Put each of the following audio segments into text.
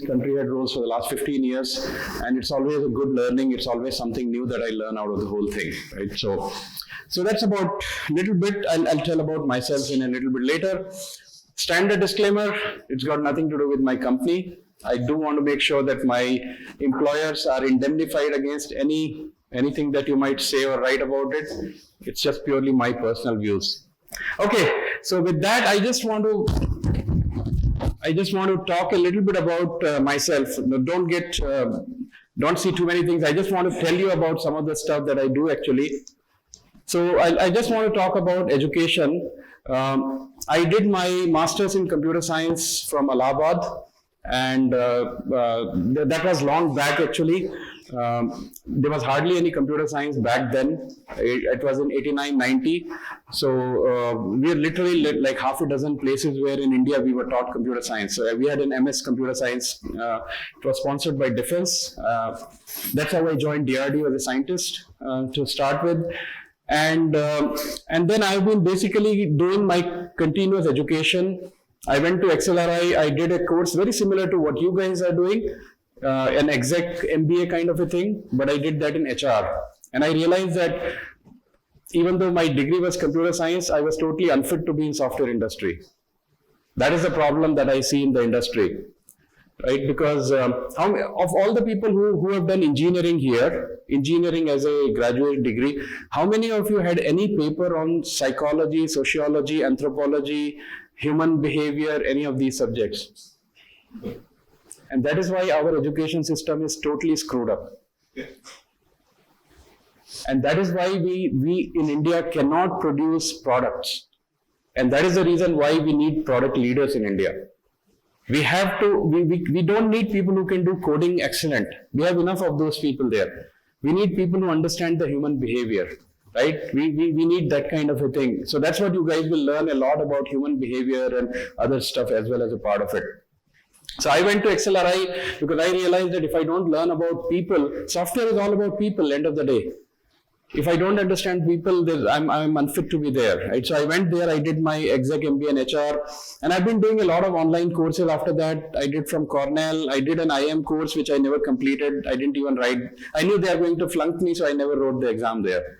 country head roles for the last 15 years, and it's always a good learning. It's always something new that I learn out of the whole thing, right? So that's about a little bit. I'll tell about myself in a little bit later. Standard disclaimer, it's got nothing to do with my company. I do want to make sure that my employers are indemnified against anything that you might say or write about it. It's just purely my personal views. Okay, so with that, I just want to talk a little bit about myself. Don't see too many things. I just want to tell you about some of the stuff that I do actually. So I just want to talk about education. I did my master's in computer science from Allahabad, and that was long back actually. There was hardly any computer science back then. It was in 89, 90. So we are literally like half a dozen places where in India we were taught computer science. So we had an MS computer science. It was sponsored by Defense. That's how I joined DRDO as a scientist to start with. And then I've been basically doing my continuous education. I went to XLRI. I did a course very similar to what you guys are doing. An exec MBA kind of a thing, but I did that in HR. And I realized that even though my degree was computer science, I was totally unfit to be in software industry. That is the problem that I see in the industry, right? Because of all the people who have done engineering here, engineering as a graduate degree, how many of you had any paper on psychology, sociology, anthropology, human behavior, any of these subjects? And that is why our education system is totally screwed up. And that is why we in India cannot produce products. And that is the reason why we need product leaders in India. We don't need people who can do coding excellent. We have enough of those people there. We need people who understand the human behavior, right? We need that kind of a thing. So that's what you guys will learn a lot about human behavior and other stuff as well as a part of it. So I went to XLRI because I realized that if I don't learn about people, software is all about people, end of the day. If I don't understand people, I'm unfit to be there, right? So I went there, I did my exec MBA in HR, and I've been doing a lot of online courses after that. I did from Cornell, I did an IM course, which I never completed. I didn't even write. I knew they are going to flunk me, so I never wrote the exam there.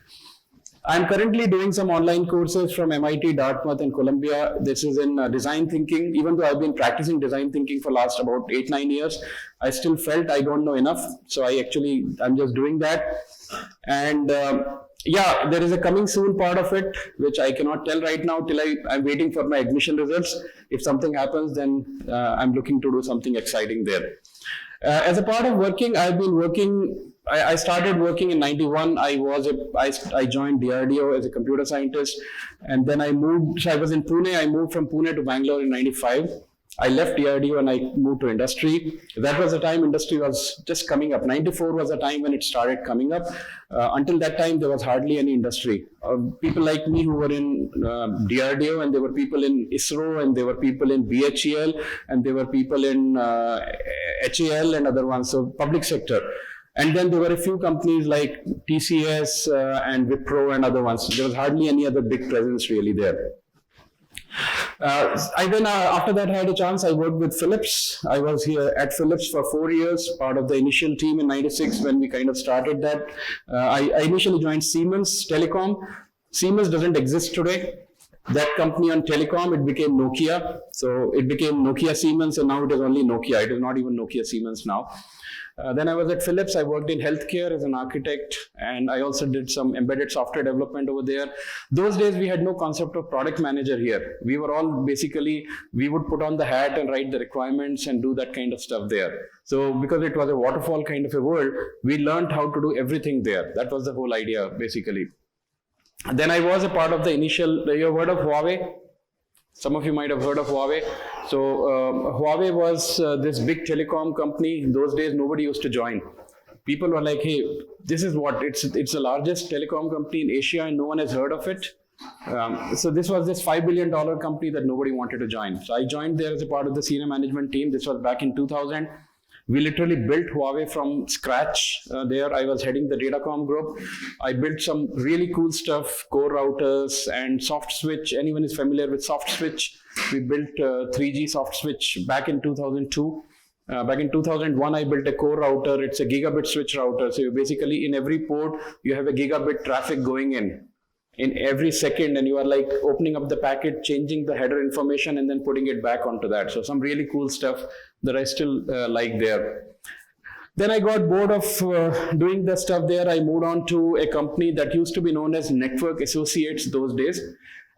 I'm currently doing some online courses from MIT, Dartmouth, and Columbia. This is in design thinking. Even though I've been practicing design thinking for last about 8-9 years, I still felt I don't know enough. So I'm just doing that. And yeah, there is a coming soon part of it, which I cannot tell right now till I'm waiting for my admission results. If something happens, then I'm looking to do something exciting there. As a part of working, I've been working. I started working in 91. I joined DRDO as a computer scientist, and then I moved. So I was in Pune. I moved from Pune to Bangalore in 95. I left DRDO and I moved to industry. That was the time industry was just coming up. 94 was the time when it started coming up. Until that time, there was hardly any industry. People like me who were in DRDO, and there were people in ISRO, and there were people in BHEL, and there were people in HAL and other ones, so public sector. And then there were a few companies like TCS and Wipro and other ones. There was hardly any other big presence really there. After that, I had a chance. I worked with Philips. I was here at Philips for 4 years, part of the initial team in 96 when we kind of started that. I initially joined Siemens Telecom. Siemens doesn't exist today. That company on telecom, it became Nokia. So it became Nokia Siemens, and now it is only Nokia. It is not even Nokia Siemens now. Then I was at Philips. I worked in healthcare as an architect, and I also did some embedded software development over there. Those days, we had no concept of product manager here. We were all basically, we would put on the hat and write the requirements and do that kind of stuff there. So because it was a waterfall kind of a world, we learned how to do everything there. That was the whole idea, basically. Then I was a part of the initial, you have heard of Huawei? Some of you might have heard of Huawei. So Huawei was this big telecom company. In those days, nobody used to join. People were like, hey, this is what, it's the largest telecom company in Asia and no one has heard of it. So this was this $5 billion company that nobody wanted to join. So I joined there as a part of the senior management team. This was back in 2000. We literally built Huawei from scratch there. I was heading the Datacom group. I built some really cool stuff, core routers and soft switch. Anyone is familiar with soft switch? We built 3G soft switch back in 2002. Back in 2001, I built a core router. It's a gigabit switch router. So you basically, in every port, you have a gigabit traffic going in every second, and you are like opening up the packet, changing the header information, and then putting it back onto that. So some really cool stuff that I still like there. Then I got bored of doing the stuff there. I moved on to a company that used to be known as Network Associates those days.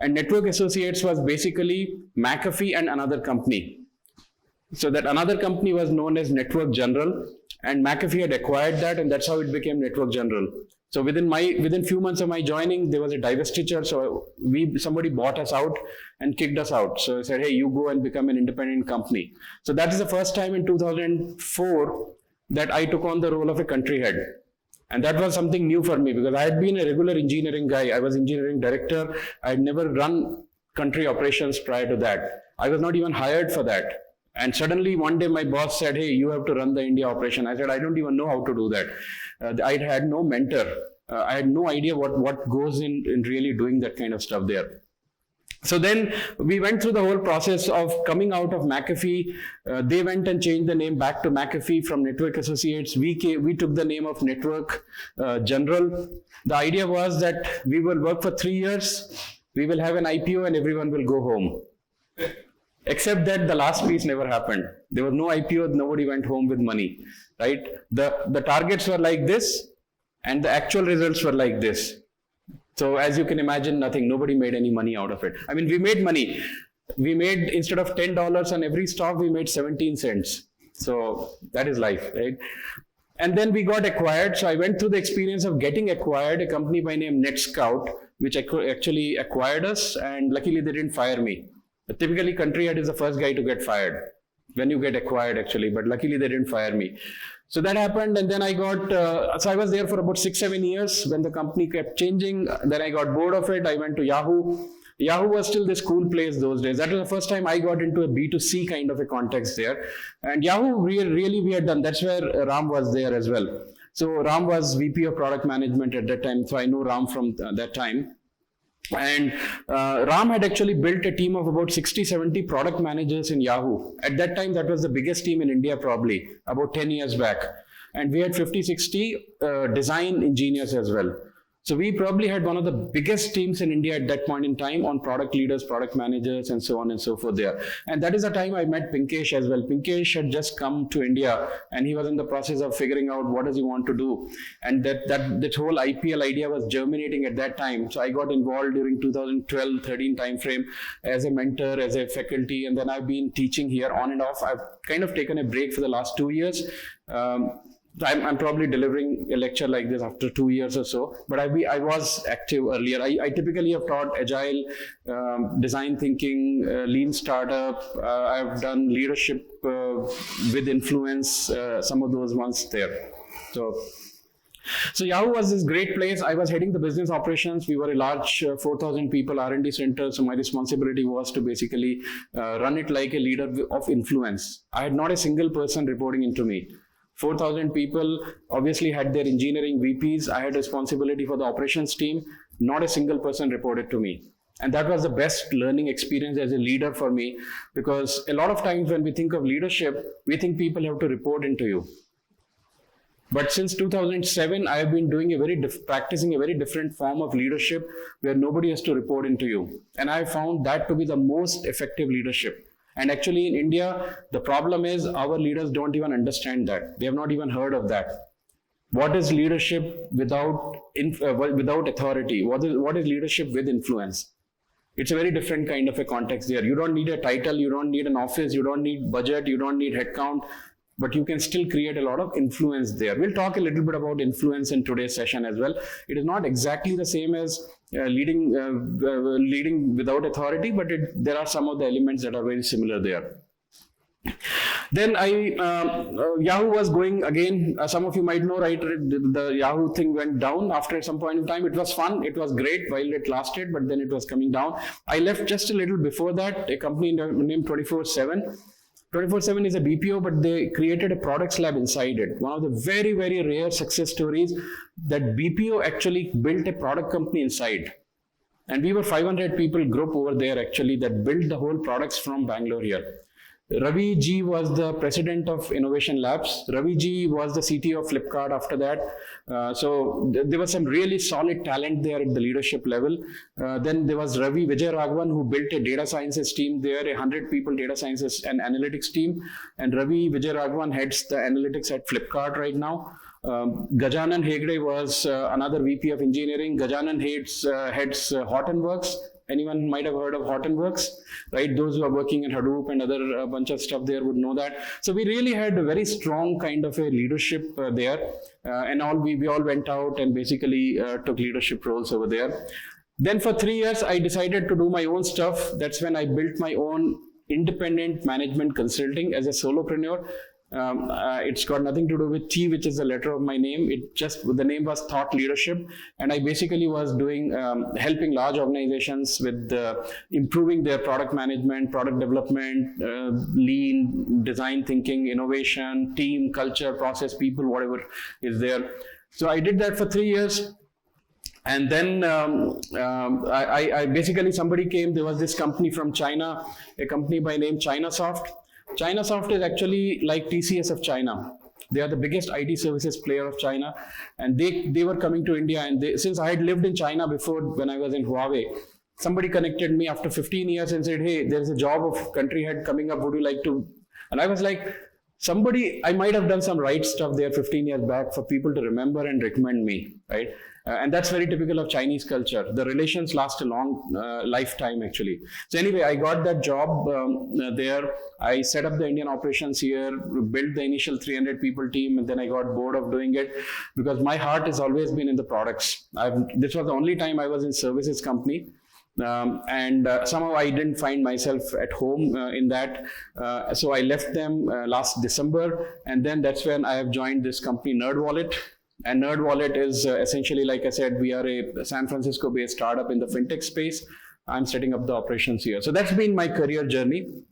And Network Associates was basically McAfee and another company. So that another company was known as Network General, and McAfee had acquired that, and that's how it became Network General. So within few months of my joining, there was a divestiture. So somebody bought us out and kicked us out. So I said, hey, you go and become an independent company. So that is the first time in 2004 that I took on the role of a country head. And that was something new for me, because I had been a regular engineering guy. I was engineering director. I had never run country operations prior to that. I was not even hired for that. And suddenly one day my boss said, hey, you have to run the India operation. I said, I don't even know how to do that. I had no mentor. I had no idea what goes in really doing that kind of stuff there. So then we went through the whole process of coming out of McAfee. They went and changed the name back to McAfee from Network Associates. We took the name of Network General. The idea was that we will work for 3 years. We will have an IPO and everyone will go home. Except that the last piece never happened. There was no IPO, nobody went home with money, right? The targets were like this, and the actual results were like this. So as you can imagine, nothing, nobody made any money out of it. I mean, we made money. We made, instead of $10 on every stock, we made 17 cents. So that is life, right? And then we got acquired. So I went through the experience of getting acquired, a company by name NetScout, which actually acquired us, and luckily they didn't fire me. Typically, country head is the first guy to get fired when you get acquired, actually, but luckily they didn't fire me. So that happened, and then I got, so I was there for about 6-7 years when the company kept changing. Then I got bored of it. I went to Yahoo. Yahoo was still this cool place those days. That was the first time I got into a B2C kind of a context there. And Yahoo, really we had done, that's where Ram was there as well. So Ram was VP of product management at that time. So I know Ram from that time. And Ram had actually built a team of about 60-70 product managers in Yahoo. At that time, that was the biggest team in India, probably about 10 years back. And we had 50-60 design engineers as well. So we probably had one of the biggest teams in India at that point in time on product leaders, product managers, and so on and so forth there. And that is the time I met Pinkesh as well. Pinkesh had just come to India, and he was in the process of figuring out what does he want to do. And that whole IPL idea was germinating at that time. So I got involved during 2012-13 timeframe as a mentor, as a faculty, and then I've been teaching here on and off. I've kind of taken a break for the last 2 years. I'm probably delivering a lecture like this after 2 years or so, but I was active earlier. I typically have taught agile, design thinking, lean startup. I've done leadership with influence, some of those ones there. So Yahoo was this great place. I was heading the business operations. We were a large 4,000 people R&D center. So my responsibility was to basically run it like a leader of influence. I had not a single person reporting into me. 4,000 people obviously had their engineering VPs. I had responsibility for the operations team. Not a single person reported to me. And that was the best learning experience as a leader for me, because a lot of times when we think of leadership, we think people have to report into you. But since 2007, I have been doing practicing a very different form of leadership where nobody has to report into you. And I found that to be the most effective leadership. And actually in India, the problem is our leaders don't even understand that. They have not even heard of that. What is leadership without authority? What is leadership with influence? It's a very different kind of a context there. You don't need a title, you don't need an office, you don't need budget, you don't need headcount, but you can still create a lot of influence there. We'll talk a little bit about influence in today's session as well. It is not exactly the same as leading without authority, but there are some of the elements that are very similar there. Then Yahoo was going again. Some of you might know, right? The Yahoo thing went down after some point in time. It was fun. It was great while it lasted, but then it was coming down. I left just a little before that, a company named 24/7. 24/7 is a BPO, but they created a products lab inside it. One of the very, very rare success stories that BPO actually built a product company inside. And we were 500 people group over there actually that built the whole products from Bangalore here. Ravi Ji was the president of Innovation Labs. Ravi Ji was the CTO of Flipkart after that. There was some really solid talent there at the leadership level. Then there was Ravi Vijay Raghavan, who built a data sciences team there, 100 people data sciences and analytics team. And Ravi Vijay Raghavan heads the analytics at Flipkart right now. Gajanan Hegde was another VP of engineering. Gajanan heads Hortonworks. Anyone might have heard of Hortonworks, right? Those who are working in Hadoop and other bunch of stuff there would know that. So we really had a very strong kind of a leadership there, and we all went out and basically took leadership roles over there. Then for 3 years, I decided to do my own stuff. That's when I built my own independent management consulting as a solopreneur. It's got nothing to do with T, which is the letter of my name. The name was Thought Leadership, and I basically was doing helping large organizations with improving their product management, product development, lean, design thinking, innovation, team, culture, process, people, whatever is there. So I did that for 3 years. And then I basically, somebody came, there was this company from China, a company by name ChinaSoft. ChinaSoft is actually like TCS of China. They are the biggest IT services player of China, and they were coming to India. And since I had lived in China before, when I was in Huawei, somebody connected me after 15 years and said, "Hey, there's a job of country head coming up. Would you like to?" And I was like, I might have done some right stuff there 15 years back for people to remember and recommend me, right? And that's very typical of Chinese culture. The relations last a long lifetime, actually. So anyway, I got that job there. I set up the Indian operations here, built the initial 300 people team, and then I got bored of doing it because my heart has always been in the products. This was the only time I was in services company. Somehow I didn't find myself at home in that. So I left them last December, and then that's when I have joined this company, NerdWallet. And NerdWallet is essentially, like I said, we are a San Francisco-based startup in the fintech space. I'm setting up the operations here. So that's been my career journey.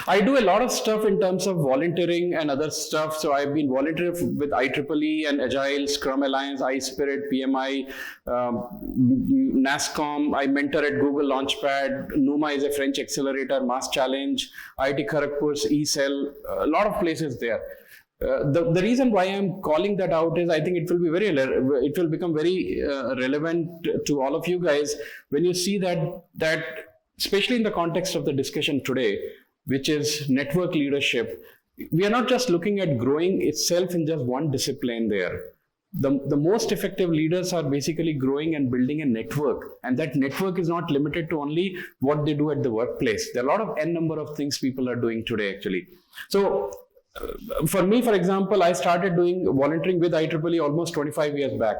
I do a lot of stuff in terms of volunteering and other stuff. So I've been volunteering with IEEE and Agile, Scrum Alliance, iSpirit, PMI, NASCOM. I mentor at Google Launchpad. Numa is a French accelerator, Mass Challenge, IIT Kharagpur's eCell, a lot of places there. The reason why I'm calling that out is I think it will become very relevant to all of you guys when you see that especially in the context of the discussion today, which is network leadership. We are not just looking at growing itself in just one discipline there. The most effective leaders are basically growing and building a network, and that network is not limited to only what they do at the workplace. There are a lot of n number of things people are doing today, actually. So for me, for example, I started doing volunteering with IEEE almost 25 years back.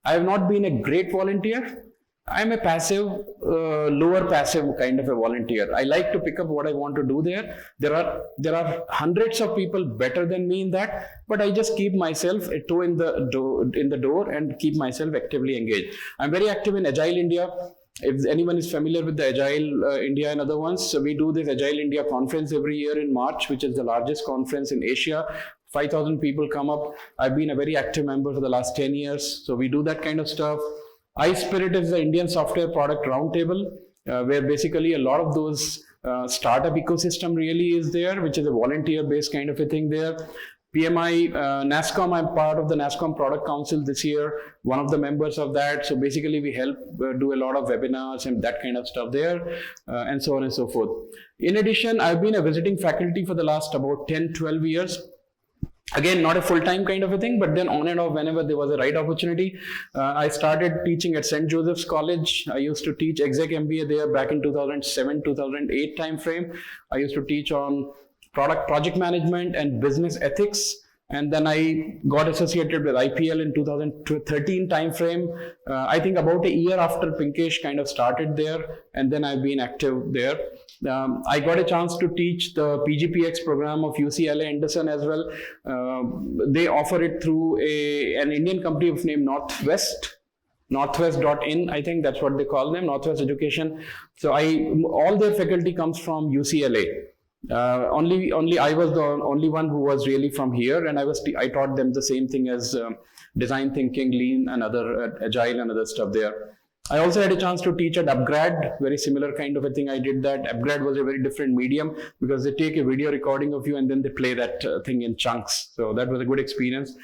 I have not been a great volunteer. I'm a passive, lower passive kind of a volunteer. I like to pick up what I want to do there. There are hundreds of people better than me in that, but I just keep myself a toe in the door and keep myself actively engaged. I'm very active in Agile India. If anyone is familiar with the Agile India and other ones, so we do this Agile India conference every year in March, which is the largest conference in Asia. 5,000 people come up. I've been a very active member for the last 10 years. So we do that kind of stuff. iSpirit is the Indian software product roundtable, where basically a lot of those startup ecosystem really is there, which is a volunteer-based kind of a thing there. PMI, NASCOM, I'm part of the NASCOM Product Council this year, one of the members of that. So basically we help do a lot of webinars and that kind of stuff there, and so on and so forth. In addition, I've been a visiting faculty for the last about 10, 12 years. Again, not a full-time kind of a thing, but then on and off whenever there was a right opportunity. I started teaching at St. Joseph's College. I used to teach exec MBA there back in 2007, 2008 timeframe. I used to teach on project management and business ethics. And then I got associated with IPL in 2013 timeframe. I think about a year after Pinkesh kind of started there, and then I've been active there. I got a chance to teach the PGPX program of UCLA Anderson as well. They offer it through an Indian company of name Northwest.in, I think that's what they call them, Northwest Education. So all their faculty comes from UCLA. Only I was the only one who was really from here, and I taught them the same thing as design thinking, lean, and other agile and other stuff there. I also had a chance to teach at Upgrad, very similar kind of a thing. I did that. Upgrad was a very different medium because they take a video recording of you and then they play that thing in chunks. So that was a good experience.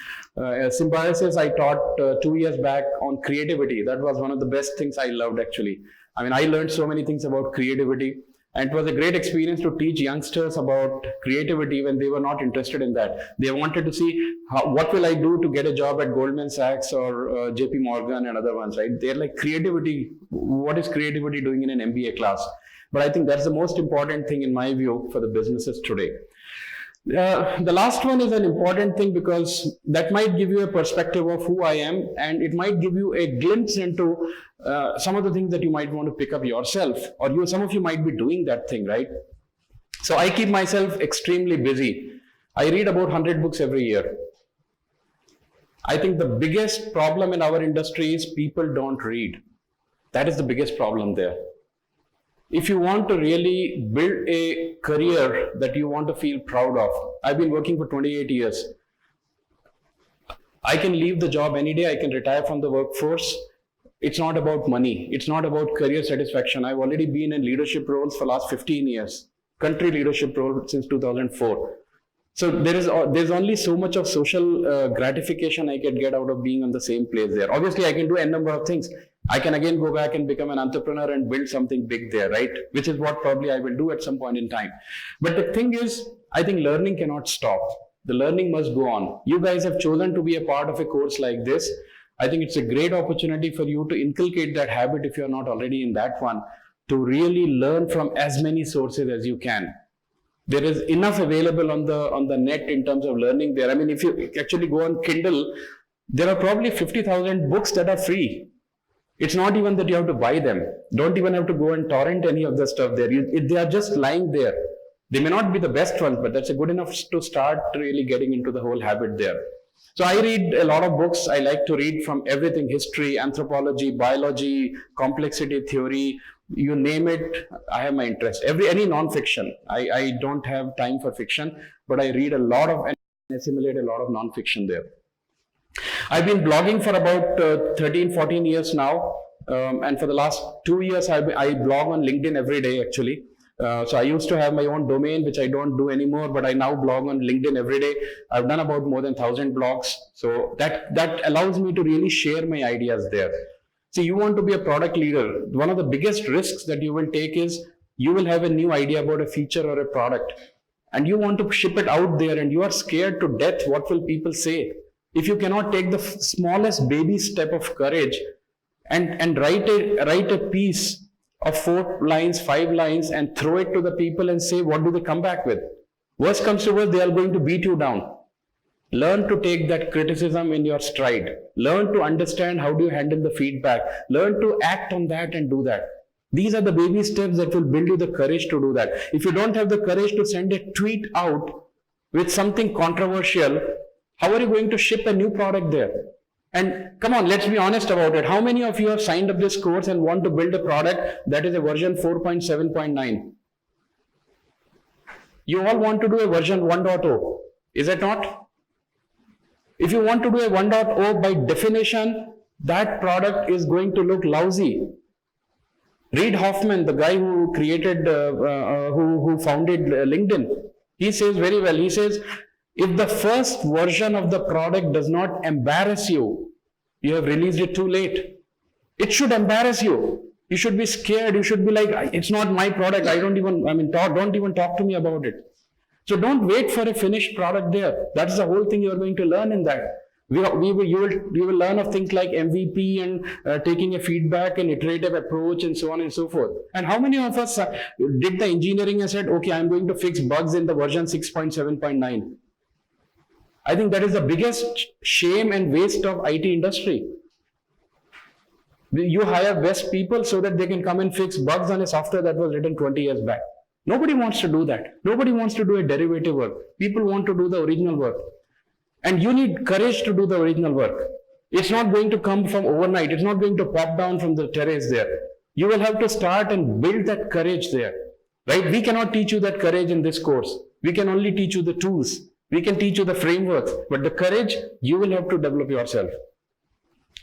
Symbiosis, I taught 2 years back on creativity. That was one of the best things I loved actually. I mean, I learned so many things about creativity. And it was a great experience to teach youngsters about creativity when they were not interested in that. They wanted to see what will I do to get a job at Goldman Sachs or JP Morgan and other ones, right? They're like, creativity, what is creativity doing in an MBA class? But I think that's the most important thing in my view for the businesses today. The last one is an important thing because that might give you a perspective of who I am, and it might give you a glimpse into some of the things that you might want to pick up yourself, or some of you might be doing that thing, right? So I keep myself extremely busy. I read about 100 books every year. I think the biggest problem in our industry is people don't read. That is the biggest problem there. If you want to really build a career that you want to feel proud of, I've been working for 28 years. I can leave the job any day. I can retire from the workforce. It's not about money. It's not about career satisfaction. I've already been in leadership roles for the last 15 years, country leadership role since 2004. So there's only so much of social gratification I can get out of being on the same place there. Obviously, I can do a number of things. I can again go back and become an entrepreneur and build something big there, right? Which is what probably I will do at some point in time. But the thing is, I think learning cannot stop. The learning must go on. You guys have chosen to be a part of a course like this. I think it's a great opportunity for you to inculcate that habit if you're not already in that one, to really learn from as many sources as you can. There is enough available on the net in terms of learning there. I mean, if you actually go on Kindle, there are probably 50,000 books that are free. It's not even that you have to buy them. Don't even have to go and torrent any of the stuff there. They are just lying there. They may not be the best ones, but that's a good enough to start really getting into the whole habit there. So I read a lot of books. I like to read from everything: history, anthropology, biology, complexity theory, you name it. I have my interest. Any non-fiction. I don't have time for fiction, but I read a lot of and assimilate a lot of non-fiction there. I've been blogging for about 13, 14 years now. And for the last 2 years, I blog on LinkedIn every day, actually. So I used to have my own domain, which I don't do anymore, but I now blog on LinkedIn every day. I've done about more than 1,000 blogs. So that allows me to really share my ideas there. See, you want to be a product leader. One of the biggest risks that you will take is you will have a new idea about a feature or a product, and you want to ship it out there, and you are scared to death. What will people say? If you cannot take the smallest baby step of courage and write a piece of 4 lines, 5 lines, and throw it to the people and say, what do they come back with? Worst comes to worst, they are going to beat you down. Learn to take that criticism in your stride. Learn to understand how do you handle the feedback. Learn to act on that and do that. These are the baby steps that will build you the courage to do that. If you don't have the courage to send a tweet out with something controversial, how are you going to ship a new product there? And come on, let's be honest about it. How many of you have signed up this course and want to build a product that is a version 4.7.9? You all want to do a version 1.0, is it not? If you want to do a 1.0, by definition, that product is going to look lousy. Reid Hoffman, the guy who created, who founded LinkedIn, he says very well, he says, if the first version of the product does not embarrass you, you have released it too late. It should embarrass you. You should be scared. You should be like, it's not my product. Don't even talk to me about it. So don't wait for a finished product there. That's the whole thing you are going to learn in that. You will learn of things like MVP and taking a feedback and iterative approach and so on and so forth. And how many of us did the engineering and said, okay, I'm going to fix bugs in the version 6.7.9. I think that is the biggest shame and waste of IT industry. You hire best people so that they can come and fix bugs on a software that was written 20 years back. Nobody wants to do that. Nobody wants to do a derivative work. People want to do the original work. And you need courage to do the original work. It's not going to come from overnight. It's not going to pop down from the terrace there. You will have to start and build that courage there. Right? We cannot teach you that courage in this course. We can only teach you the tools. We can teach you the frameworks, but the courage, you will have to develop yourself.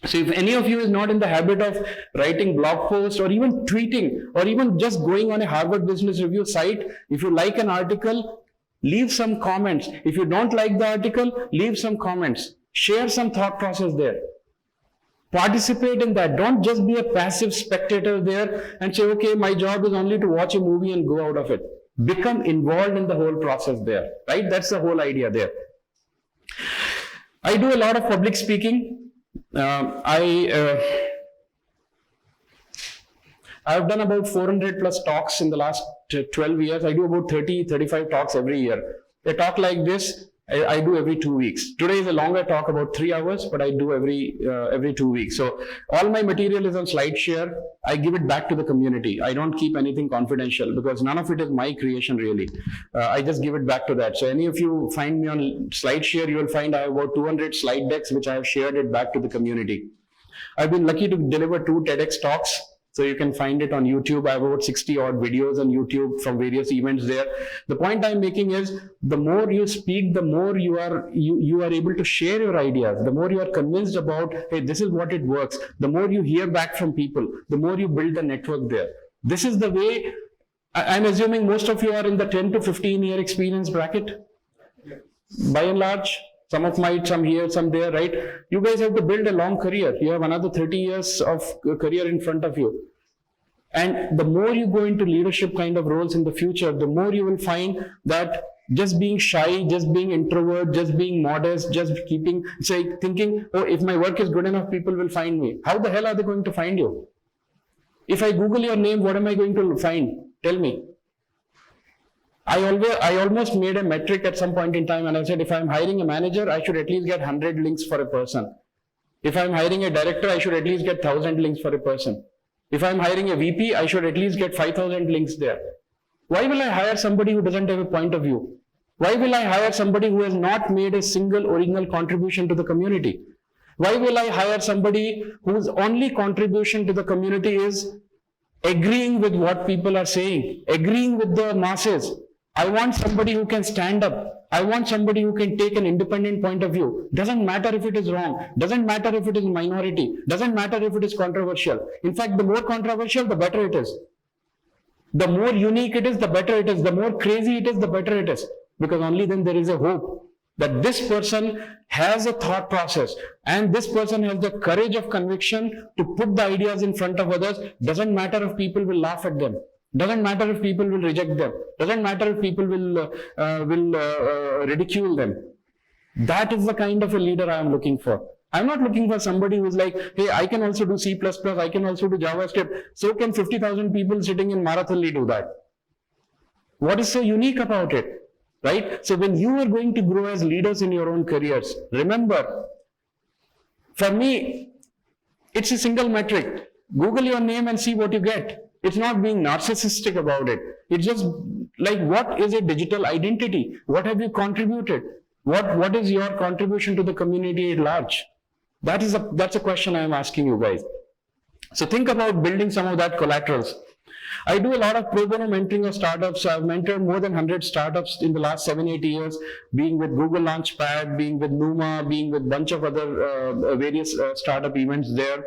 So if any of you is not in the habit of writing blog posts or even tweeting or even just going on a Harvard Business Review site, if you like an article, leave some comments. If you don't like the article, leave some comments. Share some thought process there. Participate in that. Don't just be a passive spectator there and say, okay, my job is only to watch a movie and go out of it. Become involved in the whole process there, right? That's the whole idea there. I do a lot of public speaking. I've done about 400 plus talks in the last 12 years. I do about 35 talks every year. A talk like this, I do every 2 weeks. Today is a longer talk, about 3 hours, but I do every 2 weeks. So all my material is on SlideShare. I give it back to the community. I don't keep anything confidential because none of it is my creation really. I just give it back to that. So any of you find me on SlideShare, you will find I have about 200 slide decks which I have shared it back to the community. I've been lucky to deliver 2 TEDx talks. So you can find it on YouTube. I have about 60 odd videos on YouTube from various events there. The point I'm making is the more you speak, the more you are able to share your ideas. The more you are convinced about, hey, this is what it works. The more you hear back from people, the more you build the network there. This is the way. I'm assuming most of you are in the 10 to 15 year experience bracket. By and large. Some here, some there, right? You guys have to build a long career. You have another 30 years of career in front of you. And the more you go into leadership kind of roles in the future, the more you will find that just being shy, just being introvert, just being modest, just thinking, oh, if my work is good enough, people will find me. How the hell are they going to find you? If I Google your name, what am I going to find? Tell me. I almost made a metric at some point in time and I said, if I'm hiring a manager, I should at least get 100 links for a person. If I'm hiring a director, I should at least get 1,000 links for a person. If I'm hiring a VP, I should at least get 5,000 links there. Why will I hire somebody who doesn't have a point of view? Why will I hire somebody who has not made a single original contribution to the community? Why will I hire somebody whose only contribution to the community is agreeing with what people are saying, agreeing with the masses? I want somebody who can stand up. I want somebody who can take an independent point of view. Doesn't matter if it is wrong. Doesn't matter if it is minority. Doesn't matter if it is controversial. In fact, the more controversial, the better it is. The more unique it is, the better it is. The more crazy it is, the better it is. Because only then there is a hope that this person has a thought process and this person has the courage of conviction to put the ideas in front of others. Doesn't matter if people will laugh at them. Doesn't matter if people will reject them. Doesn't matter if people will ridicule them. That is the kind of a leader I am looking for. I'm not looking for somebody who's like, hey, I can also do C++, I can also do JavaScript. So can 50,000 people sitting in Marathon do that. What is so unique about it, right? So when you are going to grow as leaders in your own careers, remember, for me, it's a single metric. Google your name and see what you get. It's not being narcissistic about it. It's just like, what is a digital identity? What have you contributed? What is your contribution to the community at large? That's a question I'm asking you guys. So think about building some of that collaterals. I do a lot of pro bono mentoring of startups. I've mentored more than 100 startups in the last 7-8 years, being with Google Launchpad, being with Numa, being with a bunch of other various startup events there.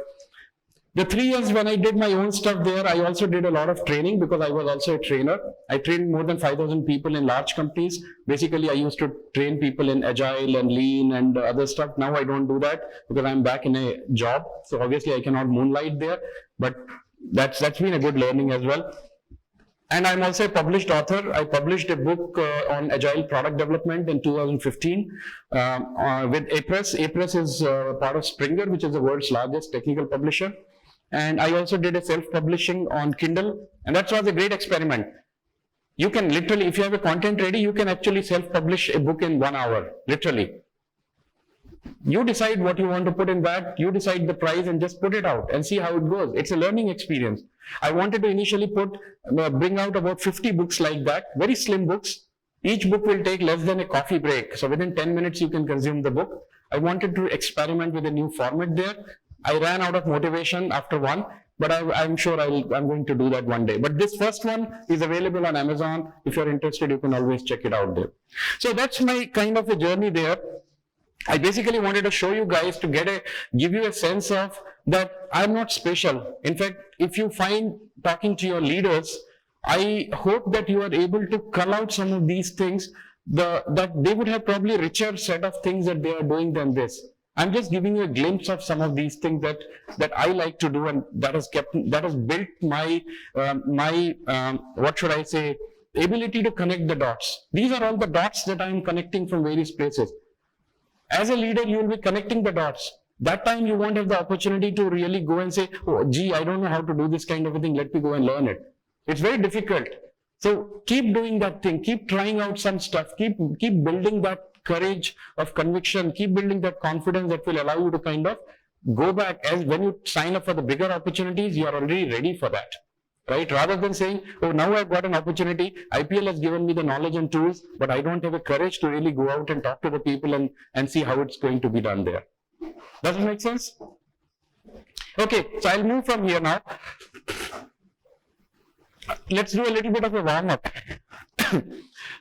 The 3 years when I did my own stuff there, I also did a lot of training because I was also a trainer. I trained more than 5,000 people in large companies. Basically, I used to train people in agile and lean and other stuff. Now I don't do that because I'm back in a job. So obviously I cannot moonlight there, but that's been a good learning as well. And I'm also a published author. I published a book on agile product development in 2015 with Apress. Apress is part of Springer, which is the world's largest technical publisher. And I also did a self-publishing on Kindle, and that was a great experiment. You can literally, if you have a content ready, you can actually self-publish a book in 1 hour, literally. You decide what you want to put in that, you decide the price and just put it out and see how it goes. It's a learning experience. I wanted to initially bring out about 50 books like that, very slim books. Each book will take less than a coffee break. So within 10 minutes, you can consume the book. I wanted to experiment with a new format there. I ran out of motivation after one, but I'm sure I'm going to do that one day. But this first one is available on Amazon. If you're interested, you can always check it out there. So that's my kind of a journey there. I basically wanted to show you guys to give you a sense of that I'm not special. In fact, if you find talking to your leaders, I hope that you are able to cull out some of these things, that they would have probably richer set of things that they are doing than this. I'm just giving you a glimpse of some of these things that I like to do, and that has built my what should I say, ability to connect the dots. These are all the dots that I'm connecting from various places. As a leader, you will be connecting the dots. That time you won't have the opportunity to really go and say, oh, gee, I don't know how to do this kind of a thing. Let me go and learn it. It's very difficult. So keep doing that thing. Keep trying out some stuff. Keep building that courage of conviction. Keep building that confidence that will allow you to kind of go back. As when you sign up for the bigger opportunities, you are already ready for that. Right? Rather than saying, oh, now I've got an opportunity, IPL has given me the knowledge and tools, but I don't have the courage to really go out and talk to the people and see how it's going to be done there. Does it make sense? Okay, so I'll move from here now. Let's do a little bit of a warm-up.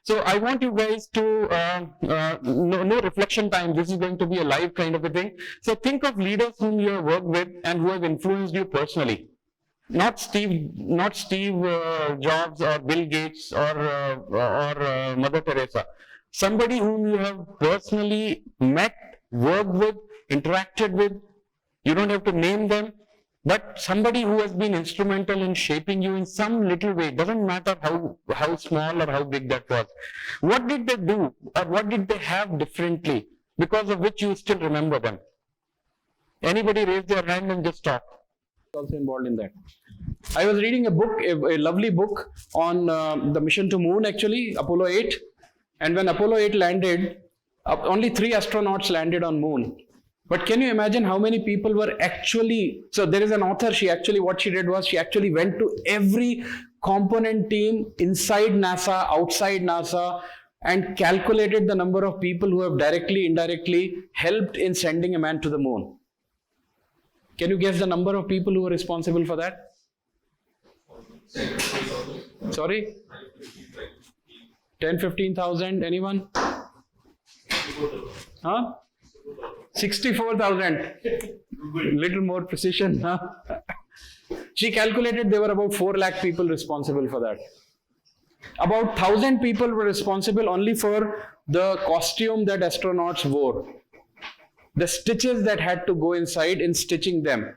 So I want you guys to, no reflection time, this is going to be a live kind of a thing. So think of leaders whom you have worked with and who have influenced you personally. Not Steve Jobs or Bill Gates or Mother Teresa. Somebody whom you have personally met, worked with, interacted with. You don't have to name them, but somebody who has been instrumental in shaping you in some little way. Doesn't matter how small or how big that was. What did they do, or what did they have differently, because of which you still remember them? Anybody raise their hand and just talk. Also involved in that. I was reading a book, a lovely book on the mission to moon, actually, Apollo 8. And when Apollo 8 landed, only 3 astronauts landed on moon. But can you imagine how many people were actually, so there is an author, what she did was she actually went to every component team inside NASA, outside NASA, and calculated the number of people who have directly, indirectly helped in sending a man to the moon. Can you guess the number of people who were responsible for that? Sorry? 10-15,000, anyone? Huh? 64,000. Little more precision, huh? She calculated there were about 4 lakh people responsible for that. About 1,000 people were responsible only for the costume that astronauts wore. The stitches that had to go inside in stitching them.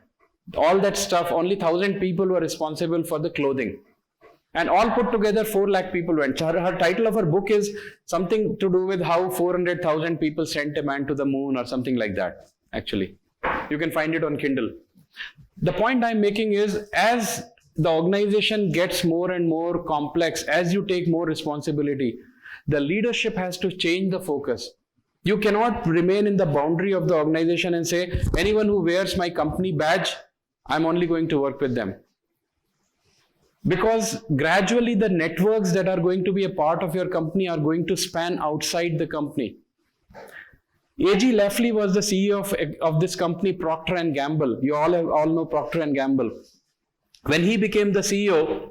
All that stuff, only 1,000 people were responsible for the clothing. And all put together, 4 lakh people went. Her title of her book is something to do with how 400,000 people sent a man to the moon or something like that, actually. You can find it on Kindle. The point I'm making is, as the organization gets more and more complex, as you take more responsibility, the leadership has to change the focus. You cannot remain in the boundary of the organization and say, anyone who wears my company badge, I'm only going to work with them. Because gradually the networks that are going to be a part of your company are going to span outside the company. A.G. Lafley was the CEO of this company, Procter & Gamble. You all know Procter & Gamble. When he became the CEO,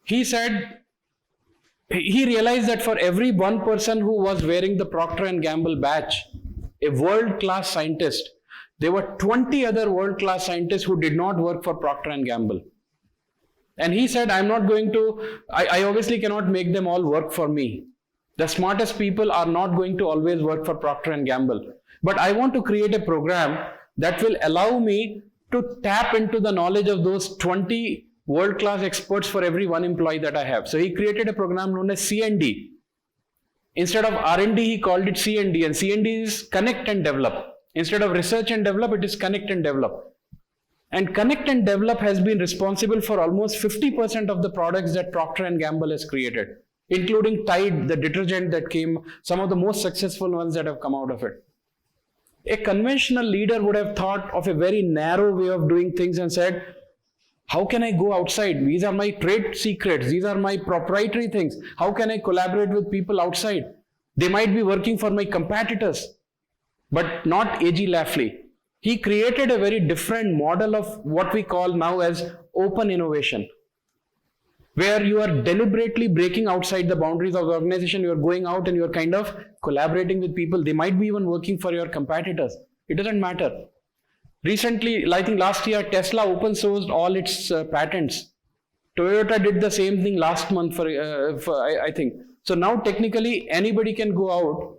he said, he realized that for every one person who was wearing the Procter & Gamble badge, a world-class scientist, there were 20 other world-class scientists who did not work for Procter & Gamble. And he said, I'm not going to, I obviously cannot make them all work for me. The smartest people are not going to always work for Procter & Gamble. But I want to create a program that will allow me to tap into the knowledge of those 20 world-class experts for every one employee that I have. So he created a program known as C&D. Instead of R&D, he called it C&D. And C&D is connect and develop. Instead of research and develop, it is connect and develop. And connect and develop has been responsible for almost 50% of the products that Procter & Gamble has created, including Tide, the detergent that came, some of the most successful ones that have come out of it. A conventional leader would have thought of a very narrow way of doing things and said, how can I go outside? These are my trade secrets. These are my proprietary things. How can I collaborate with people outside? They might be working for my competitors, but not A.G. Lafley. He created a very different model of what we call now as open innovation. where you are deliberately breaking outside the boundaries of the organization. You are going out and you are kind of collaborating with people. They might be even working for your competitors. It doesn't matter. Recently, I think last year, Tesla open sourced all its patents. Toyota did the same thing last month for I think. So now technically anybody can go out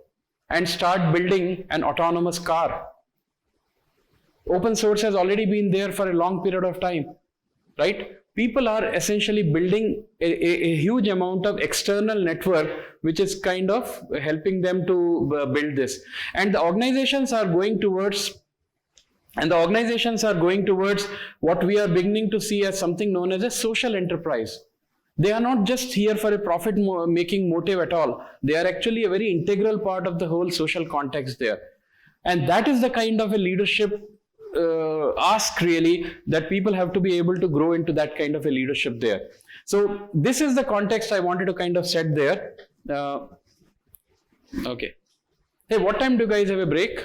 and start building an autonomous car. Open source has already been there for a long period of time, right? People are essentially building a huge amount of external network, which is kind of helping them to build this. And the organizations are going towards what we are beginning to see as something known as a social enterprise. They are not just here for a profit-making motive at all. They are actually a very integral part of the whole social context there. And that is the kind of a leadership ask really, that people have to be able to grow into that kind of a leadership there. So this is the context I wanted to kind of set there. Okay. Hey, what time do you guys have a break?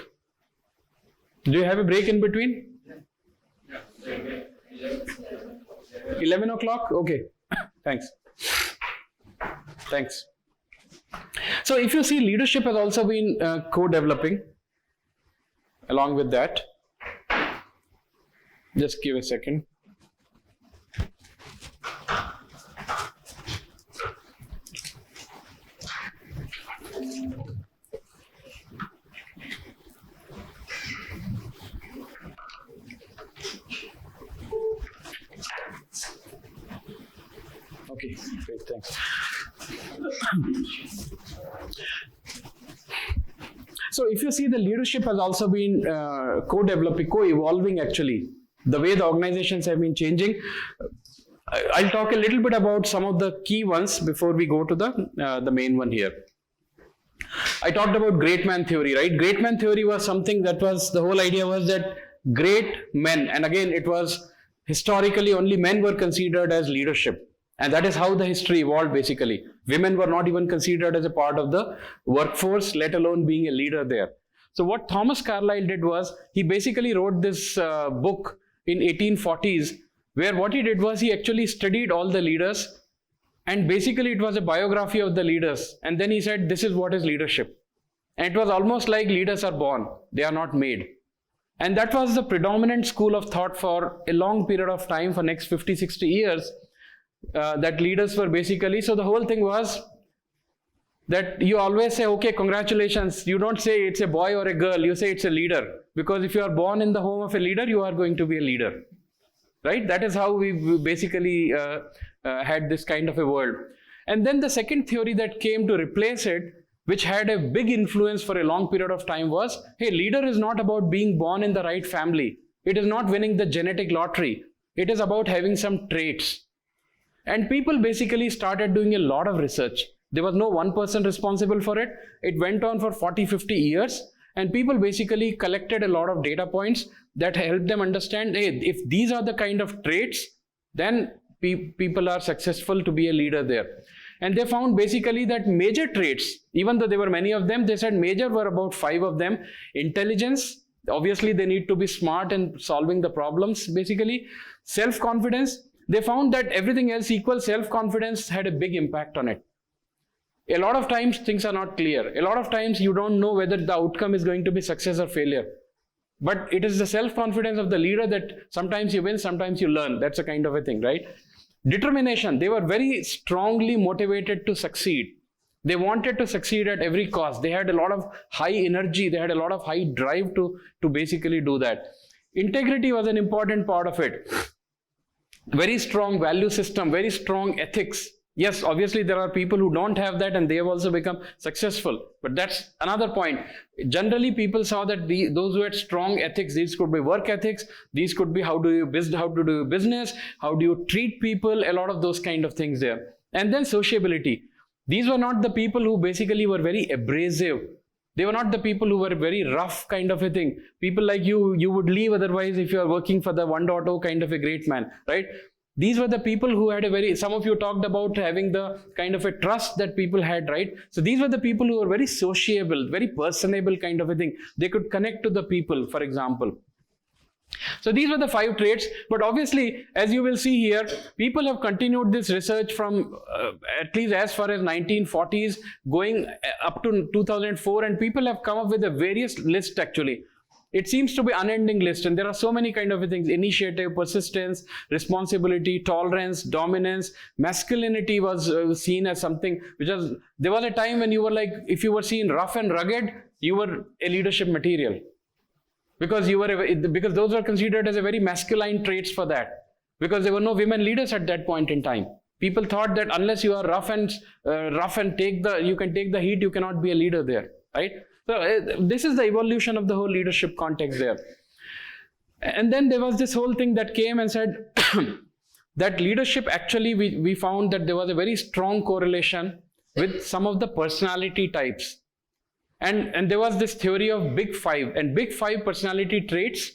Do you have a break in between? 11 o'clock? Okay. Thanks. So if you see, leadership has also been co-developing along with that. Just give a second. Okay, great, thanks. So if you see, the leadership has also been co-developing, co-evolving actually. The way the organizations have been changing. I'll talk a little bit about some of the key ones before we go to the main one here. I talked about great man theory, right? Great man theory was something that was, the whole idea was that great men, and again it was historically only men were considered as leadership. And that is how the history evolved basically. Women were not even considered as a part of the workforce, let alone being a leader there. So what Thomas Carlyle did was, he basically wrote this book in 1840s, where what he did was he actually studied all the leaders, and basically it was a biography of the leaders. And then he said, this is what is leadership. And it was almost like leaders are born, they are not made. And that was the predominant school of thought for a long period of time, for next 50, 60 years, that leaders were basically, so the whole thing was that you always say, okay, congratulations. You don't say it's a boy or a girl, you say it's a leader. Because if you are born in the home of a leader, you are going to be a leader, right? That is how we basically had this kind of a world. And then the second theory that came to replace it, which had a big influence for a long period of time, was, hey, leader is not about being born in the right family. It is not winning the genetic lottery. It is about having some traits. And people basically started doing a lot of research. There was no one person responsible for it. It went on for 40, 50 years. And people basically collected a lot of data points that helped them understand, hey, if these are the kind of traits, then people are successful to be a leader there. And they found basically that major traits, even though there were many of them, they said major were about 5 of them. Intelligence, obviously they need to be smart in solving the problems basically. Self-confidence, they found that everything else equal, self-confidence had a big impact on it. A lot of times things are not clear. A lot of times you don't know whether the outcome is going to be success or failure. But it is the self-confidence of the leader that sometimes you win, sometimes you learn. That's a kind of a thing, right? Determination. They were very strongly motivated to succeed. They wanted to succeed at every cost. They had a lot of high energy. They had a lot of high drive to basically do that. Integrity was an important part of it. Very strong value system, very strong ethics. Yes, obviously there are people who don't have that and they have also become successful. But that's another point. Generally, people saw that those who had strong ethics, these could be work ethics, these could be how to do business, how do you treat people, a lot of those kind of things there. And then sociability. These were not the people who basically were very abrasive. They were not the people who were very rough kind of a thing. People like you would leave otherwise if you are working for the 1.0 kind of a great man, right? These were the people who had some of you talked about having the kind of a trust that people had, right? So these were the people who were very sociable, very personable kind of a thing. They could connect to the people, for example. So these were the 5 traits, but obviously, as you will see here, people have continued this research from at least as far as 1940s, going up to 2004, and people have come up with a various list actually. It seems to be unending list, and there are so many kind of things: initiative, persistence, responsibility, tolerance, dominance. Masculinity was seen as something which was, there was a time when you were like, if you were seen rough and rugged, you were a leadership material. Because because those were considered as a very masculine traits for that. Because there were no women leaders at that point in time. People thought that unless you are rough and you can take the heat, you cannot be a leader there, right? So this is the evolution of the whole leadership context there. And then there was this whole thing that came and said that leadership, actually we found that there was a very strong correlation with some of the personality types. And there was this theory of Big Five, and Big Five personality traits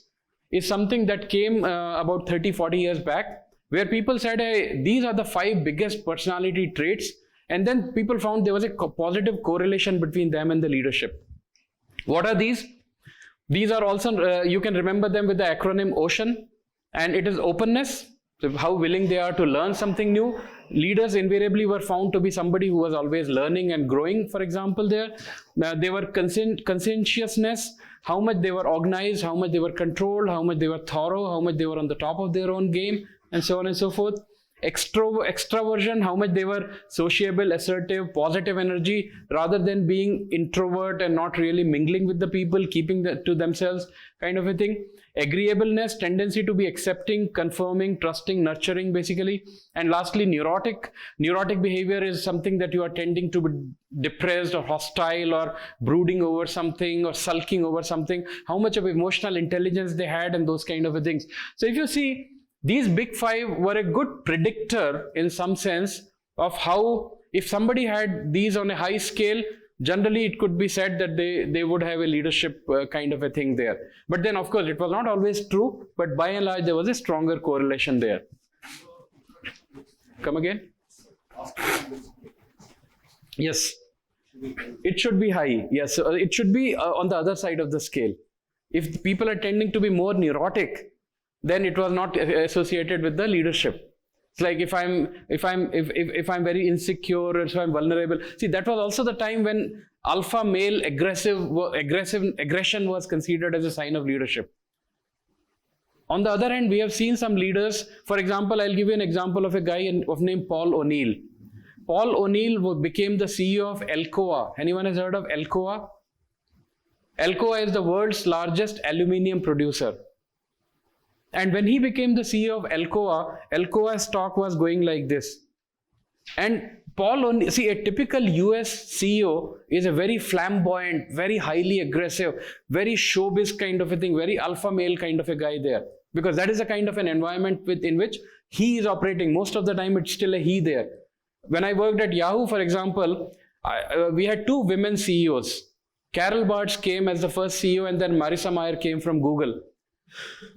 is something that came about 30-40 years back, where people said, hey, these are the 5 biggest personality traits, and then people found there was a positive correlation between them and the leadership. What are these? These are also, you can remember them with the acronym OCEAN, and it is openness, so how willing they are to learn something new. Leaders invariably were found to be somebody who was always learning and growing, for example, there. They were conscientiousness, how much they were organized, how much they were controlled, how much they were thorough, how much they were on the top of their own game, and so on and so forth. Extraversion, how much they were sociable, assertive, positive energy, rather than being introvert and not really mingling with the people, keeping to themselves, kind of a thing. Agreeableness, tendency to be accepting, confirming, trusting, nurturing, basically. And lastly, neurotic. Neurotic behavior is something that you are tending to be depressed or hostile or brooding over something or sulking over something. How much of emotional intelligence they had, and those kind of things. So if you see, these Big Five were a good predictor in some sense of how, if somebody had these on a high scale, generally it could be said that they would have a leadership kind of a thing there. But then of course it was not always true, but by and large there was a stronger correlation there. Come again? Yes. It should be high. Yes, it should be on the other side of the scale. If people are tending to be more neurotic, then it was not associated with the leadership. It's like if I'm very insecure or if I'm vulnerable. See, that was also the time when alpha male aggression was considered as a sign of leadership. On the other hand, we have seen some leaders. For example, I'll give you an example of a guy of name Paul O'Neill. Paul O'Neill became the CEO of Alcoa. Anyone has heard of Alcoa? Alcoa is the world's largest aluminium producer. And when he became the CEO of Alcoa, Alcoa's stock was going like this. And Paul O'Neill, see, a typical US CEO is a very flamboyant, very highly aggressive, very showbiz kind of a thing, very alpha male kind of a guy there. Because that is a kind of an environment in which he is operating. Most of the time, it's still a he there. When I worked at Yahoo, for example, we had 2 women CEOs. Carol Bartz came as the first CEO, and then Marissa Mayer came from Google.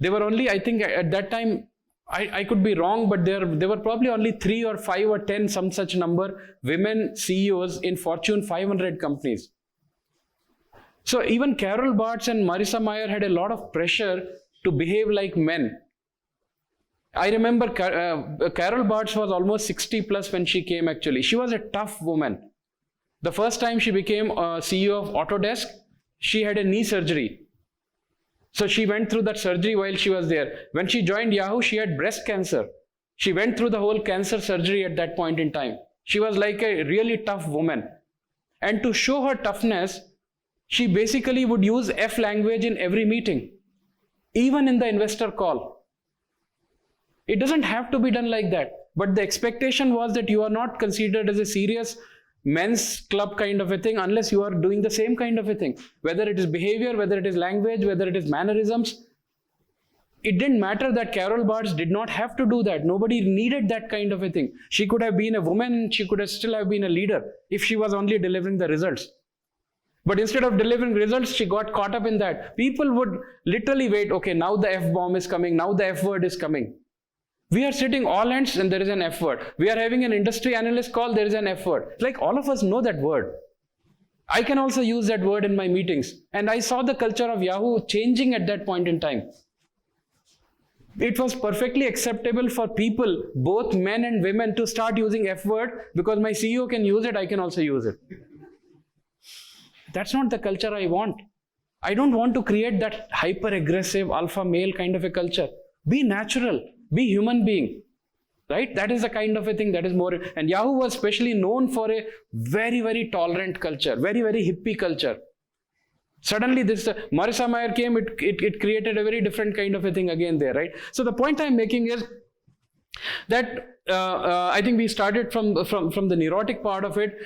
There were only, I think at that time, I could be wrong, but there were probably only 3 or 5 or 10, some such number, women CEOs in Fortune 500 companies. So even Carol Bartz and Marissa Mayer had a lot of pressure to behave like men. I remember Carol Bartz was almost 60 plus when she came actually. She was a tough woman. The first time she became CEO of Autodesk, she had a knee surgery. So she went through that surgery while she was there. When she joined Yahoo, she had breast cancer. She went through the whole cancer surgery at that point in time. She was like a really tough woman. And to show her toughness, she basically would use F language in every meeting, even in the investor call. It doesn't have to be done like that. But the expectation was that you are not considered as a serious men's club kind of a thing unless you are doing the same kind of a thing. Whether it is behavior, whether it is language, whether it is mannerisms. It didn't matter that Carol Bartz did not have to do that. Nobody needed that kind of a thing. She could have been a woman, she could have still have been a leader if she was only delivering the results. But instead of delivering results, she got caught up in that. People would literally wait, okay, now the F-bomb is coming, now the F-word is coming. We are sitting all ends and there is an F word. We are having an industry analyst call, there is an F word. Like all of us know that word. I can also use that word in my meetings. And I saw the culture of Yahoo changing at that point in time. It was perfectly acceptable for people, both men and women, to start using F word because my CEO can use it, I can also use it. That's not the culture I want. I don't want to create that hyper-aggressive alpha male kind of a culture. Be natural, be human being, right? That is the kind of a thing that is more, and Yahoo was especially known for a very, very tolerant culture, very, very hippie culture. Suddenly this Marissa Mayer came, it created a very different kind of a thing again there, right? So the point I'm making is that I think we started from the neurotic part of it.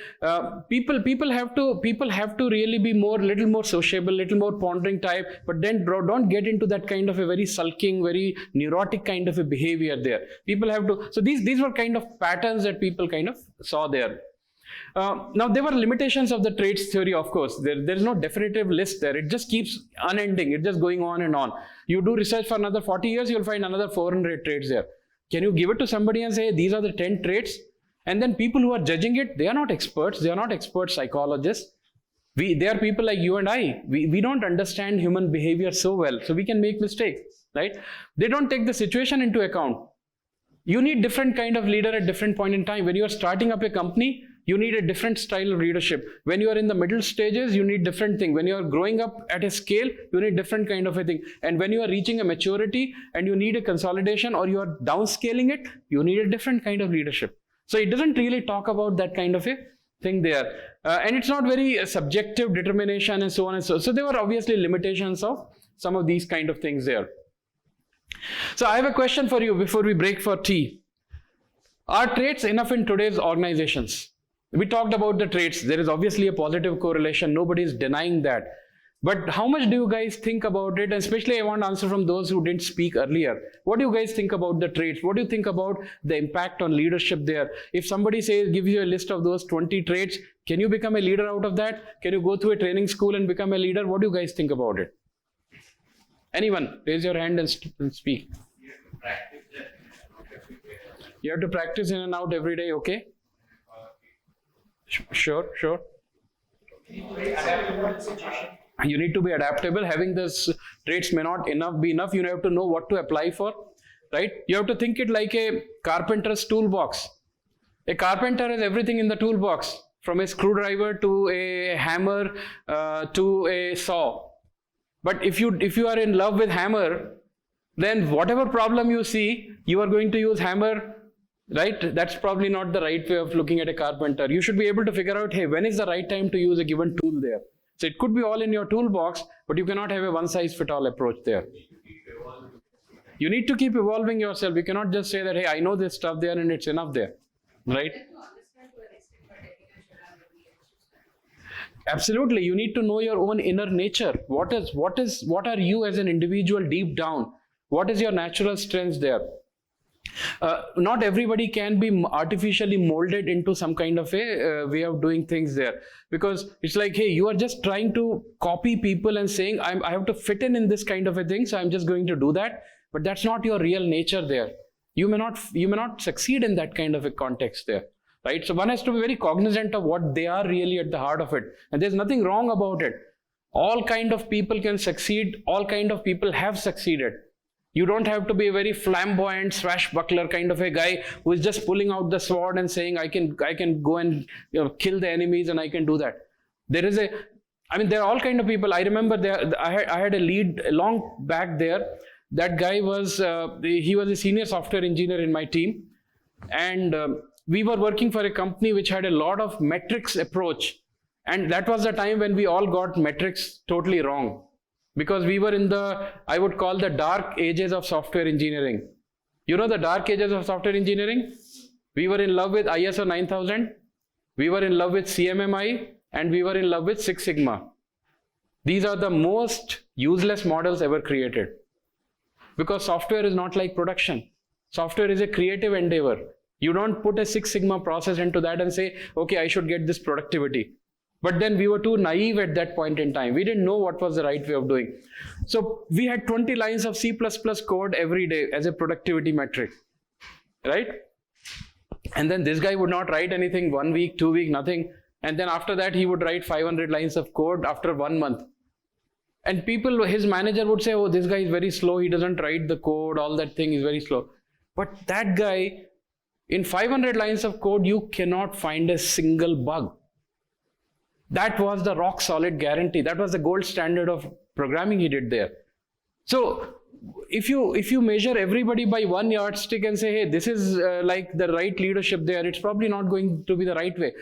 People have to really be little more sociable, little more pondering type, but then don't get into that kind of a very sulking, very neurotic kind of a behavior there. People have to, so these were kind of patterns that people kind of saw there. Now there were limitations of the traits theory, of course. There is no definitive list there. It just keeps unending. It's just going on and on. You do research for another 40 years, you'll find another 400 traits there. Can you give it to somebody and say, these are the 10 traits? And then people who are judging it, they are not experts. They are not expert psychologists. They are people like you and I. We don't understand human behavior so well, so we can make mistakes, right? They don't take the situation into account. You need different kind of leader at different point in time. When you are starting up a company, you need a different style of leadership. When you are in the middle stages, you need different thing. When you are growing up at a scale, you need different kind of a thing. And when you are reaching a maturity and you need a consolidation or you are downscaling it, you need a different kind of leadership. So it doesn't really talk about that kind of a thing there. And it's not very subjective determination and so on and so on. So there were obviously limitations of some of these kind of things there. So I have a question for you before we break for tea. Are traits enough in today's organizations? We talked about the traits. There is obviously a positive correlation. Nobody is denying that. But how much do you guys think about it? And especially I want to answer from those who didn't speak earlier. What do you guys think about the traits? What do you think about the impact on leadership there? If somebody says, gives you a list of those 20 traits, can you become a leader out of that? Can you go through a training school and become a leader? What do you guys think about it? Anyone, raise your hand and speak. You have to practice in and out every day, okay? Sure. You need to be adaptable. Having these traits may not be enough. You have to know what to apply for, right? You have to think it like a carpenter's toolbox. A carpenter has everything in the toolbox, from a screwdriver to a hammer to a saw. But if you are in love with hammer, then whatever problem you see, you are going to use hammer. Right? That's probably not the right way of looking at a carpenter. You should be able to figure out, hey, when is the right time to use a given tool there? So it could be all in your toolbox, but you cannot have a one-size-fits-all approach there. You need to keep evolving yourself. You cannot just say that, hey, I know this stuff there and it's enough there. Right? Absolutely. You need to know your own inner nature. What are you as an individual deep down? What is your natural strengths there? Not everybody can be artificially molded into some kind of a way of doing things there, because it's like, hey, you are just trying to copy people and saying I have to fit in this kind of a thing, so I'm just going to do that. But that's not your real nature there. You may not succeed in that kind of a context there, right? So one has to be very cognizant of what they are really at the heart of it, and there's nothing wrong about it. All kind of people can succeed. All kind of people have succeeded. You don't have to be a very flamboyant swashbuckler kind of a guy who is just pulling out the sword and saying, I can go and kill the enemies and I can do that. There are all kind of people. I remember I had a lead long back there. That guy he was a senior software engineer in my team. And we were working for a company which had a lot of metrics approach. And that was the time when we all got metrics totally wrong. Because we were in I would call the dark ages of software engineering. You know the dark ages of software engineering? We were in love with ISO 9000. We were in love with CMMI. And we were in love with Six Sigma. These are the most useless models ever created. Because software is not like production. Software is a creative endeavor. You don't put a Six Sigma process into that and say, okay, I should get this productivity. But then we were too naive at that point in time. We didn't know what was the right way of doing. So we had 20 lines of C++ code every day as a productivity metric, right? And then this guy would not write anything 1 week, 2 weeks, nothing. And then after that, he would write 500 lines of code after 1 month. And people, his manager would say, oh, this guy is very slow, he doesn't write the code, all that thing is very slow. But that guy, in 500 lines of code, you cannot find a single bug. That was the rock solid guarantee. That was the gold standard of programming he did there. So if you measure everybody by one yardstick and say, hey, this is like the right leadership there, it's probably not going to be the right way.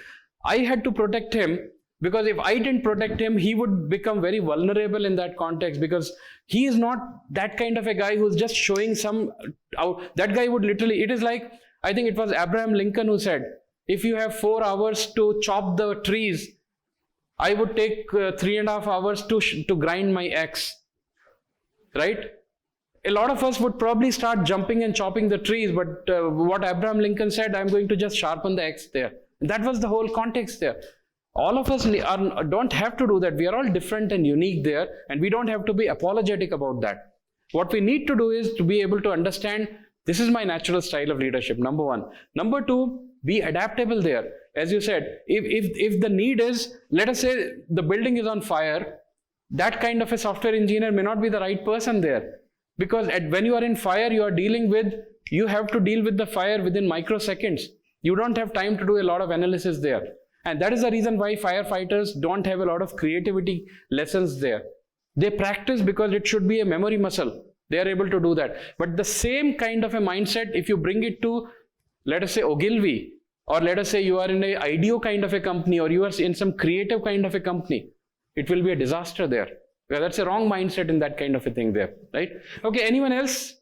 I had to protect him, because if I didn't protect him, he would become very vulnerable in that context, because he is not that kind of a guy who's just showing some out. That guy would literally, it is like, I think it was Abraham Lincoln who said, if you have 4 hours to chop the trees, I would take 3.5 hours to grind my axe, right? A lot of us would probably start jumping and chopping the trees, but what Abraham Lincoln said, I'm going to just sharpen the axe there. That was the whole context there. All of us don't have to do that. We are all different and unique there, and we don't have to be apologetic about that. What we need to do is to be able to understand, this is my natural style of leadership, number one. Number two, be adaptable there. As you said, if the need is, let us say the building is on fire, that kind of a software engineer may not be the right person there. Because when you are in fire, you have to deal with the fire within microseconds. You don't have time to do a lot of analysis there. And that is the reason why firefighters don't have a lot of creativity lessons there. They practice because it should be a memory muscle. They are able to do that. But the same kind of a mindset, if you bring it to, let us say, Ogilvy, or let us say you are in an IDEO kind of a company, or you are in some creative kind of a company, it will be a disaster there. Well, that's a wrong mindset in that kind of a thing there, right? Okay, anyone else?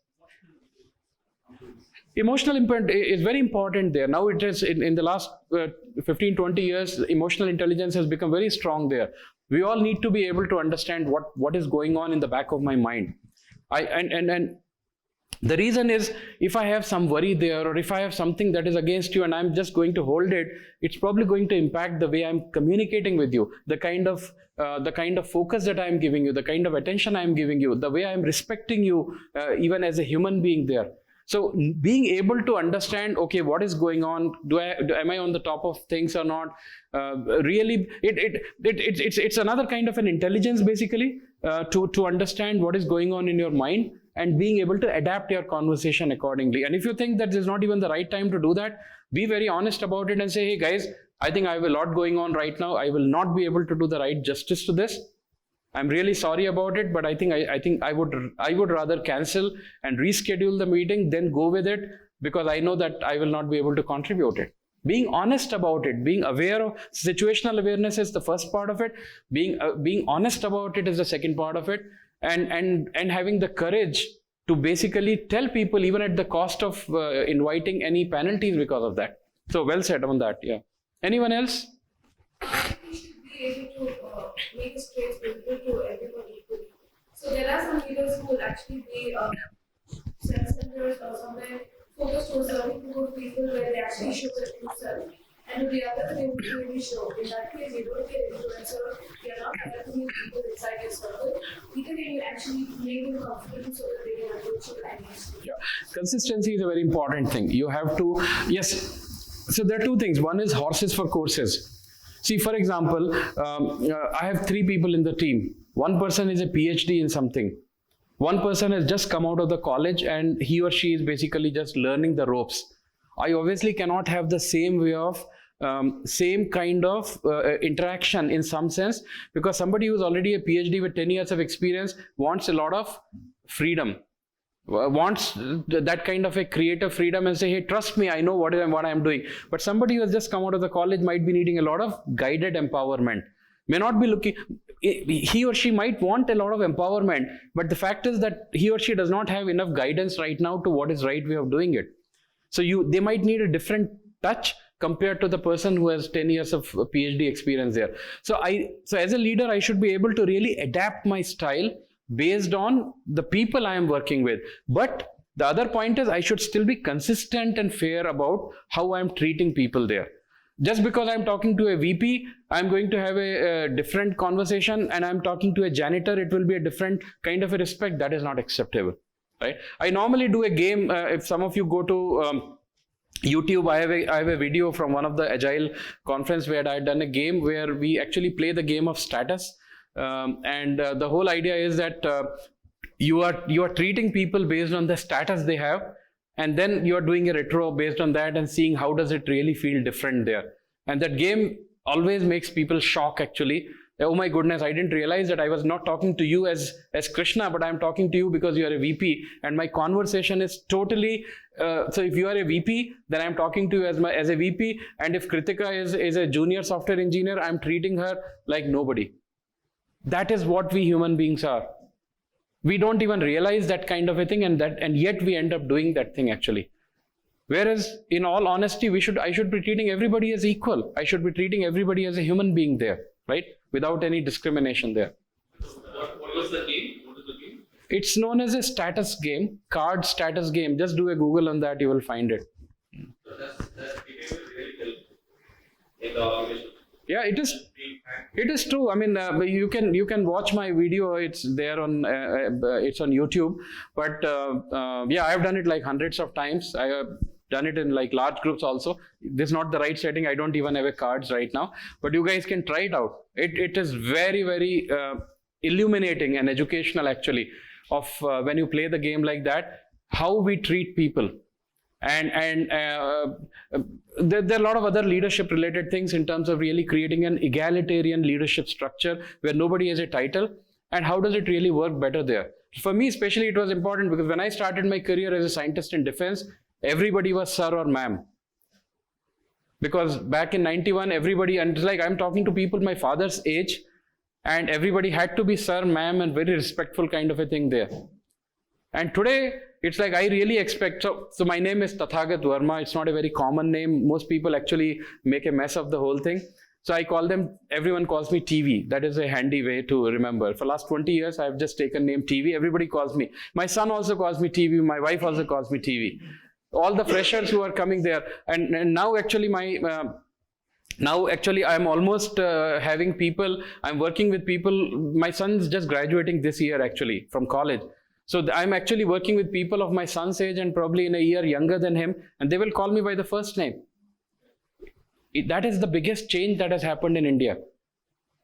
Emotional impact is very important there. Now it is in the last 15-20 years, emotional intelligence has become very strong there. We all need to be able to understand what is going on in the back of my mind. And the reason is, if I have some worry there, or if I have something that is against you and I'm just going to hold it, it's probably going to impact the way I'm communicating with you, the kind of focus that I'm giving you, the kind of attention I'm giving you, the way I'm respecting you, even as a human being there. So being able to understand, okay, what is going on? Am I on the top of things or not? Really, it's another kind of an intelligence basically to understand what is going on in your mind, and being able to adapt your conversation accordingly. And if you think that there's not even the right time to do that, be very honest about it and say, hey guys, I think I have a lot going on right now. I will not be able to do the right justice to this. I'm really sorry about it, but I think I would rather cancel and reschedule the meeting than go with it, because I know that I will not be able to contribute it. Being honest about it, being aware of situational awareness is the first part of it. Being honest about it is the second part of it, and having the courage to basically tell people, even at the cost of inviting any penalties because of that. So well said on that. Yeah. Anyone else? We should be able to make a straight visible to everybody equally. So there are some leaders who will actually be self-centered or somewhere focused on serving to people where they actually show their true self. And the other they would really show. In that case, you don't get influencer, you are not helping people inside your circle. Either way, you actually make them comfortable so that they can approach you against you. Yeah. Consistency is a very important thing. You have to, yes. So there are two things. One is horses for courses. See, for example, I have 3 people in the team. One person is a PhD in something. One person has just come out of the college and he or she is basically just learning the ropes. I obviously cannot have the same way of, same kind of interaction in some sense, because somebody who's already a PhD with 10 years of experience wants a lot of freedom. Wants that kind of a creative freedom and say, hey, trust me, I know what I'm doing. But somebody who has just come out of the college might be needing a lot of guided empowerment. May not be looking, he or she might want a lot of empowerment, but the fact is that he or she does not have enough guidance right now to what is right way of doing it. So they might need a different touch compared to the person who has 10 years of PhD experience there. So as a leader, I should be able to really adapt my style based on the people I am working with. But the other point is, I should still be consistent and fair about how I'm treating people there. Just because I'm talking to a VP, I'm going to have a different conversation, and I'm talking to a janitor, it will be a different kind of a respect. That is not acceptable, right? I normally do a game. If some of you go to YouTube, I have a video from one of the Agile conference where I had done a game where we actually play the game of status. and the whole idea is that you are treating people based on the status they have, and then you are doing a retro based on that and seeing how does it really feel different there. And that game always makes people shock actually. Oh my goodness, I didn't realize that I was not talking to you as Krishna, but I'm talking to you because you are a VP, and my conversation is totally so if you are a VP, then I'm talking to you as a VP, and if Kritika is a junior software engineer, I'm treating her like nobody. That is what we human beings are. We don't even realize that kind of a thing, and yet we end up doing that thing actually. Whereas in all honesty, I should be treating everybody as equal. I should be treating everybody as a human being there, right? Without any discrimination there. What was the game? What is the game? It's known as a status game, card status game. Just do a Google on that, you will find it. So that's behavior really help in the organization. Yeah, it is. It is true. I mean, you can watch my video. It's there on it's on YouTube. But yeah, I've done it like hundreds of times. I have done it in like large groups also. This is not the right setting. I don't even have a cards right now. But you guys can try it out. It is very, very illuminating and educational actually of when you play the game like that, how we treat people. And there are a lot of other leadership related things in terms of really creating an egalitarian leadership structure where nobody has a title, and how does it really work better there. For me especially, it was important because when I started my career as a scientist in defense, everybody was sir or ma'am. Because back in 91, everybody, and it's like I'm talking to people my father's age, and everybody had to be sir, ma'am, and very respectful kind of a thing there. And today, it's like I really expect, so my name is Tathagat Varma. It's not a very common name. Most people actually make a mess of the whole thing. So I call them, everyone calls me TV. That is a handy way to remember. For last 20 years, I've just taken name TV. Everybody calls me. My son also calls me TV. My wife also calls me TV. All the freshers who are coming there. And now actually I'm almost having people, I'm working with people. My son's just graduating this year actually from college. So I'm actually working with people of my son's age and probably in a year younger than him, and they will call me by the first name. That is the biggest change that has happened in India.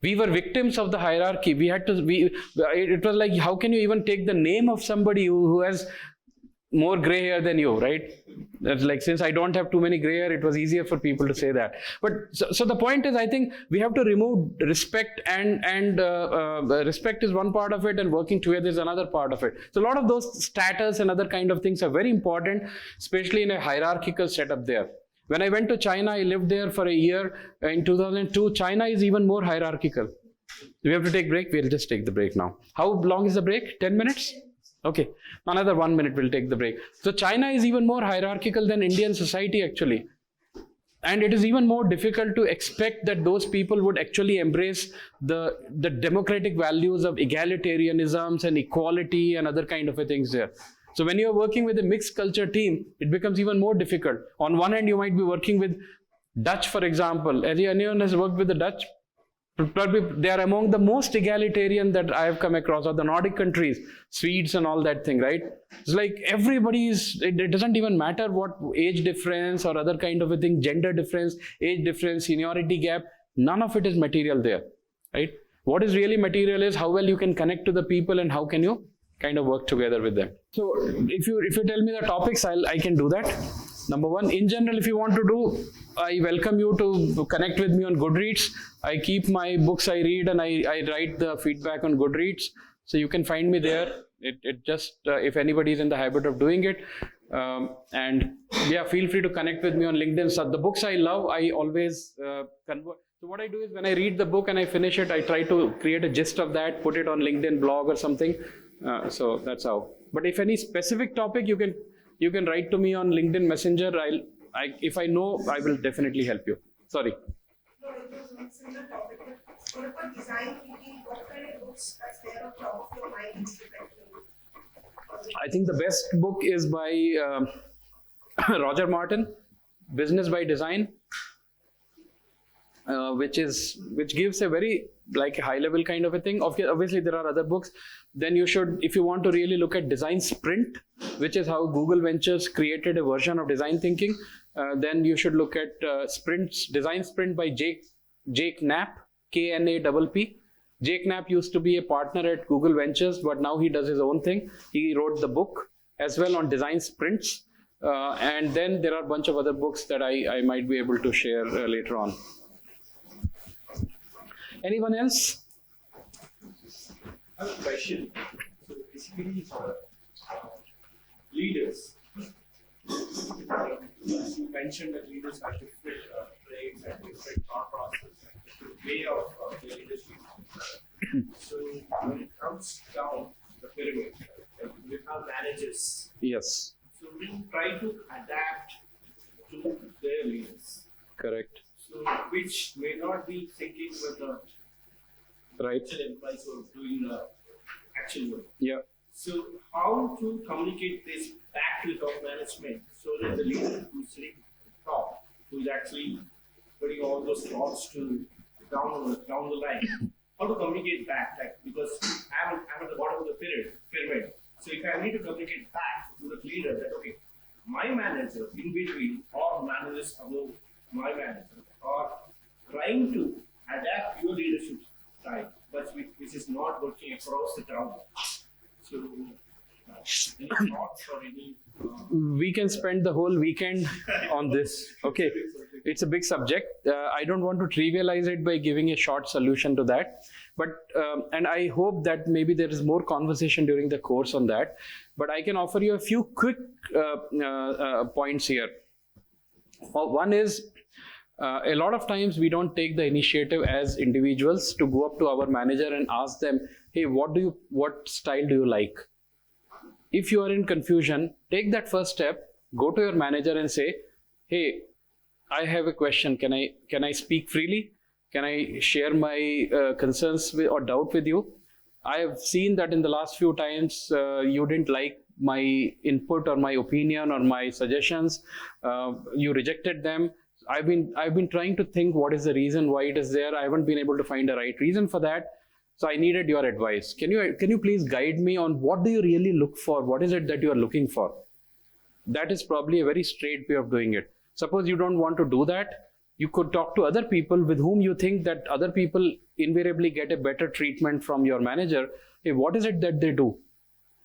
We were victims of the hierarchy. It was like, how can you even take the name of somebody who has more gray hair than you, right? That's like, since I don't have too many gray hair, it was easier for people to say that. But so the point is, I think we have to remove respect, and respect is one part of it, and working together is another part of it. So a lot of those status and other kind of things are very important, especially in a hierarchical setup there. When I went to China, I lived there for a year in 2002. China is even more hierarchical. Do we have to take break? We'll just take the break now. How long is the break? 10 minutes? Okay, another 1 minute we'll take the break. So China is even more hierarchical than Indian society actually. And it is even more difficult to expect that those people would actually embrace the democratic values of egalitarianisms and equality and other kind of things there. So when you're working with a mixed culture team, it becomes even more difficult. On one hand, you might be working with Dutch, for example. As anyone has worked with the Dutch, probably they are among the most egalitarian that I have come across, or the Nordic countries, Swedes and all that thing, right? It's like it doesn't even matter what age difference or other kind of a thing, gender difference, age difference, seniority gap, none of it is material there, right? What is really material is how well you can connect to the people and how can you kind of work together with them. So if you tell me the topics, I can do that. Number one, in general, if you want to do, I welcome you to connect with me on Goodreads. I keep my books I read, and I write the feedback on Goodreads. So you can find me there. It just, if anybody is in the habit of doing it. And yeah, feel free to connect with me on LinkedIn. So the books I love, I always convert. So what I do is when I read the book and I finish it, I try to create a gist of that, put it on LinkedIn blog or something. So that's how. But if any specific topic, you can write to me on LinkedIn Messenger. If I know, I will definitely help you. Sorry. No, it was a similar topic. What about design thinking? What kind of books that's there on top of your mind? I think the best book is by Roger Martin, Business by Design, which gives a very like high level kind of a thing. Obviously, there are other books. Then you should, if you want to really look at Design Sprint, which is how Google Ventures created a version of design thinking, then you should look at Design Sprint by Jake Knapp, Knapp. Jake Knapp used to be a partner at Google Ventures, but now he does his own thing. He wrote the book as well on design sprints. And then there are a bunch of other books that I might be able to share later on. Anyone else? I have a question. So basically, leaders. You mentioned that leaders have different traits and different thought process and different way of their leadership. So when it comes down the pyramid, we have managers. Yes. So we try to adapt to their leaders. Correct. So which may not be thinking with the Right. actual employees who are doing the actual work. Yeah. So how to communicate this back to the top management so that the leader who's sitting top, who is actually putting all those thoughts to down the line, how to communicate back, like, because I'm at the bottom of the pyramid. So if I need to communicate back to the leader that okay, my manager in between or managers above my manager are trying to adapt your leadership style, but which is not working across the town. So, any thoughts or any? We can spend the whole weekend on this. Okay. It's a big subject. I don't want to trivialize it by giving a short solution to that. But, and I hope that maybe there is more conversation during the course on that. But I can offer you a few quick points here. One is, a lot of times we don't take the initiative as individuals to go up to our manager and ask them, hey, what style do you like? If you are in confusion, take that first step, go to your manager and say, hey, I have a question. Can I speak freely? Can I share my concerns or doubt with you? I have seen that in the last few times you didn't like my input or my opinion or my suggestions. You rejected them. I've been trying to think what is the reason why it is there. I haven't been able to find a right reason for that. So I needed your advice. Can you please guide me on what do you really look for? What is it that you are looking for? That is probably a very straight way of doing it. Suppose you don't want to do that, you could talk to other people with whom you think that other people invariably get a better treatment from your manager. Hey, what is it that they do?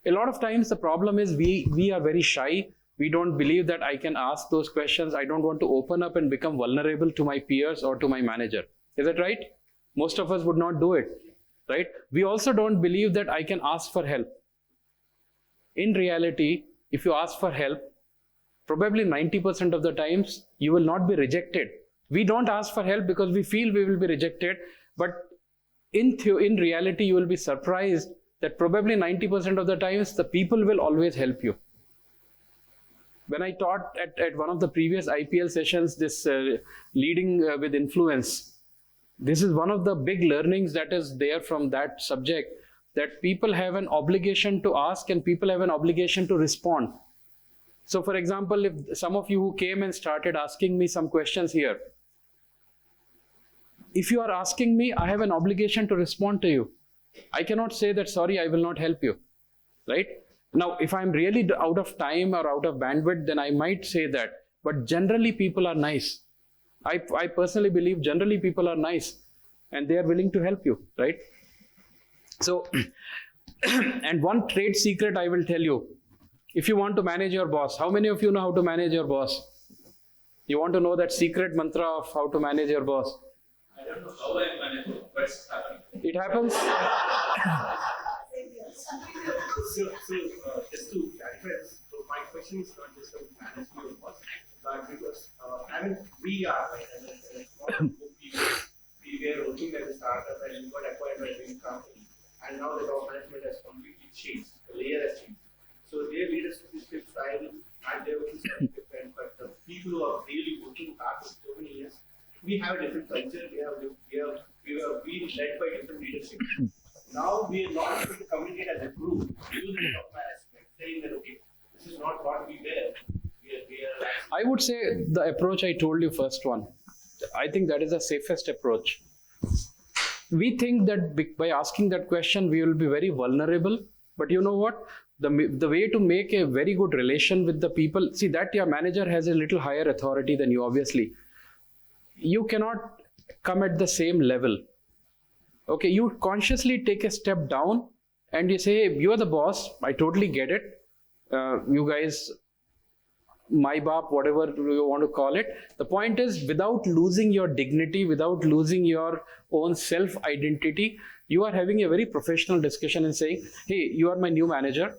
A lot of times the problem is we are very shy. We don't believe that I can ask those questions. I don't want to open up and become vulnerable to my peers or to my manager. Is that right? Most of us would not do it, right? We also don't believe that I can ask for help. In reality, if you ask for help, probably 90% of the times you will not be rejected. We don't ask for help because we feel we will be rejected, but in reality you will be surprised that probably 90% of the times the people will always help you. When I taught at one of the previous IPL sessions, this leading with influence, this is one of the big learnings that is there from that subject, that people have an obligation to ask and people have an obligation to respond. So for example, if some of you who came and started asking me some questions here, if you are asking me, I have an obligation to respond to you. I cannot say that, sorry, I will not help you, right? Now, if I'm really out of time or out of bandwidth, then I might say that. But generally, people are nice. I personally believe generally people are nice and they are willing to help you, right? So, and one trade secret I will tell you. If you want to manage your boss, how many of you know how to manage your boss? You want to know that secret mantra of how to manage your boss? I don't know how I manage it, but it's happening. It happens. So just to clarify, so my question is not just about managing your boss, but because we are like as a small we were working as a startup and we got acquired by a big company, and now the top management has completely changed. The layer has changed. So their leadership style and their working style is different, but the people who are really working back for so many years, we have a different culture. We have been led by different leadership. Now we are not able to communicate as a group to the top management, saying that okay, this is not what we were. I would say the approach I told you first one. I think that is the safest approach. We think that by asking that question, we will be very vulnerable. But you know what? The way to make a very good relation with the people, see that your manager has a little higher authority than you, obviously. You cannot come at the same level Okay, you consciously take a step down and you say, hey, you're the boss, I totally get it. You guys, my bap, whatever you want to call it. The point is, without losing your dignity, without losing your own self-identity, you are having a very professional discussion and saying, hey, you are my new manager.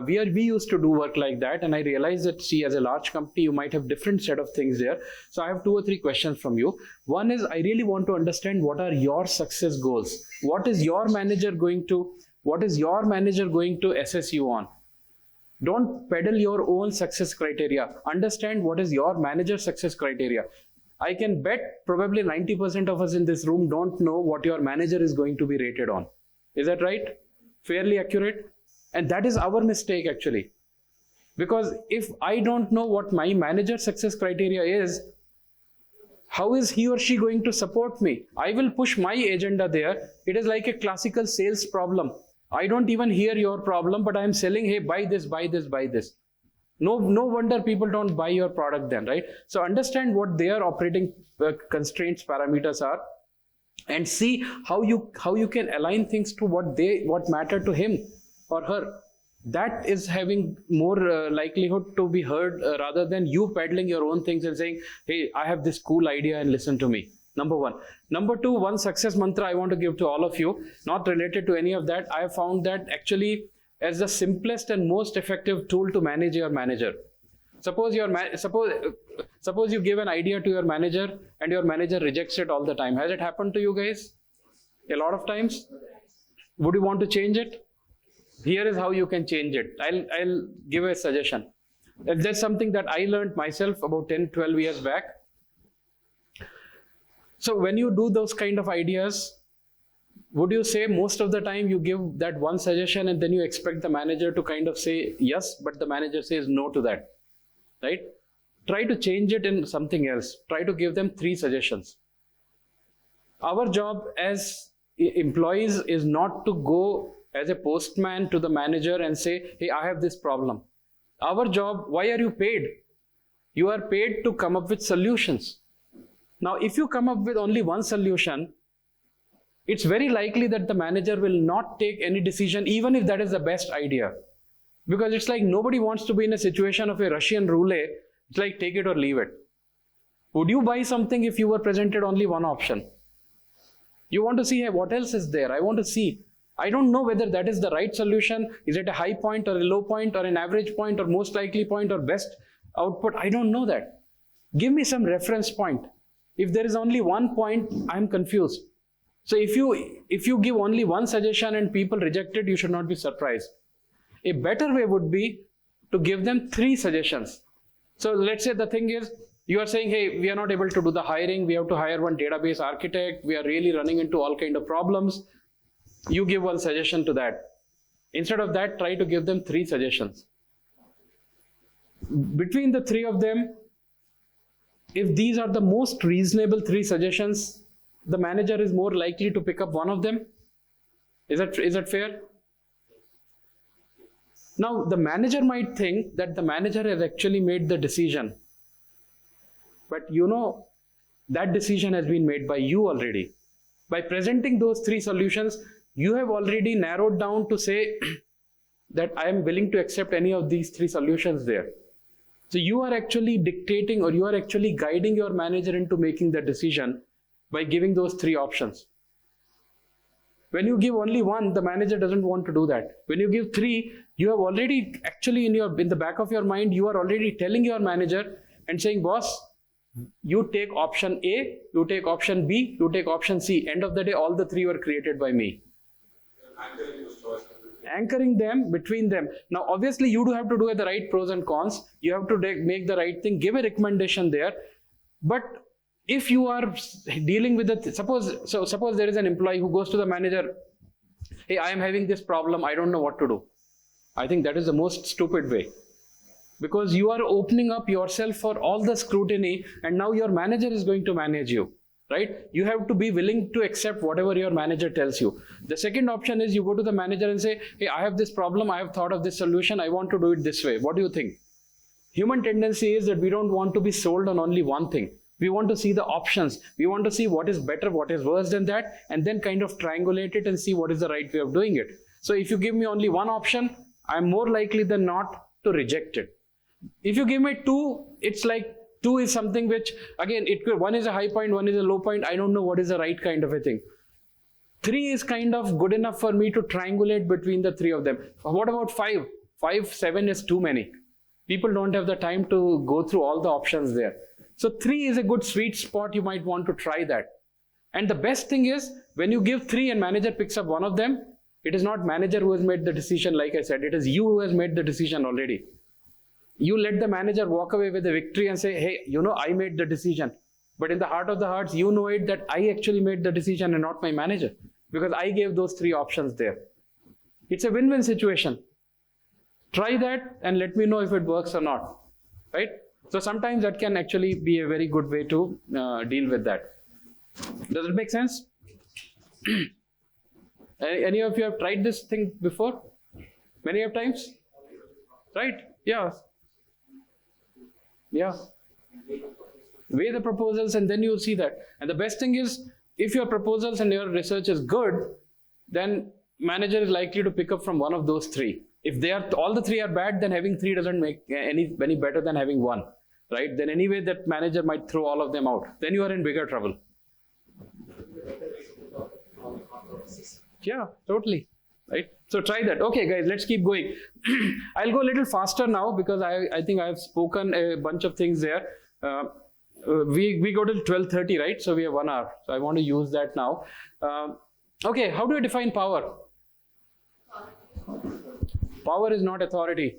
We used to do work like that, and I realized that, see, as a large company, you might have different set of things there. So I have 2 or 3 questions from you. One is, I really want to understand what are your success goals. What is your manager going to assess you on? Don't peddle your own success criteria. Understand what is your manager's success criteria. I can bet probably 90% of us in this room don't know what your manager is going to be rated on. Is that right? Fairly accurate? And that is our mistake actually. Because if I don't know what my manager's success criteria is, how is he or she going to support me? I will push my agenda there. It is like a classical sales problem. I don't even hear your problem, but I'm selling, hey, buy this, buy this, buy this. No wonder people don't buy your product then, right? So understand what their operating constraints parameters are, and see how you can align things to what matter to him or her. That is having more likelihood to be heard rather than you peddling your own things and saying, hey, I have this cool idea and listen to me. Number 1. Number 2, one success mantra I want to give to all of you, not related to any of that. I have found that actually as the simplest and most effective tool to manage your manager. Suppose you give an idea to your manager and your manager rejects it all the time. Has it happened to you guys? A lot of times? Would you want to change it? Here is how you can change it. I'll give a suggestion. That's something that I learned myself about 10-12 years back. So when you do those kind of ideas, would you say most of the time you give that one suggestion and then you expect the manager to kind of say yes, but the manager says no to that, right? Try to change it in something else. Try to give them 3 suggestions. Our job as employees is not to go as a postman to the manager and say, hey, I have this problem. Our job, why are you paid? You are paid to come up with solutions. Now, if you come up with only one solution, it's very likely that the manager will not take any decision, even if that is the best idea. Because it's like nobody wants to be in a situation of a Russian roulette. It's like take it or leave it. Would you buy something if you were presented only one option? You want to see, hey, what else is there? I want to see. I don't know whether that is the right solution. Is it a high point or a low point or an average point or most likely point or best output? I don't know that. Give me some reference point. If there is only one point, I'm confused. So if you give only one suggestion and people reject it, you should not be surprised. A better way would be to give them 3 suggestions. So let's say the thing is, you are saying, hey, we are not able to do the hiring. We have to hire one database architect. We are really running into all kind of problems. You give one suggestion to that. Instead of that, try to give them 3 suggestions. Between the 3 of them, if these are the most reasonable 3 suggestions, the manager is more likely to pick up one of them. Is that fair? Now, the manager might think that the manager has actually made the decision. But you know, that decision has been made by you already. By presenting those 3 solutions, you have already narrowed down to say that I am willing to accept any of these 3 solutions there. So you are actually dictating, or you are actually guiding your manager into making the decision by giving those 3 options. When you give only one, the manager doesn't want to do that. When you give 3, you have already actually in the back of your mind, you are already telling your manager and saying, boss, you take option A, you take option B, you take option C. End of the day, all the 3 were created by me. Anchoring them between them. Now, obviously, you do have to do the right pros and cons. You have to make the right thing, give a recommendation there. But if you are dealing with suppose there is an employee who goes to the manager, hey, I am having this problem, I don't know what to do. I think that is the most stupid way. Because you are opening up yourself for all the scrutiny, and now your manager is going to manage you. Right? You have to be willing to accept whatever your manager tells you. The second option is you go to the manager and say, hey, I have this problem, I have thought of this solution, I want to do it this way. What do you think? Human tendency is that we don't want to be sold on only one thing. We want to see the options. We want to see what is better, what is worse than that, and then kind of triangulate it and see what is the right way of doing it. So if you give me only one option, I'm more likely than not to reject it. If you give me two, it's like two is something which, again, one is a high point, one is a low point. I don't know what is the right kind of a thing. Three is kind of good enough for me to triangulate between the three of them. What about five? 5, 7 is too many. People don't have the time to go through all the options there. So 3 is a good sweet spot. You might want to try that. And the best thing is, when you give 3 and manager picks up one of them, it is not manager who has made the decision, like I said, it is you who has made the decision already. You let the manager walk away with the victory and say, hey, I made the decision. But in the heart of the hearts, you know it that I actually made the decision and not my manager, because I gave those 3 options there. It's a win-win situation. Try that and let me know if it works or not, right? So sometimes that can actually be a very good way to deal with that. Does it make sense? Any of you have tried this thing before? Many of times? Right? Yeah. Yeah. Weigh the proposals and then you'll see that. And the best thing is, if your proposals and your research is good, then manager is likely to pick up from one of those 3. If all the 3 are bad, then having 3 doesn't make any better than having 1, right? Then anyway, that manager might throw all of them out. Then you are in bigger trouble. Yeah, totally. Right? So try that. Okay, guys, let's keep going. I'll go a little faster now because I think I've spoken a bunch of things there. We go till 12:30, right? So we have 1 hour. So I want to use that now. Okay, how do you define power? Power is not authority.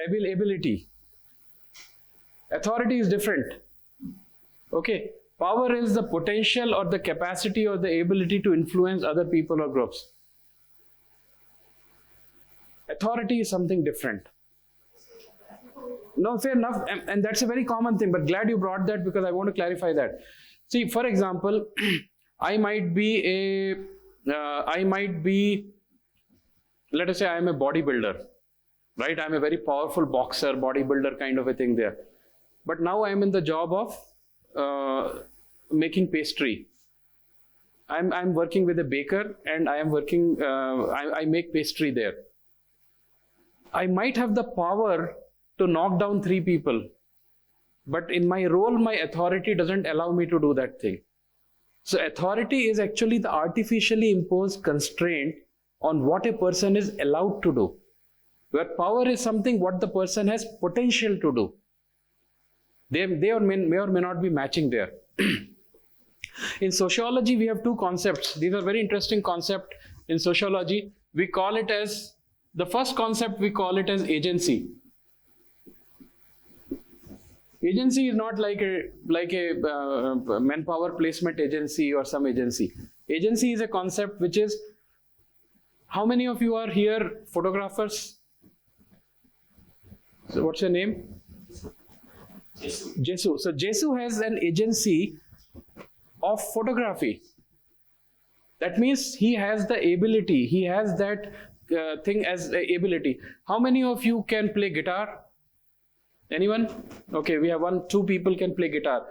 Ability. Authority is different. Okay. Power is the potential or the capacity or the ability to influence other people or groups. Authority is something different. No, fair enough. And that's a very common thing, but glad you brought that because I want to clarify that. See, for example, I might be, let us say I am a bodybuilder, right? I'm a very powerful boxer, bodybuilder kind of a thing there. But now I'm in the job of making pastry. I'm working with a baker and I am working, I make pastry there. I might have the power to knock down 3 people, but in my role, my authority doesn't allow me to do that thing. So authority is actually the artificially imposed constraint on what a person is allowed to do. Where power is something what the person has potential to do. They may or may not be matching there. In sociology, we have 2 concepts. These are very interesting concepts in sociology. We call it as, the first concept we call it as agency. Agency is not like a manpower placement agency or some agency. Agency is a concept which is, how many of you are here photographers? So what's your name? Jesu. So Jesu has an agency of photography. That means he has the ability. He has that thing as ability. How many of you can play guitar? Anyone? Okay, we have 2 people can play guitar.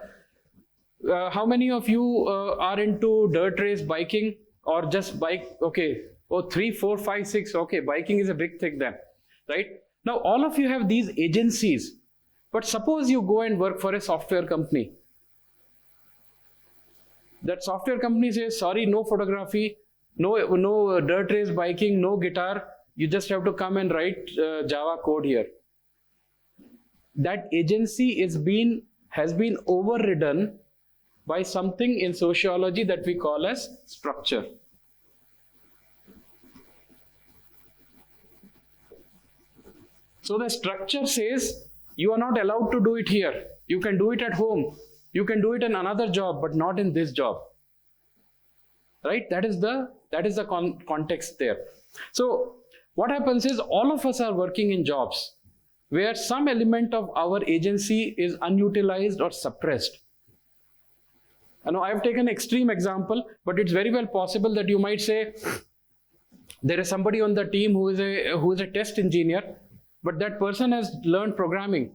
How many of you are into dirt race biking or just bike? Okay. Oh, 3, 4, 5, 6. Okay, biking is a big thing then, right? Now, all of you have these agencies. But suppose you go and work for a software company. That software company says, sorry, no photography, no dirt race biking, no guitar. You just have to come and write Java code here. That agency has been overridden by something in sociology that we call as structure. So the structure says, you are not allowed to do it here. You can do it at home. You can do it in another job, but not in this job. Right? That is the context there. So what happens is all of us are working in jobs where some element of our agency is unutilized or suppressed. I know I've taken an extreme example, but it's very well possible that you might say there is somebody on the team who is a test engineer, but that person has learned programming.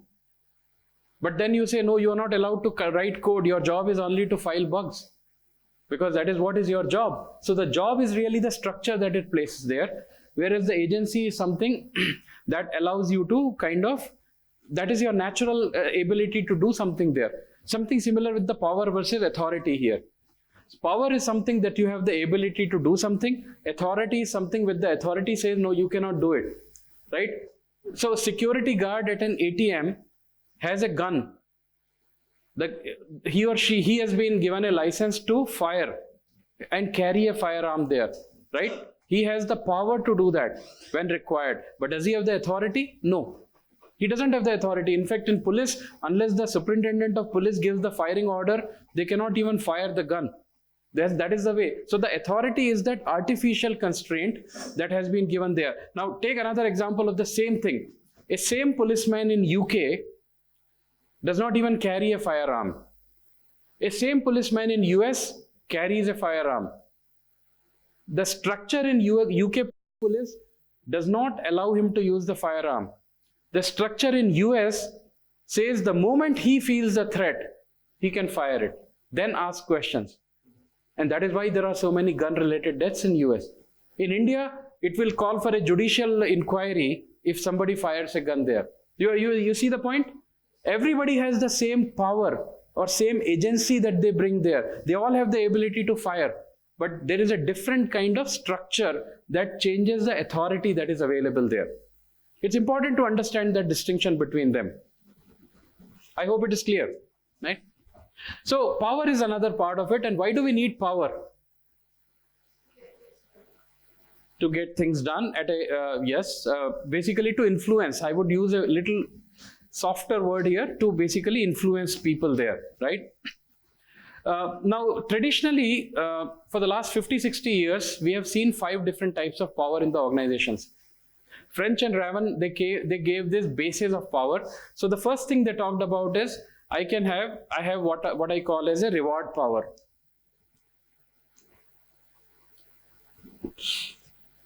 But then you say, no, you are not allowed to write code. Your job is only to file bugs, because that is what is your job. So the job is really the structure that it places there, whereas the agency is something that allows you to kind of, that is your natural ability to do something there. Something similar with the power versus authority here. Power is something that you have the ability to do something. Authority is something with the authority says, no, you cannot do it, right? So security guard at an ATM has a gun. He has been given a license to fire and carry a firearm there, right? He has the power to do that when required. But does he have the authority? No. He doesn't have the authority. In fact, in police, unless the superintendent of police gives the firing order, they cannot even fire the gun. That is the way. So the authority is that artificial constraint that has been given there. Now take another example of the same thing. A same policeman in UK does not even carry a firearm. A same policeman in US carries a firearm. The structure in UK police does not allow him to use the firearm. The structure in US says the moment he feels a threat, he can fire it, then ask questions. And that is why there are so many gun-related deaths in US. In India, it will call for a judicial inquiry if somebody fires a gun there. You see the point? Everybody has the same power or same agency that they bring there. They all have the ability to fire. But there is a different kind of structure that changes the authority that is available there. It's important to understand that distinction between them. I hope it is clear, right? So power is another part of it. And why do we need power? To get things done at a, basically to influence. I would use a little softer word here, to basically influence people there, right? Now, traditionally, for the last 50-60 years, we have seen 5 different types of power in the organizations. French and Raven, they gave this basis of power. So the first thing they talked about is, I have what I call as a reward power.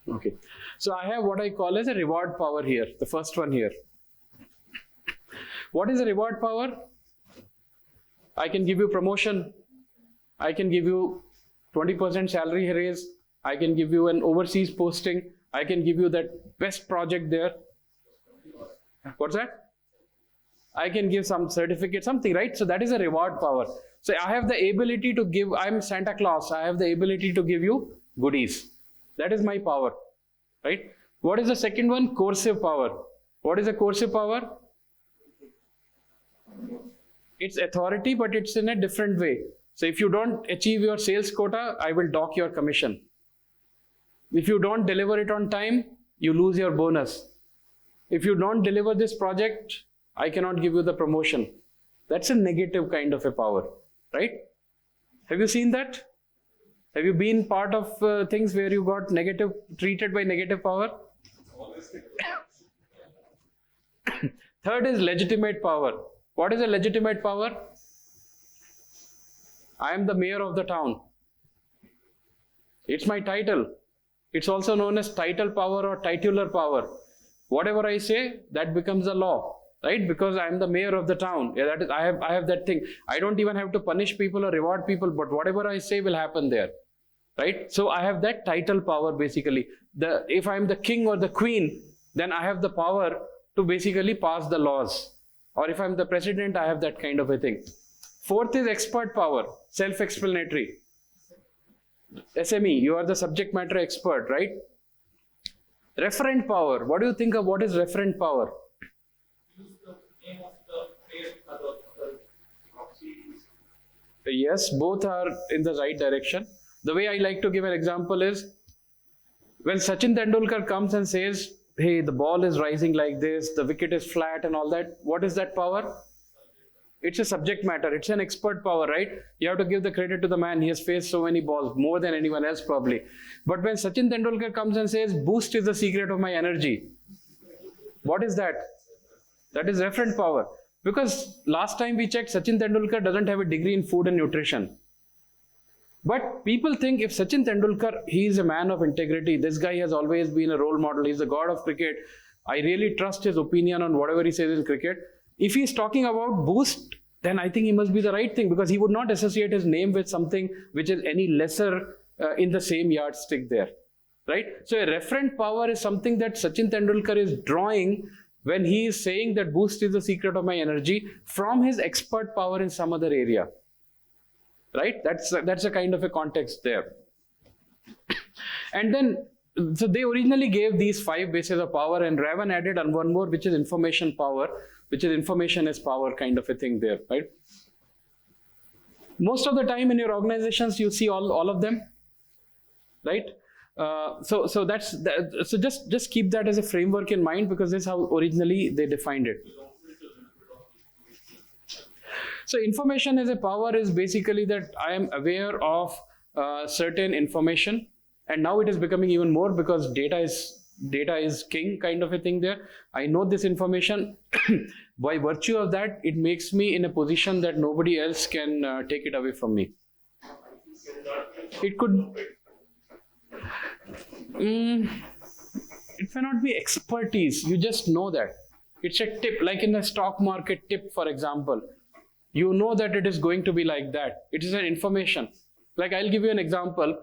Okay. So I have what I call as a reward power here, the first one here. What is a reward power? I can give you promotion. I can give you 20% salary raise. I can give you an overseas posting. I can give you that best project there. What's that? I can give some certificate, something, right? So that is a reward power. So I have the ability to give, I'm Santa Claus. I have the ability to give you goodies. That is my power, right? What is the second one? Coercive power. What is a coercive power? It's authority, but it's in a different way. So if you don't achieve your sales quota, I will dock your commission. If you don't deliver it on time, you lose your bonus. If you don't deliver this project, I cannot give you the promotion. That's a negative kind of a power, right? Have you seen that? Have you been part of things where you got treated by negative power? Third is legitimate power. What is a legitimate power? I am the mayor of the town. It's my title. It's also known as title power or titular power. Whatever I say, that becomes a law, right? Because I am the mayor of the town. Yeah, that is, I have that thing. I don't even have to punish people or reward people, but whatever I say will happen there, right? So I have that title power basically. If I'm the king or the queen, then I have the power to basically pass the laws. Or if I'm the president, I have that kind of a thing. Fourth is expert power, self-explanatory. SME, you are the subject matter expert, right? Referent power. What do you think of what is referent power? Use the name of the player other proxies. Yes, both are in the right direction. The way I like to give an example is, when Sachin Tendulkar comes and says, hey, the ball is rising like this, the wicket is flat and all that, what is that power? It's a subject matter. It's an expert power, right? You have to give the credit to the man. He has faced so many balls, more than anyone else probably. But when Sachin Tendulkar comes and says, boost is the secret of my energy, what is that? That is referent power. Because last time we checked, Sachin Tendulkar doesn't have a degree in food and nutrition. But people think if Sachin Tendulkar, he is a man of integrity, this guy has always been a role model, he's the god of cricket, I really trust his opinion on whatever he says in cricket. If he's talking about boost, then I think he must be the right thing, because he would not associate his name with something which is any lesser in the same yardstick there, right? So a referent power is something that Sachin Tendulkar is drawing when he is saying that boost is the secret of my energy from his expert power in some other area, right? That's a kind of a context there. And then, so they originally gave these 5 bases of power, and Ravan added on one more, which is information power, which is information as power kind of a thing there, right? Most of the time in your organizations, you see all of them, right? So just keep that as a framework in mind, because this is how originally they defined it. So information as a power is basically that I am aware of certain information, and now it is becoming even more because data is king kind of a thing there. I know this information. By virtue of that, it makes me in a position that nobody else can take it away from me. It could... it may not be expertise. You just know that. It's a tip, like in the stock market tip, for example. You know that it is going to be like that. It is an information. Like, I'll give you an example.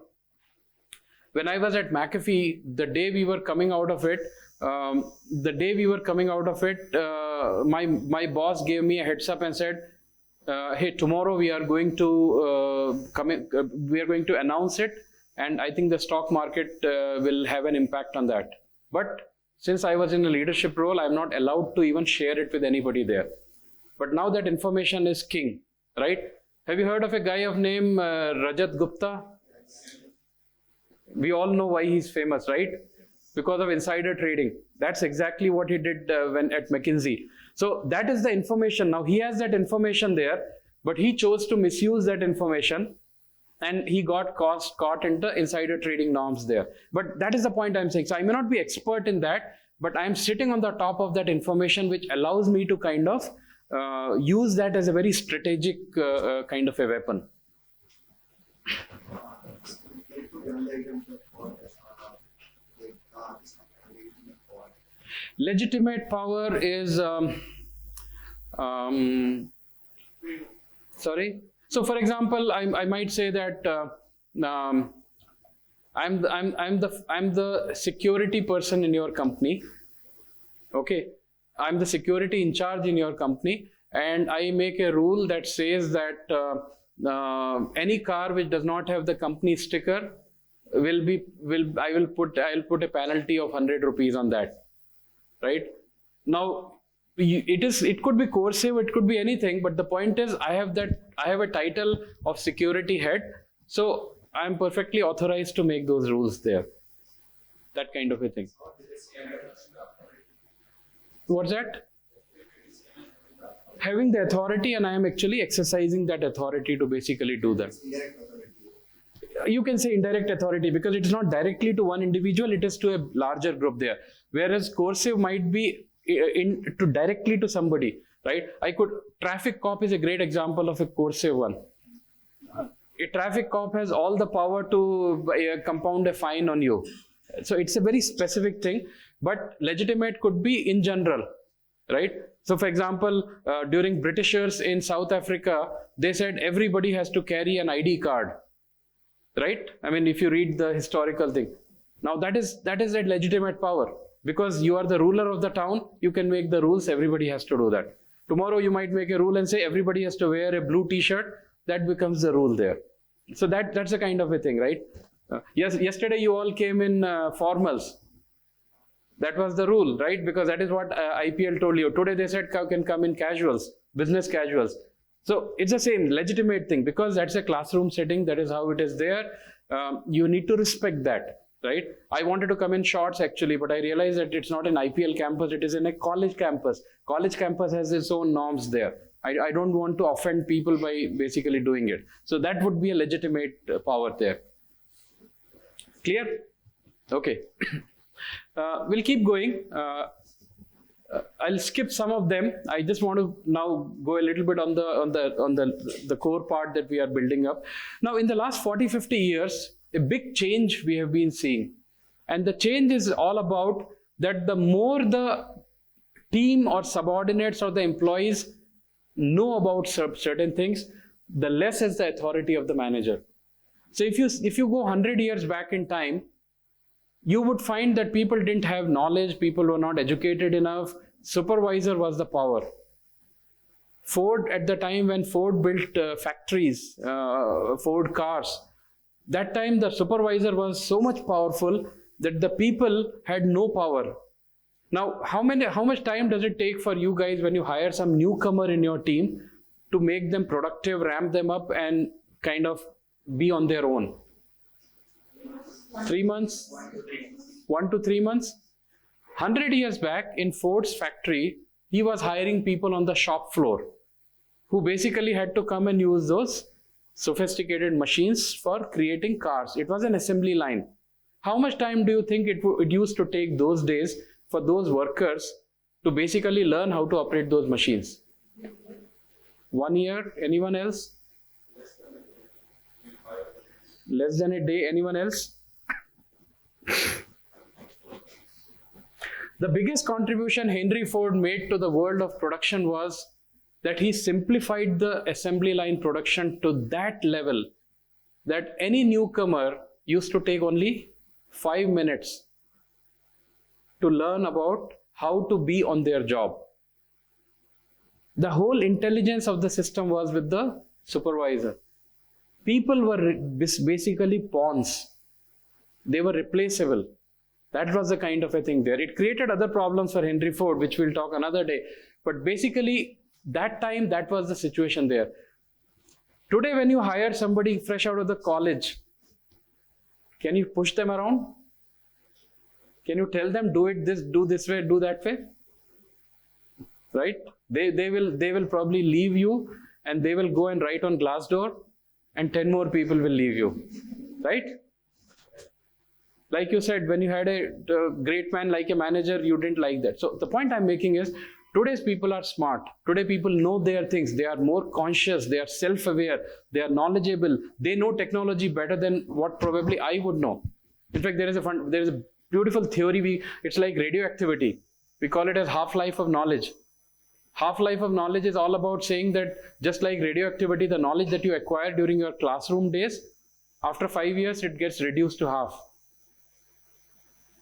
When I was at McAfee, the day we were coming out of it, my boss gave me a heads up and said, hey, tomorrow we are going to announce it, and I think the stock market will have an impact on that. But since I was in a leadership role, I'm not allowed to even share it with anybody there. But now that information is king, right? Have you heard of a guy of name Rajat Gupta? We all know why he's famous, right? Because of insider trading. That's exactly what he did when at McKinsey. So that is the information. Now he has that information there, but he chose to misuse that information, and he got caught into insider trading norms there. But that is the point I'm saying. So I may not be expert in that, but I'm sitting on the top of that information, which allows me to kind of use that as a very strategic kind of a weapon. Legitimate power is sorry. So, for example, I might say that I'm the security person in your company. Okay, I'm the security in charge in your company, and I make a rule that says that any car which does not have the company sticker I'll put a penalty of 100 rupees on that, right? Now, it could be coercive, it could be anything, but the point is I have a title of security head, so I'm perfectly authorized to make those rules there. That kind of a thing. What's that? Having the authority, and I am actually exercising that authority to basically do that. You can say indirect authority, because it's not directly to one individual, it is to a larger group there. Whereas coercive might be directly to somebody, right? Traffic cop is a great example of a coercive one. A traffic cop has all the power to compound a fine on you. So it's a very specific thing, but legitimate could be in general, right? So for example, during Britishers in South Africa, they said everybody has to carry an ID card, right? I mean, if you read the historical thing. Now that is a legitimate power, because you are the ruler of the town, you can make the rules, everybody has to do that. Tomorrow you might make a rule and say everybody has to wear a blue t-shirt, that becomes the rule there. So that's a kind of a thing, right? Yesterday you all came in formals. That was the rule, right? Because that is what IPL told you. Today they said can come in casuals, business casuals. So it's the same legitimate thing, because that's a classroom setting. That is how it is there. You need to respect that, right? I wanted to come in shorts actually, but I realized that it's not an IPL campus. It is in a college campus. College campus has its own norms there. I don't want to offend people by basically doing it. So that would be a legitimate power there. Clear? Okay. We'll keep going. I'll skip some of them. I just want to now go a little bit on the core part that we are building up. Now, in the last 40-50 years, a big change we have been seeing, and the change is all about that the more the team or subordinates or the employees know about certain things, the less is the authority of the manager. So if you go 100 years back in time, you would find that people didn't have knowledge, people were not educated enough. Supervisor was the power. Ford, at the time when Ford built factories, Ford cars, that time the supervisor was so much powerful that the people had no power. Now, how much time does it take for you guys when you hire some newcomer in your team to make them productive, ramp them up, and kind of be on their own? 3 months? 1 to 3 months? 100 years back in Ford's factory, he was hiring people on the shop floor who basically had to come and use those sophisticated machines for creating cars. It was an assembly line. How much time do you think it used to take those days for those workers to basically learn how to operate those machines? 1 year? Anyone else? Less than a day? Anyone else? The biggest contribution Henry Ford made to the world of production was that he simplified the assembly line production to that level that any newcomer used to take only 5 minutes to learn about how to be on their job. The whole intelligence of the system was with the supervisor. People were basically pawns. They were replaceable. That was the kind of a thing there. It created other problems for Henry Ford, which we'll talk another day. But basically, that time, that was the situation there. Today, when you hire somebody fresh out of the college, can you push them around? Can you tell them, do this way, do that way? Right? They will probably leave you, and they will go and write on Glassdoor, and 10 more people will leave you. Right? Like you said, when you had a great man like a manager, you didn't like that. So the point I'm making is, today's people are smart. Today people know their things. They are more conscious. They are self-aware. They are knowledgeable. They know technology better than what probably I would know. In fact, there is a beautiful theory. It's like radioactivity. We call it as half-life of knowledge. Half-life of knowledge is all about saying that just like radioactivity, the knowledge that you acquire during your classroom days, after 5 years, it gets reduced to half.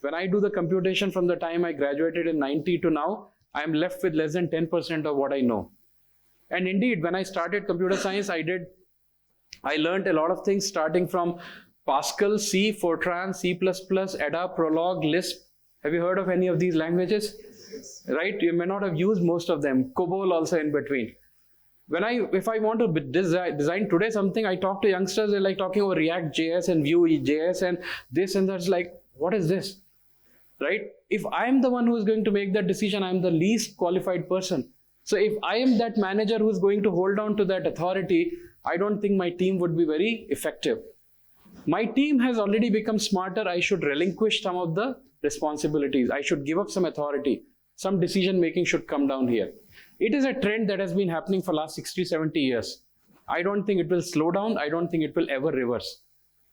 When I do the computation from the time I graduated in 90 to now, I am left with less than 10% of what I know. And indeed, when I started computer science, I learned a lot of things starting from Pascal, C, Fortran, C++, Ada, Prolog, Lisp. Have you heard of any of these languages? Yes. Right? You may not have used most of them. COBOL also in between. If I want to design today something, I talk to youngsters, they're like talking over React.js and Vue.js and this and that's like, what is this? Right? If I'm the one who is going to make that decision, I'm the least qualified person. So if I am that manager who's going to hold on to that authority, I don't think my team would be very effective. My team has already become smarter. I should relinquish some of the responsibilities. I should give up some authority. Some decision making should come down here. It is a trend that has been happening for the last 60, 70 years. I don't think it will slow down. I don't think it will ever reverse.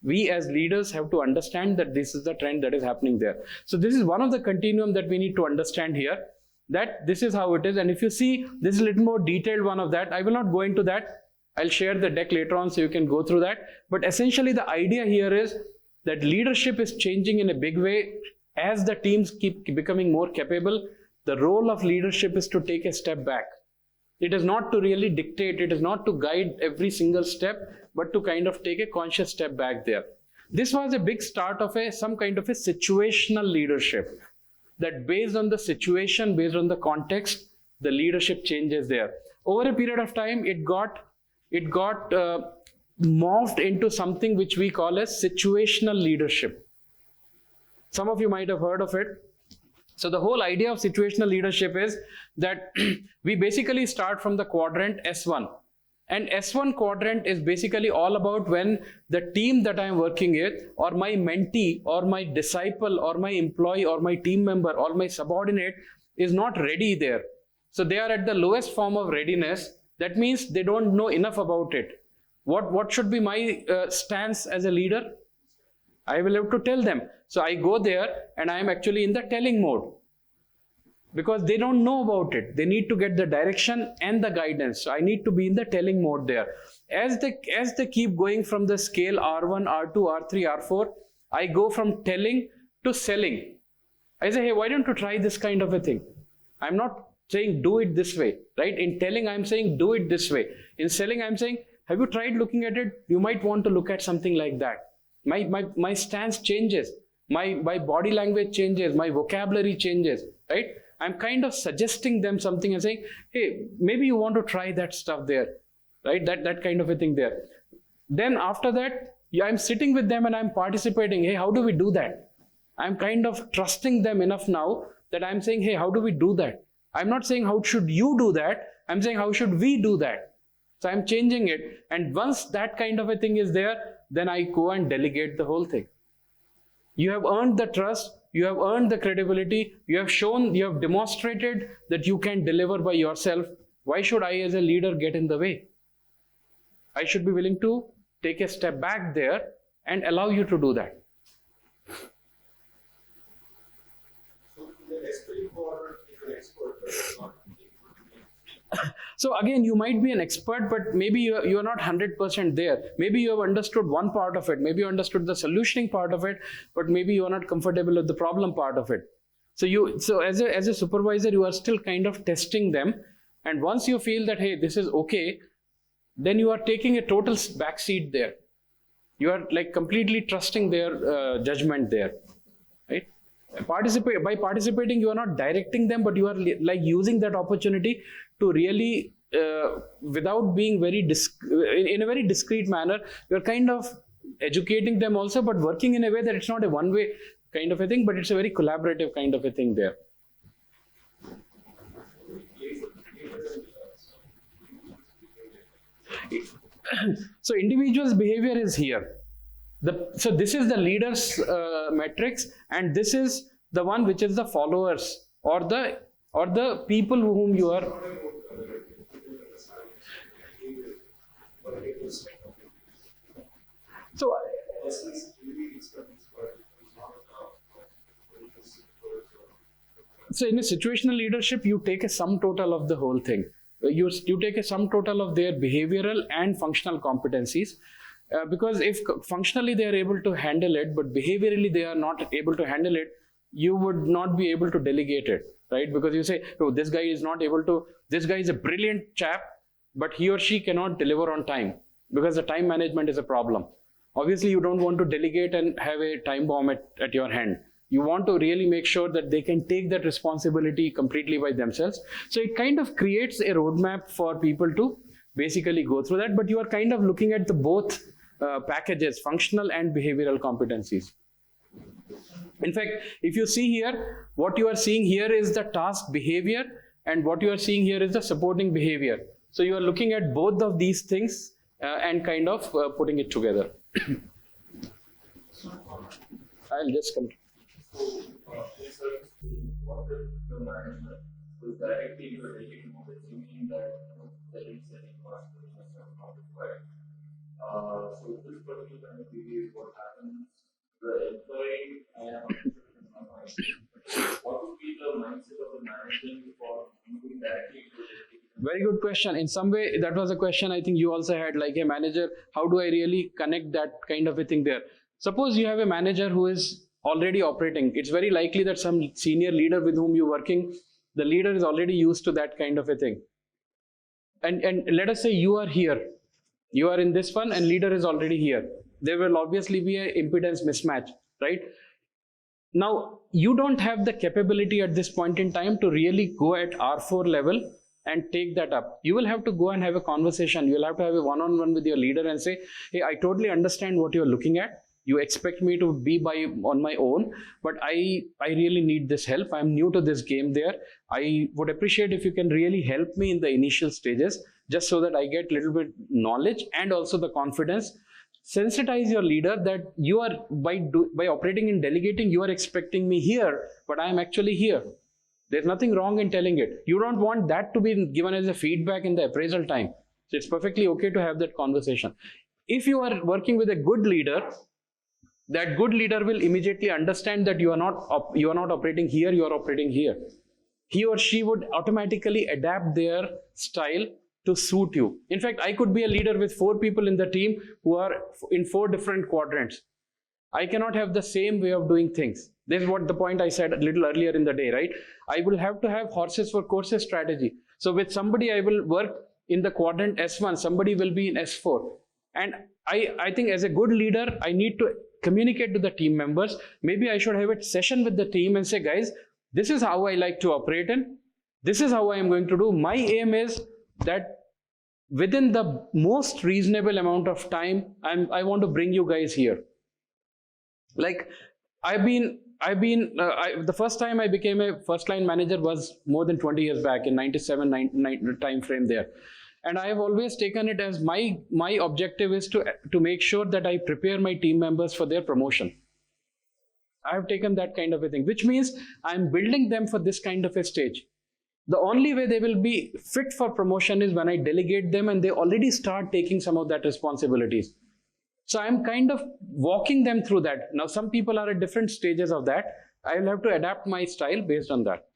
We as leaders have to understand that this is the trend that is happening there. So this is one of the continuum that we need to understand here, that this is how it is. And if you see, this is a little more detailed one of that. I will not go into that. I'll share the deck later on so you can go through that. But essentially the idea here is that leadership is changing in a big way. As the teams keep becoming more capable, the role of leadership is to take a step back. It is not to really dictate. It is not to guide every single step, but to kind of take a conscious step back there. This was a big start of some kind of a situational leadership, that based on the situation, based on the context, the leadership changes there. Over a period of time, it got morphed into something which we call as situational leadership. Some of you might have heard of it. So the whole idea of situational leadership is that we basically start from the quadrant S1. And S1 quadrant is basically all about when the team that I'm working with, or my mentee, or my disciple, or my employee, or my team member, or my subordinate is not ready there. So they are at the lowest form of readiness. That means they don't know enough about it. What should be my stance as a leader? I will have to tell them. So I go there and I am actually in the telling mode, because they don't know about it. They need to get the direction and the guidance. So I need to be in the telling mode there. As they keep going from the scale R1, R2, R3, R4, I go from telling to selling. I say, hey, why don't you try this kind of a thing? I'm not saying do it this way, right? In telling, I'm saying do it this way. In selling, I'm saying, have you tried looking at it? You might want to look at something like that. My stance changes. My body language changes. My vocabulary changes, right? I'm kind of suggesting them something and saying, hey, maybe you want to try that stuff there, right? That kind of a thing there. Then after that, I'm sitting with them and I'm participating. Hey, how do we do that? I'm kind of trusting them enough now that I'm saying, hey, how do we do that? I'm not saying how should you do that. I'm saying how should we do that? So I'm changing it. And once that kind of a thing is there, then I go and delegate the whole thing. You have earned the trust. You have earned the credibility. You have shown, you have demonstrated that you can deliver by yourself. Why should I as a leader get in the way? I should be willing to take a step back there and allow you to do that. So the SP for is an expert, but it's not. So again, you might be an expert, but maybe you are not 100% there. Maybe you have understood one part of it. Maybe you understood the solutioning part of it, but maybe you are not comfortable with the problem part of it. So as a supervisor, you are still kind of testing them. And once you feel that, hey, this is okay, then you are taking a total backseat there. You are like completely trusting their judgment there, right? By participating, you are not directing them, but you are like using that opportunity to really, without being in a very discreet manner, you're kind of educating them also, but working in a way that it's not a one-way kind of a thing, but it's a very collaborative kind of a thing there. So individual's behavior is here. So this is the leader's metrics, and this is the one which is the followers or the people whom you are. So in a situational leadership, you take a sum total of the whole thing. You take a sum total of their behavioral and functional competencies. Because if functionally they are able to handle it, but behaviorally they are not able to handle it, you would not be able to delegate it, right? Because you say, oh, this guy is a brilliant chap, but he or she cannot deliver on time because the time management is a problem. Obviously, you don't want to delegate and have a time bomb at your hand. You want to really make sure that they can take that responsibility completely by themselves. So it kind of creates a roadmap for people to basically go through that, but you are kind of looking at the both packages, functional and behavioral competencies. In fact, if you see here, what you are seeing here is the task behavior, and what you are seeing here is the supporting behavior. So you are looking at both of these things and kind of putting it together. I'll just come. So, in service to what the management was directly relating to the thinking that selling cost are not required. So this particular kind of behavior, what happens, the employee what would be the mindset of the manager for moving directly to the Very good question. In some way, that was a question I think you also had, like a manager, how do I really connect that kind of a thing there? Suppose you have a manager who is already operating. It's very likely that some senior leader with whom you're working, the leader is already used to that kind of a thing. And let us say you are here. You are in this one and leader is already here. There will obviously be an impedance mismatch, right? Now, you don't have the capability at this point in time to really go at R4 level and take that up. You will have to go and have a conversation. You'll have to have a one-on-one with your leader and say, hey, I totally understand what you're looking at. You expect me to be on my own, but I really need this help. I'm new to this game there. I would appreciate if you can really help me in the initial stages, just so that I get a little bit knowledge and also the confidence. Sensitize your leader that you are, by operating and delegating, you are expecting me here, but I am actually here. There's nothing wrong in telling it. You don't want that to be given as a feedback in the appraisal time. So it's perfectly okay to have that conversation. If you are working with a good leader, That good leader will immediately understand that you are not operating here, you are operating here. He or she would automatically adapt their style to suit you. In fact, I could be a leader with 4 people in the team who are in 4 different quadrants. I cannot have the same way of doing things. This is what the point I said a little earlier in the day, right? I will have to have horses for courses strategy. So with somebody I will work in the quadrant S1, somebody will be in S4. And I think as a good leader, I need to communicate to the team members. Maybe I should have a session with the team and say, guys, this is how I like to operate in. This is how I am going to do. My aim is that within the most reasonable amount of time, I want to bring you guys here. Like the first time I became a first line manager was more than 20 years back in 97 time frame there. And I have always taken it as my objective is to make sure that I prepare my team members for their promotion. I have taken that kind of a thing, which means I'm building them for this kind of a stage. The only way they will be fit for promotion is when I delegate them and they already start taking some of that responsibilities. So I'm kind of walking them through that. Now, some people are at different stages of that. I will have to adapt my style based on that.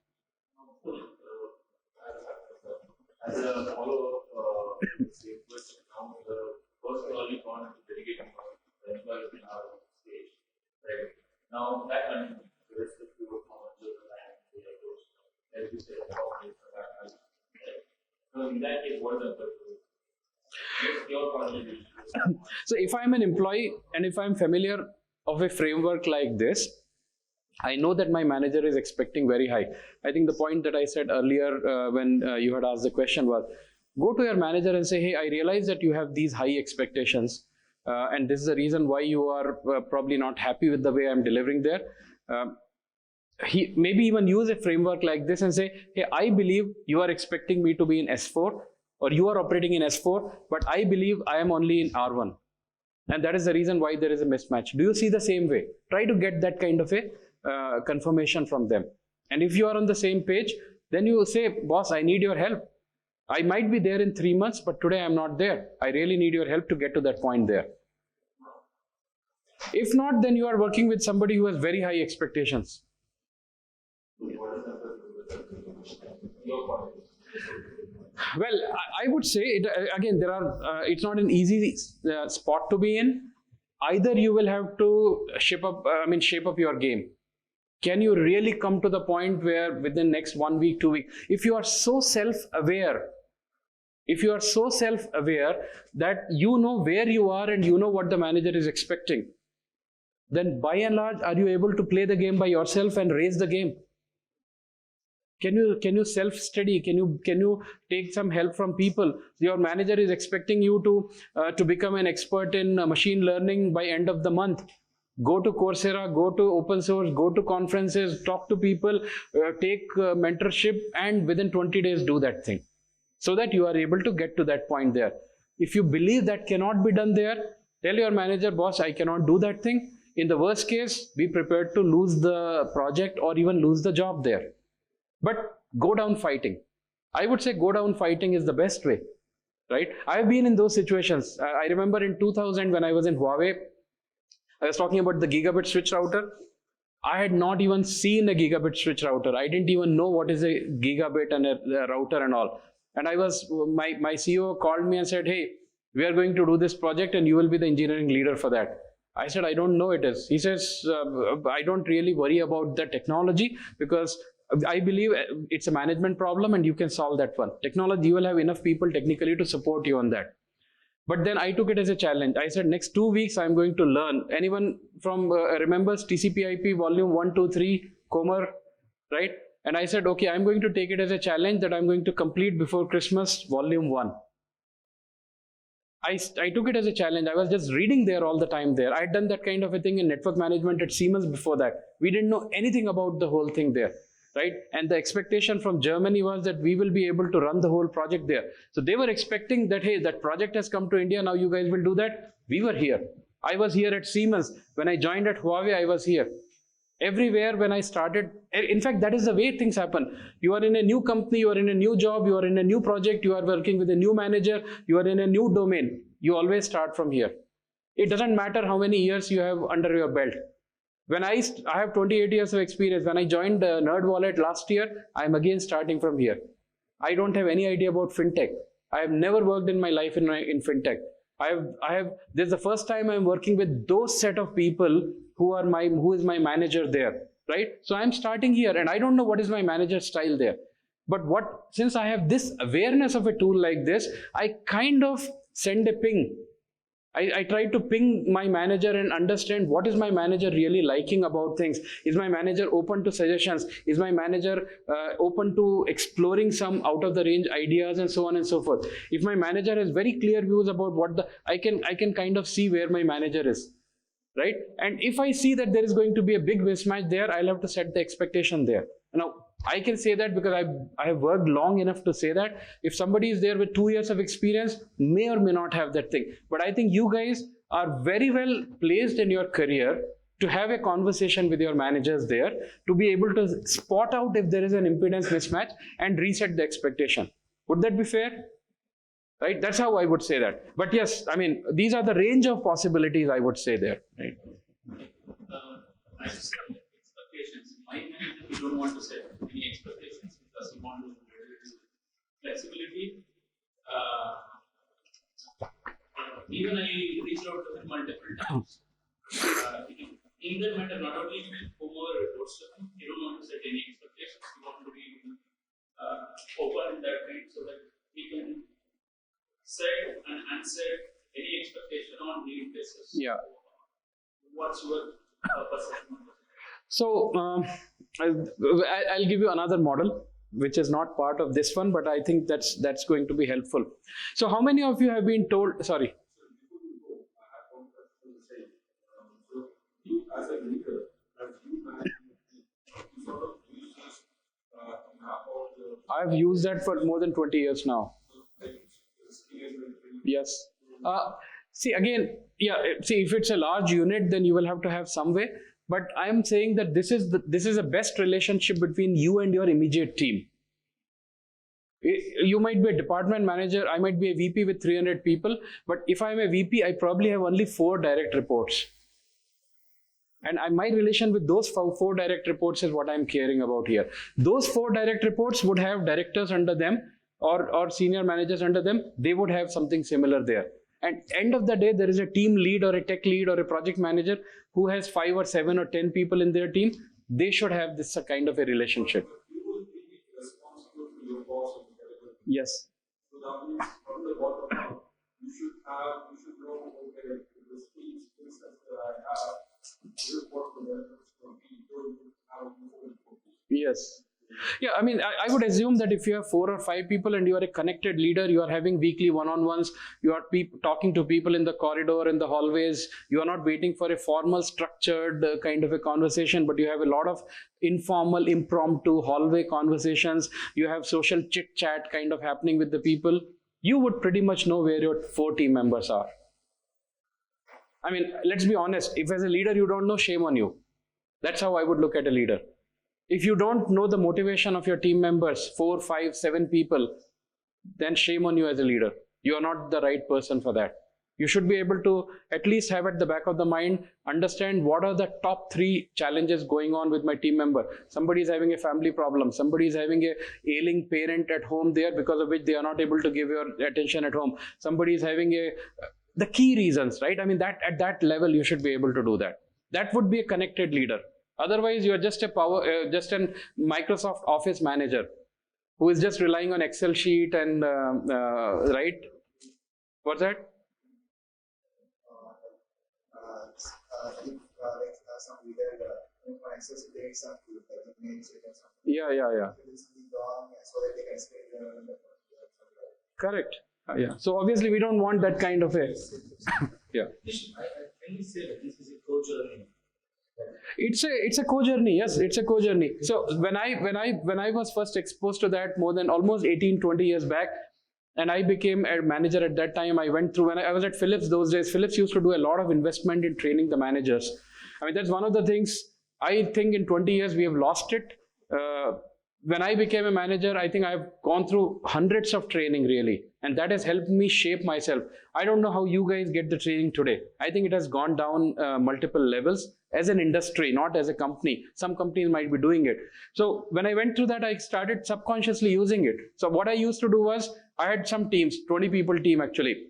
As a follow-up, same question now, the first early point is delegating the employees in our stage, right? Now, that continues. The rest of the work on the land, the approach, as you said, right? So, in that case, what is the purpose? What's your contribution? So, if I'm an employee and if I'm familiar of a framework like this, I know that my manager is expecting very high. I think the point that I said earlier when you had asked the question was, go to your manager and say, hey, I realize that you have these high expectations and this is the reason why you are probably not happy with the way I'm delivering there. He maybe even use a framework like this and say, hey, I believe you are expecting me to be in S4 or you are operating in S4, but I believe I am only in R1. And that is the reason why there is a mismatch. Do you see the same way? Try to get that kind of a confirmation from them. And if you are on the same page, then you say, boss, I need your help. I might be there in 3 months, but today I'm not there. I really need your help to get to that point there. If not, then you are working with somebody who has very high expectations. Well, I would say, again, it's not an easy spot to be in. Either you will have to shape up your game. Can you really come to the point where within next 1 week, 2 weeks, if you are so self-aware that you know where you are and you know what the manager is expecting, then by and large, are you able to play the game by yourself and raise the game? Can you self-study? Can you take some help from people? Your manager is expecting you to become an expert in machine learning by end of the month. Go to Coursera, go to open source, go to conferences, talk to people, take mentorship, and within 20 days do that thing, so that you are able to get to that point there. If you believe that cannot be done there, tell your manager, boss, I cannot do that thing. In the worst case, be prepared to lose the project or even lose the job there. But go down fighting. I would say go down fighting is the best way, right? I've been in those situations. I remember in 2000 when I was in Huawei, I was talking about the gigabit switch router. I had not even seen a gigabit switch router. I didn't even know what is a gigabit and a router and all. And my CEO called me and said, hey, we are going to do this project and you will be the engineering leader for that. I said, I don't know it is. He says, I don't really worry about the technology because I believe it's a management problem and you can solve that one. Technology, you will have enough people technically to support you on that. But then I took it as a challenge. I said, next 2 weeks, I'm going to learn. Anyone from remembers TCP/IP volume 1, 2, 3, Comer, right? And I said, okay, I'm going to take it as a challenge that I'm going to complete before Christmas, volume 1. I took it as a challenge. I was just reading there all the time there. I had done that kind of a thing in network management at Siemens before that. We didn't know anything about the whole thing there. Right? And the expectation from Germany was that we will be able to run the whole project there. So they were expecting that, hey, that project has come to India, now you guys will do that. We were here. I was here at Siemens. When I joined at Huawei, I was here. Everywhere when I started, in fact, that is the way things happen. You are in a new company, you are in a new job, you are in a new project, you are working with a new manager, you are in a new domain. You always start from here. It doesn't matter how many years you have under your belt. I have 28 years of experience. When I joined NerdWallet last year, I'm again starting from here. I don't have any idea about fintech. I have never worked in my life in fintech. This is the first time I'm working with those set of people who is my manager there, right? So I'm starting here, and I don't know what is my manager's style there. But since I have this awareness of a tool like this, I kind of send a ping. I try to ping my manager and understand what is my manager really liking about things. Is my manager open to suggestions? Is my manager open to exploring some out of the range ideas and so on and so forth? If my manager has very clear views about I can kind of see where my manager is, right? And if I see that there is going to be a big mismatch there, I'll have to set the expectation there. Now, I can say that because I have worked long enough to say that if somebody is there with 2 years of experience, may or may not have that thing. But I think you guys are very well placed in your career to have a conversation with your managers there, to be able to spot out if there is an impedance mismatch and reset the expectation. Would that be fair? Right? That's how I would say that. But yes, I mean, these are the range of possibilities I would say there. Right? I just have expectations. My manager, we don't want to set any expectations because we want to build flexibility. Even I reached out to him multiple times. In that matter, not only whomever reports to him, you don't want to set any expectations. You want to be open in that way so that he can set and unset any expectation on need basis. Yeah. What's your perception? So I'll give you another model, which is not part of this one, but I think that's going to be helpful. So how many of you have been told, sorry. So you as a leader, as you manage, you sort of use this map of the I've used that for more than 20 years now. Yes. See, again, yeah, see, if it's a large unit, then you will have to have some way. But I'm saying that this is the best relationship between you and your immediate team. You might be a department manager, I might be a VP with 300 people, but if I'm a VP, I probably have only 4 direct reports. And my relation with those 4 direct reports is what I'm caring about here. Those 4 direct reports would have directors under them or senior managers under them. They would have something similar there. And end of the day, there is a team lead or a tech lead or a project manager who has 5 or 7 or 10 people in their team. They should have this kind of a relationship. you will be responsible to your boss of the category. Yes. So that means from the bottom up, you should know, okay, the skills that I have, this is what the benefits will be doing, how you will focus. Yes. Yeah, I mean, I would assume that if you have 4 or 5 people and you are a connected leader, you are having weekly one-on-ones, you are talking to people in the corridor, in the hallways, you are not waiting for a formal, structured kind of a conversation, but you have a lot of informal, impromptu hallway conversations, you have social chit-chat kind of happening with the people, you would pretty much know where your 4 team members are. I mean, let's be honest, if as a leader you don't know, shame on you. That's how I would look at a leader. If you don't know the motivation of your team members, 4, 5, 7 people, then shame on you as a leader. You are not the right person for that. You should be able to at least have at the back of the mind, understand what are the top 3 challenges going on with my team member. Somebody is having a family problem. Somebody is having a ailing parent at home there because of which they are not able to give your attention at home. Somebody is having the key reasons, right? I mean, that at that level, you should be able to do that. That would be a connected leader. Otherwise, you are just just a Microsoft Office manager who is just relying on Excel sheet and right? What's that? Some leader access to data, like emails, Yeah. something wrong, so that they can explain Correct. Yeah. So obviously, we don't want that kind of a. Yeah. Can you say that this is a co-journey? It's a co-journey. Yes, it's a co-journey. So when I was first exposed to that more than almost 18-20 years back, and I became a manager at that time, I went through, when I was at Philips those days, Philips used to do a lot of investment in training the managers. I mean, that's one of the things, I think in 20 years we have lost it. when I became a manager, I think I've gone through hundreds of training really, and that has helped me shape myself. I don't know how you guys get the training today. I think it has gone down multiple levels as an industry, not as a company. Some companies might be doing it. So when I went through that, I started subconsciously using it. So what I used to do was, I had some teams, 20 people team actually.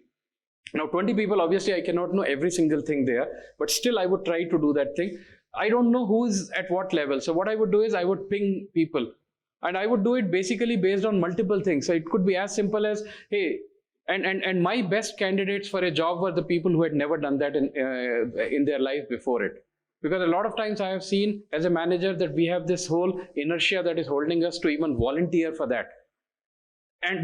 Now 20 people, obviously I cannot know every single thing there, but still I would try to do that thing. I don't know who is at what level. So what I would do is I would ping people. And I would do it basically based on multiple things. So it could be as simple as, hey, and my best candidates for a job were the people who had never done that in their life before it. Because a lot of times I have seen as a manager that we have this whole inertia that is holding us to even volunteer for that.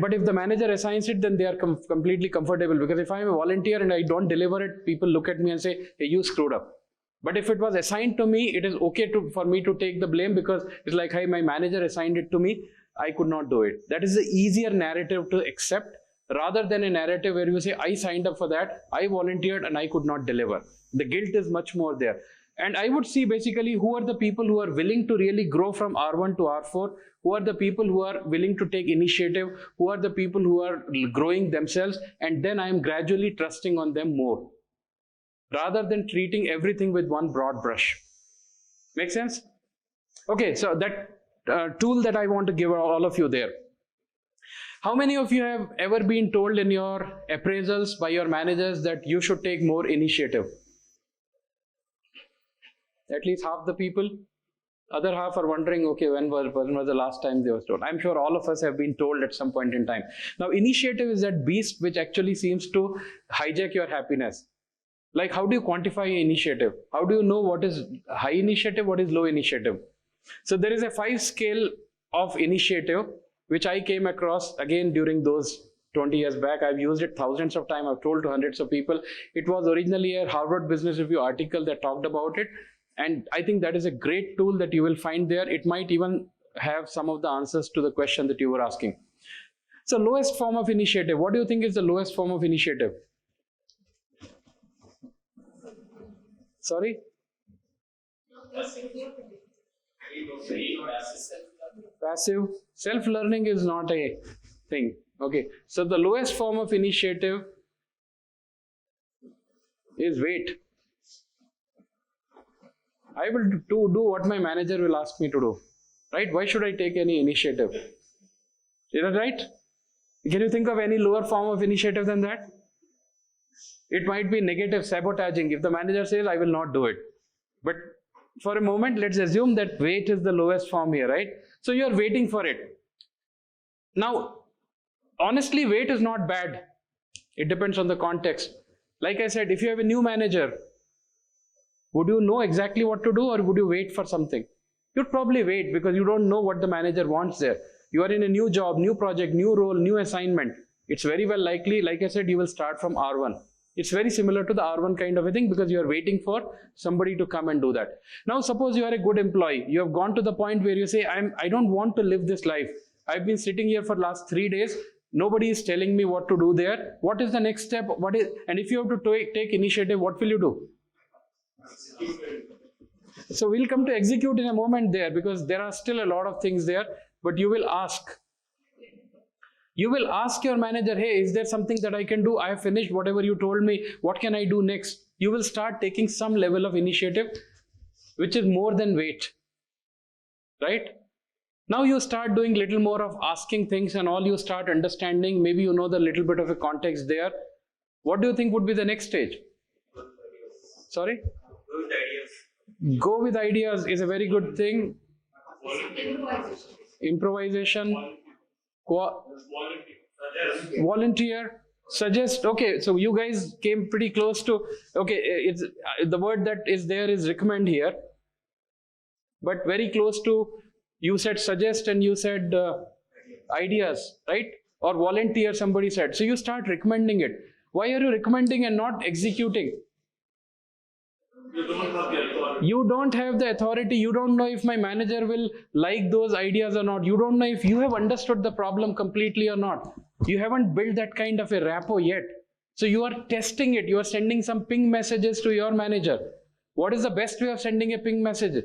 But if the manager assigns it, then they are completely comfortable. Because if I am a volunteer and I don't deliver it, people look at me and say, hey, you screwed up. But if it was assigned to me, it is okay for me to take the blame, because it's like, hey, my manager assigned it to me, I could not do it. That is the easier narrative to accept, rather than a narrative where you say, I signed up for that, I volunteered and I could not deliver. The guilt is much more there. And I would see basically who are the people who are willing to really grow from R1 to R4, who are the people who are willing to take initiative, who are the people who are growing themselves, and then I am gradually trusting on them more, rather than treating everything with one broad brush. Make sense? Okay, so that tool that I want to give all of you there. How many of you have ever been told in your appraisals by your managers that you should take more initiative? At least half the people. Other half are wondering, okay, when was the last time they were told? I'm sure all of us have been told at some point in time. Now, initiative is that beast which actually seems to hijack your happiness. Like, how do you quantify initiative? How do you know what is high initiative, what is low initiative? So there is a 5 scale of initiative, which I came across again during those 20 years back. I've used it thousands of times. I've told to hundreds of people. It was originally a Harvard Business Review article that talked about it. And I think that is a great tool that you will find there. It might even have some of the answers to the question that you were asking. So lowest form of initiative. What do you think is the lowest form of initiative? Sorry? Passive. Self-learning is not a thing. Okay. So the lowest form of initiative is wait. I will do what my manager will ask me to do. Right? Why should I take any initiative? Is that right? Can you think of any lower form of initiative than that? It might be negative sabotaging. If the manager says, I will not do it. But for a moment, let's assume that wait is the lowest form here, right? So you're waiting for it. Now, honestly, wait is not bad. It depends on the context. Like I said, if you have a new manager, would you know exactly what to do, or would you wait for something? You'd probably wait, because you don't know what the manager wants there. You are in a new job, new project, new role, new assignment. It's very well likely, like I said, you will start from R1. It's very similar to the R1 kind of a thing, because you are waiting for somebody to come and do that. Now, suppose you are a good employee. You have gone to the point where you say, I don't want to live this life. I've been sitting here for the last 3 days. Nobody is telling me what to do there. What is the next step? And if you have to take initiative, what will you do? So we'll come to execute in a moment there, because there are still a lot of things there, but you will ask. You will ask your manager, hey, is there something that I can do? I have finished whatever you told me. What can I do next? You will start taking some level of initiative, which is more than wait. Right? Now you start doing little more of asking things and all. You start understanding. Maybe you know the little bit of a context there. What do you think would be the next stage? Sorry? Go with ideas is a very good thing. Improvisation. Volunteer. Suggest. Okay, so you guys came pretty close to. Okay, it's the word that is there is recommend here, but very close to. You said suggest and you said ideas, right? Or volunteer. Somebody said. So you start recommending it. Why are you recommending and not executing? You don't have the authority. You don't know if my manager will like those ideas or not. You don't know if you have understood the problem completely or not. You haven't built that kind of a rapport yet. So you are testing it. You are sending some ping messages to your manager. What is the best way of sending a ping message?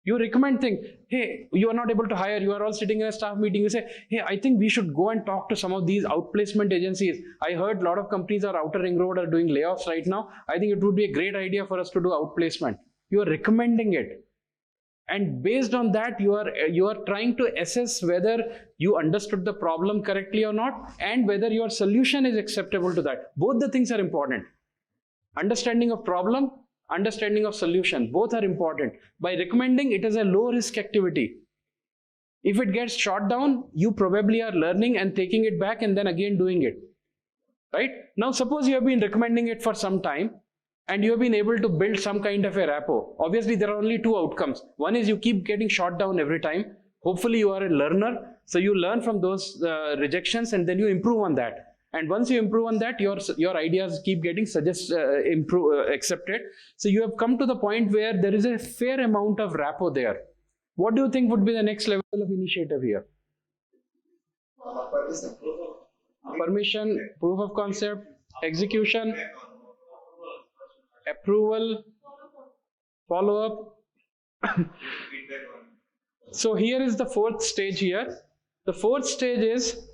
You recommend things. Hey, you are not able to hire. You are all sitting in a staff meeting. You say, hey, I think we should go and talk to some of these outplacement agencies. I heard a lot of companies are outer ring road are doing layoffs right now. I think it would be a great idea for us to do outplacement. You are recommending it. And based on that, you are trying to assess whether you understood the problem correctly or not, and whether your solution is acceptable to that. Both the things are important. Understanding of problem, understanding of solution, both are important. By recommending, it is a low risk activity. If it gets shot down, you probably are learning and taking it back and then again doing it. Right? Now suppose you have been recommending it for some time, and you have been able to build some kind of a rapport. Obviously, there are only two outcomes. One is you keep getting shot down every time. Hopefully, you are a learner. So you learn from those rejections and then you improve on that. And once you improve on that, your ideas keep getting accepted. So you have come to the point where there is a fair amount of rapport there. What do you think would be the next level of initiative here? Permission, proof of concept, execution, approval, follow-up. So here is the fourth stage here. The fourth stage is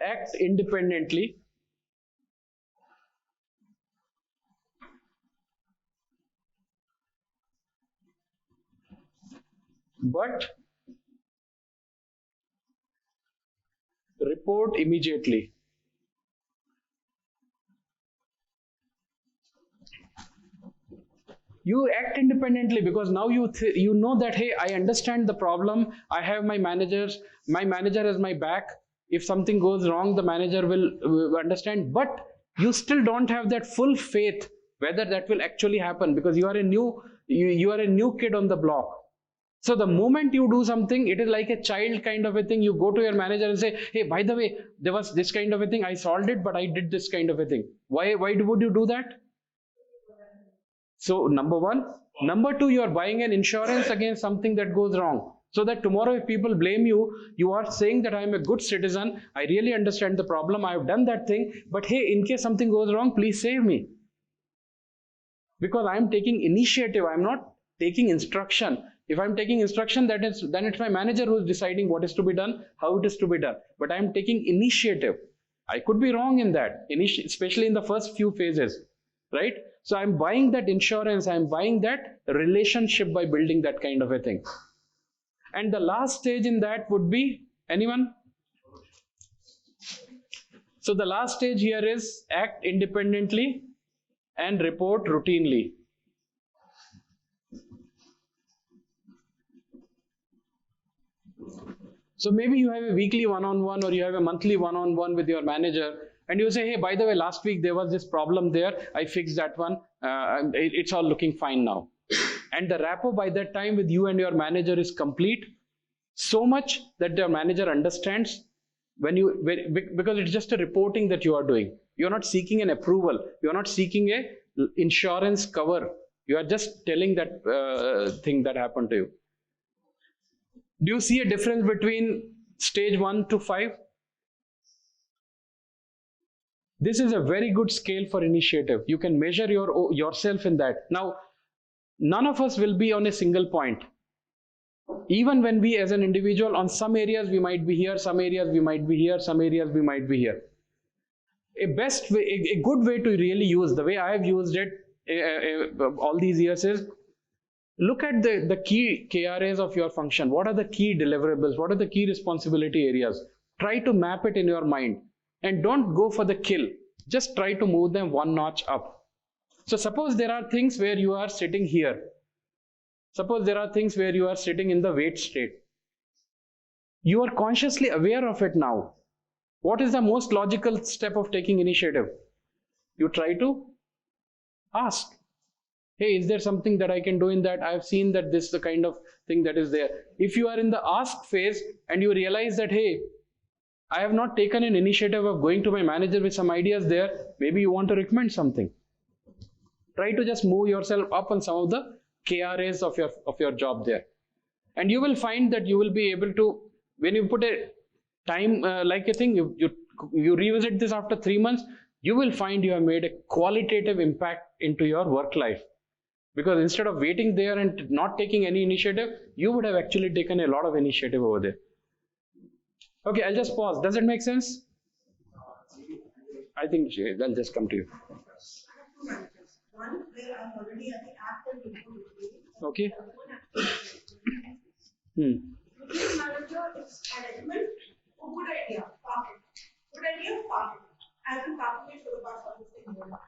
act independently. But report immediately. You act independently because now you know that, hey, I understand the problem. I have my manager has my back. If something goes wrong, the manager will understand. But you still don't have that full faith whether that will actually happen, because you are a new kid on the block. So the moment you do something, it is like a child kind of a thing. You go to your manager and say, hey, by the way, there was this kind of a thing. I solved it, but I did this kind of a thing. Why would you do that? So number one. Number two, you are buying an insurance against something that goes wrong. So that tomorrow if people blame you, you are saying that I am a good citizen. I really understand the problem. I have done that thing. But hey, in case something goes wrong, please save me. Because I am taking initiative. I am not taking instruction. If I am taking instruction, then it's my manager who is deciding what is to be done, how it is to be done. But I am taking initiative. I could be wrong in that, especially in the first few phases, right? So I'm buying that insurance, I'm buying that relationship by building that kind of a thing. And the last stage in that would be, anyone? So the last stage here is act independently and report routinely. So maybe you have a weekly one-on-one or you have a monthly one-on-one with your manager, and you say, hey, by the way, last week there was this problem there. I fixed that one. It's all looking fine now. And the rapport by that time with you and your manager is complete. So much that your manager understands because it's just a reporting that you are doing. You're not seeking an approval. You're not seeking a insurance cover. You are just telling that thing that happened to you. Do you see a difference between stage 1 to 5? This is a very good scale for initiative. You can measure yourself in that. Now, none of us will be on a single point. Even when we as an individual, on some areas we might be here, some areas we might be here, some areas we might be here. A good way to really use, the way I have used it all these years is, look at the key KRAs of your function. What are the key deliverables? What are the key responsibility areas? Try to map it in your mind. And don't go for the kill. Just try to move them one notch up. So suppose there are things where you are sitting here. Suppose there are things where you are sitting in the wait state. You are consciously aware of it now. What is the most logical step of taking initiative? You try to ask. Hey, is there something that I can do in that? I have seen that this is the kind of thing that is there. If you are in the ask phase and you realize that, hey, I have not taken an initiative of going to my manager with some ideas there, maybe you want to recommend something. Try to just move yourself up on some of the KRAs of your job there. And you will find that you will be able to, when you put a time like a thing, you revisit this after 3 months, you will find you have made a qualitative impact into your work life. Because instead of waiting there and not taking any initiative, you would have actually taken a lot of initiative over there. Okay, I'll just pause. Does it make sense? I think I'll just come to you. I have two managers. One where I'm already at the active input phase. Okay. This manager is an element. Oh, good idea, park it. Good idea, park it. I've been parking it for the past 15 years.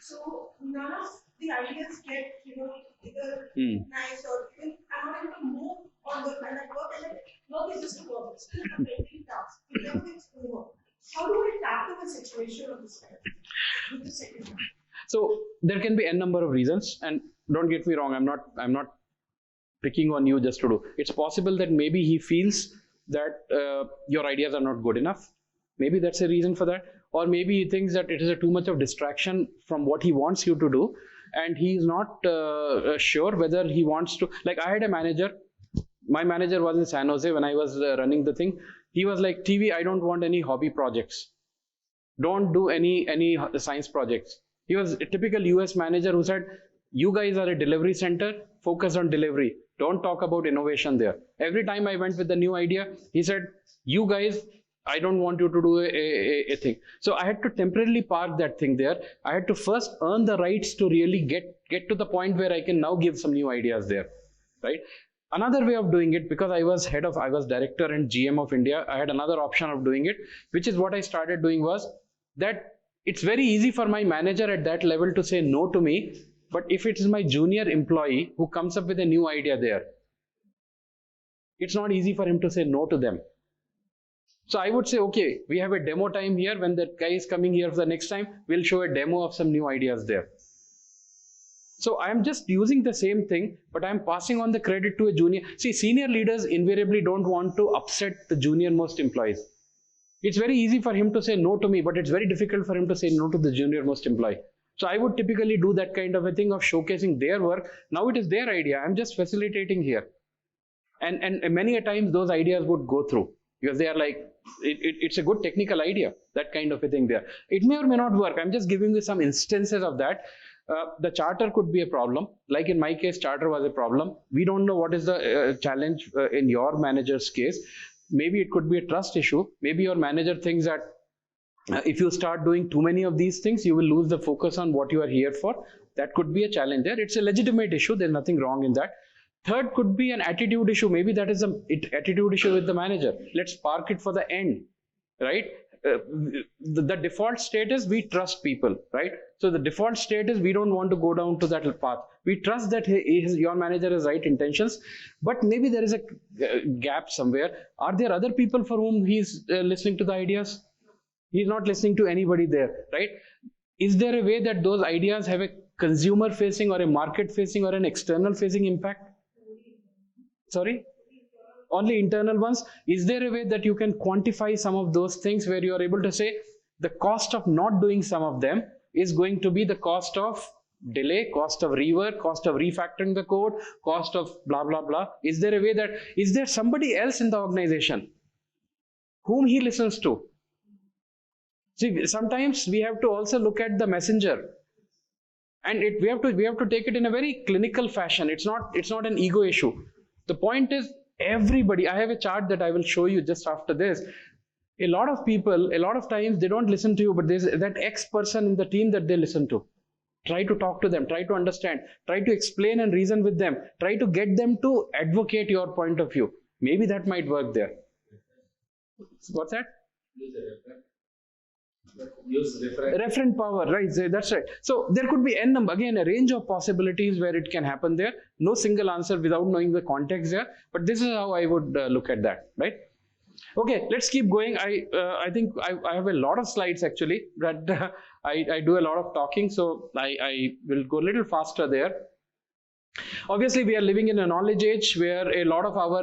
So none of the ideas get, either nice or I'm not able to move on the and I work and work is just a work. It's still a pending task. It never gets over. How do I tackle the situation of this kind with the second one? So there can be n number of reasons, and don't get me wrong, I'm not picking on you just to do. It's possible that maybe he feels that your ideas are not good enough. Maybe that's a reason for that. Or maybe he thinks that it is too much of distraction from what he wants you to do, and he's not sure whether he wants to. Like I had a manager. My manager was in San Jose when I was running the thing. He was like, TV, I don't want any hobby projects. Don't do any science projects. He was a typical US manager who said, you guys are a delivery center, focus on delivery. Don't talk about innovation there. Every time I went with a new idea, he said, you guys, I don't want you to do a thing. So I had to temporarily park that thing there. I had to first earn the rights to really get to the point where I can now give some new ideas there, right? Another way of doing it, because I was director and GM of India, I had another option of doing it, which is what I started doing was that it's very easy for my manager at that level to say no to me. But if it is my junior employee who comes up with a new idea there, it's not easy for him to say no to them. So I would say, okay, we have a demo time here. When that guy is coming here for the next time, we'll show a demo of some new ideas there. So I'm just using the same thing, but I'm passing on the credit to a junior. See, senior leaders invariably don't want to upset the junior most employees. It's very easy for him to say no to me, but it's very difficult for him to say no to the junior most employee. So I would typically do that kind of a thing of showcasing their work. Now it is their idea. I'm just facilitating here. And many a times those ideas would go through because they are like, it's a good technical idea, that kind of a thing there. It may or may not work. I'm just giving you some instances of that. The charter could be a problem. Like in my case, charter was a problem. We don't know what is the challenge in your manager's case. Maybe it could be a trust issue. Maybe your manager thinks that if you start doing too many of these things, you will lose the focus on what you are here for. That could be a challenge there. It's a legitimate issue. There's nothing wrong in that. Third could be an attitude issue. Maybe that is an attitude issue with the manager. Let's park it for the end, right? The default state is we trust people, right? So the default state is we don't want to go down to that path. We trust that your manager has right intentions, but maybe there is a gap somewhere. Are there other people for whom he's listening to the ideas? He's not listening to anybody there, right? Is there a way that those ideas have a consumer facing or a market facing or an external facing impact? Sorry? Only internal ones. Is there a way that you can quantify some of those things where you are able to say the cost of not doing some of them is going to be the cost of delay, cost of rework, cost of refactoring the code, cost of blah, blah, blah. Is there a way that, is there somebody else in the organization whom he listens to? See, sometimes we have to also look at the messenger, and we have to take it in a very clinical fashion. It's not an ego issue. The point is, everybody, I have a chart that I will show you just after this. A lot of people, a lot of times they don't listen to you, but there's that X person in the team that they listen to. Try to talk to them, try to understand, try to explain and reason with them, try to get them to advocate your point of view. Maybe that might work there. What's that? Use referent power, right? That's right. So there could be n number, again, a range of possibilities where it can happen there. No single answer without knowing the context there. But this is how I would look at that, right? Okay, let's keep going. I think I have a lot of slides actually, but I do a lot of talking, so I will go a little faster there. Obviously, we are living in a knowledge age where a lot of our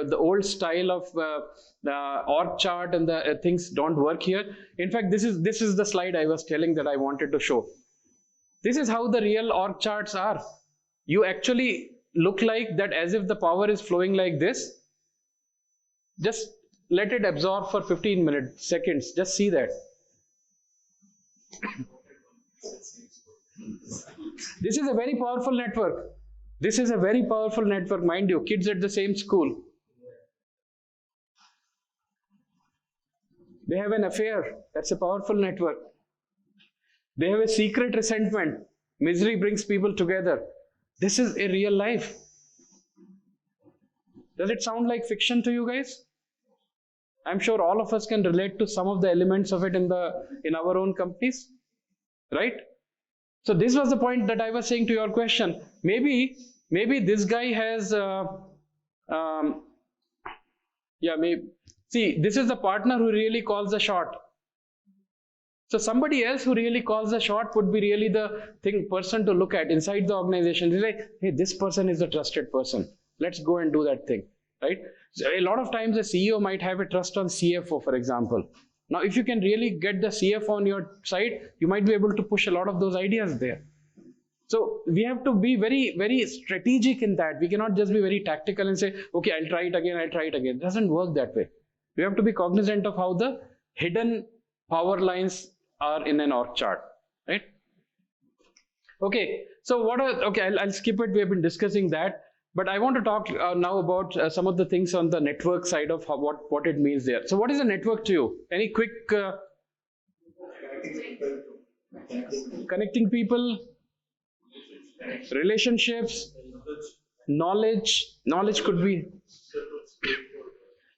the old style of the org chart and the things don't work here. In fact, this is the slide I was telling that I wanted to show. This is how the real org charts are. You actually look like that as if the power is flowing like this. Just let it absorb for 15 minutes, seconds. Just see that. This is a very powerful network. This is a very powerful network, mind you, kids at the same school. They have an affair. That's a powerful network. They have a secret resentment. Misery brings people together. This is a real life. Does it sound like fiction to you guys? I'm sure all of us can relate to some of the elements of it in our own companies, right? So this was the point that I was saying to your question. Maybe this guy has, maybe. See, this is the partner who really calls the shot. So somebody else who really calls the shot would be really the person to look at inside the organization. He's like, hey, this person is a trusted person. Let's go and do that thing, right? So a lot of times a CEO might have a trust on CFO, for example. Now, if you can really get the CFO on your side, you might be able to push a lot of those ideas there. So we have to be very, very strategic in that. We cannot just be very tactical and say, okay, I'll try it again. It doesn't work that way. We have to be cognizant of how the hidden power lines are in an org chart, right? Okay, so I'll skip it. We have been discussing that, but I want to talk now about some of the things on the network side of what it means there. So what is a network to you? Any quick connecting people, relationships, knowledge could be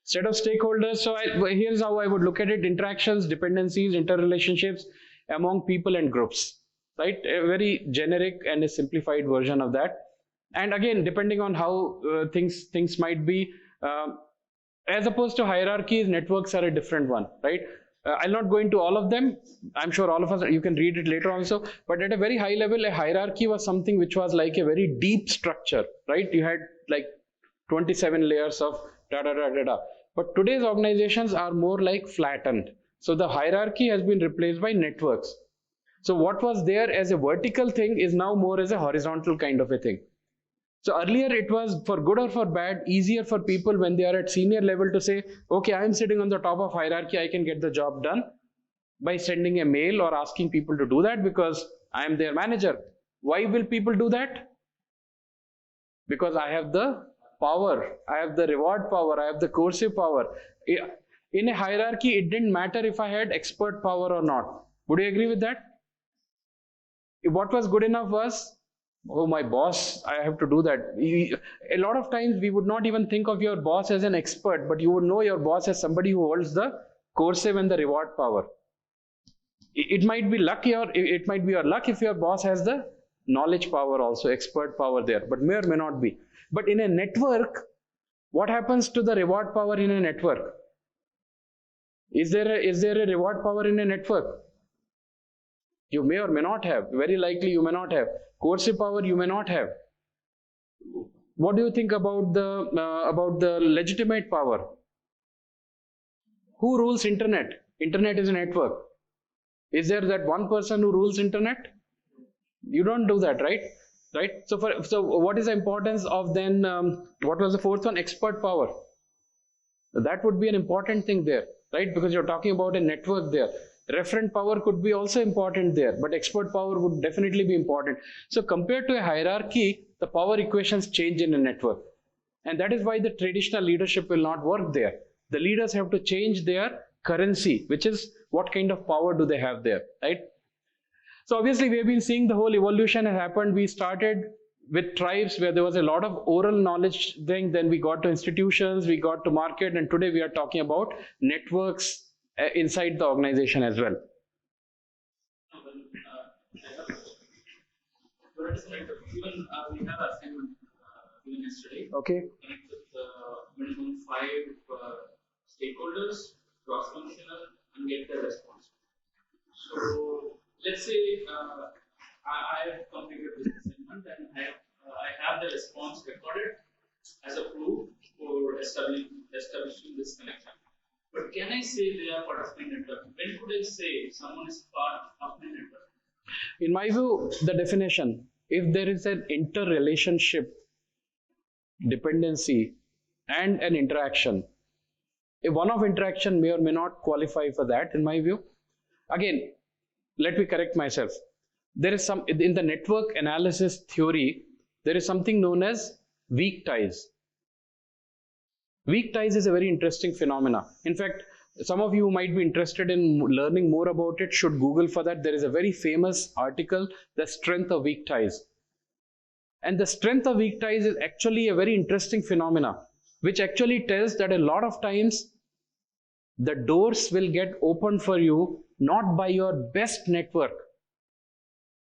set of stakeholders. So here's how I would look at it: interactions, dependencies, interrelationships among people and groups, right? A very generic and a simplified version of that. And again, depending on how things might be, as opposed to hierarchies, networks are a different one, right? I'll not go into all of them. I'm sure all of us, you can read it later also. But at a very high level, a hierarchy was something which was like a very deep structure, right? You had like 27 layers of da-da-da-da-da. But today's organizations are more like flattened. So the hierarchy has been replaced by networks. So what was there as a vertical thing is now more as a horizontal kind of a thing. So earlier it was, for good or for bad, easier for people when they are at senior level to say, okay, I'm sitting on the top of hierarchy, I can get the job done by sending a mail or asking people to do that because I am their manager. Why will people do that? Because I have the power, I have the reward power, I have the coercive power. In a hierarchy, it didn't matter if I had expert power or not. Would you agree with that? What was good enough was, oh, my boss, I have to do that. A lot of times we would not even think of your boss as an expert, but you would know your boss as somebody who holds the coercive and the reward power. It might be luck, or it might be your luck if your boss has the knowledge power also, expert power there, but may or may not be. But in a network, what happens to the reward power in a network? Is there a reward power in a network? You may or may not have. Very likely you may not have. Coercive power you may not have. What do you think about the legitimate power? Who rules internet? Internet is a network. Is there that one person who rules internet? You don't do that, right? Right. So what is the importance of then? What was the fourth one? Expert power. That would be an important thing there, right? Because you're talking about a network there. Referent power could be also important there, but expert power would definitely be important. So compared to a hierarchy, the power equations change in a network. And that is why the traditional leadership will not work there. The leaders have to change their currency, which is what kind of power do they have there, right? So obviously we have been seeing the whole evolution has happened. We started with tribes where there was a lot of oral knowledge thing. Then we got to institutions, we got to market, and today we are talking about networks inside the organization as well. Even we have assignment given yesterday. Okay. Connect with minimum 5 stakeholders, cross-functional, and get the response. So let's say I have completed this assignment and I have the response recorded as a proof for establishing this connection. But can I say they are part of my network? When could I say someone is part of my network? In my view, the definition, if there is an interrelationship, dependency, and an interaction, a one-off interaction may or may not qualify for that, in my view. Again, let me correct myself. there is some, in the network analysis theory, there is something known as weak ties. Weak ties is a very interesting phenomena. In fact, some of you might be interested in learning more about it, should Google for that. There is a very famous article, The Strength of Weak Ties. And the strength of weak ties is actually a very interesting phenomena, which actually tells that a lot of times the doors will get opened for you not by your best network,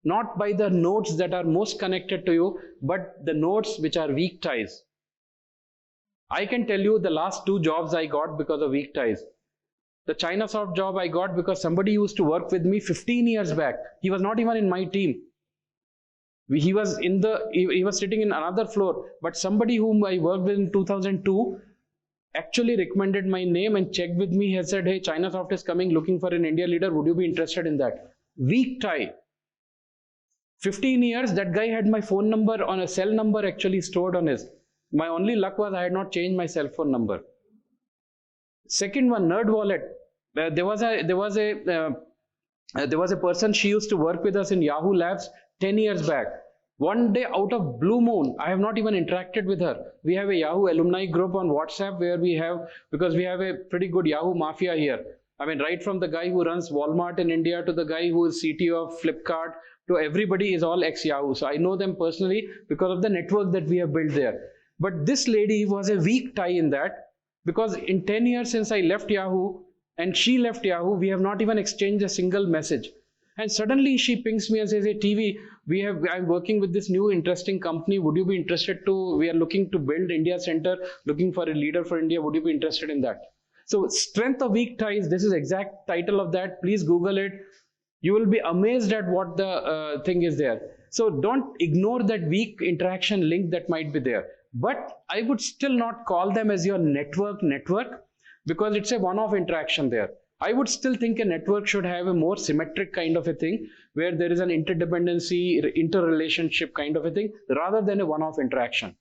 not by the nodes that are most connected to you, but the nodes which are weak ties. I can tell you the last 2 jobs I got because of weak ties. The Chinasoft job I got because somebody used to work with me 15 years back. He was not even in my team. He was sitting in another floor, but somebody whom I worked with in 2002 actually recommended my name and checked with me. He said, hey, Chinasoft is coming looking for an India leader. Would you be interested in that? Weak tie. 15 years, that guy had my phone number on a cell number actually stored on his. My only luck was I had not changed my cell phone number. Second one, Nerd Wallet. There was a person, she used to work with us in Yahoo Labs 10 years back. One day, out of blue moon, I have not even interacted with her. We have a Yahoo alumni group on WhatsApp where because we have a pretty good Yahoo mafia here. I mean, right from the guy who runs Walmart in India to the guy who is CTO of Flipkart to everybody is all ex-Yahoo. So I know them personally because of the network that we have built there. But this lady was a weak tie in that, because in 10 years since I left Yahoo and she left Yahoo, we have not even exchanged a single message. And suddenly she pings me and says, hey TV, I'm working with this new interesting company. Would you be interested we are looking to build India Center, looking for a leader for India. Would you be interested in that? So strength of weak ties, this is exact title of that. Please Google it. You will be amazed at what the thing is there. So don't ignore that weak interaction link that might be there. But I would still not call them as your network, because it's a one-off interaction there. I would still think a network should have a more symmetric kind of a thing, where there is an interdependency, interrelationship kind of a thing, rather than a one-off interaction.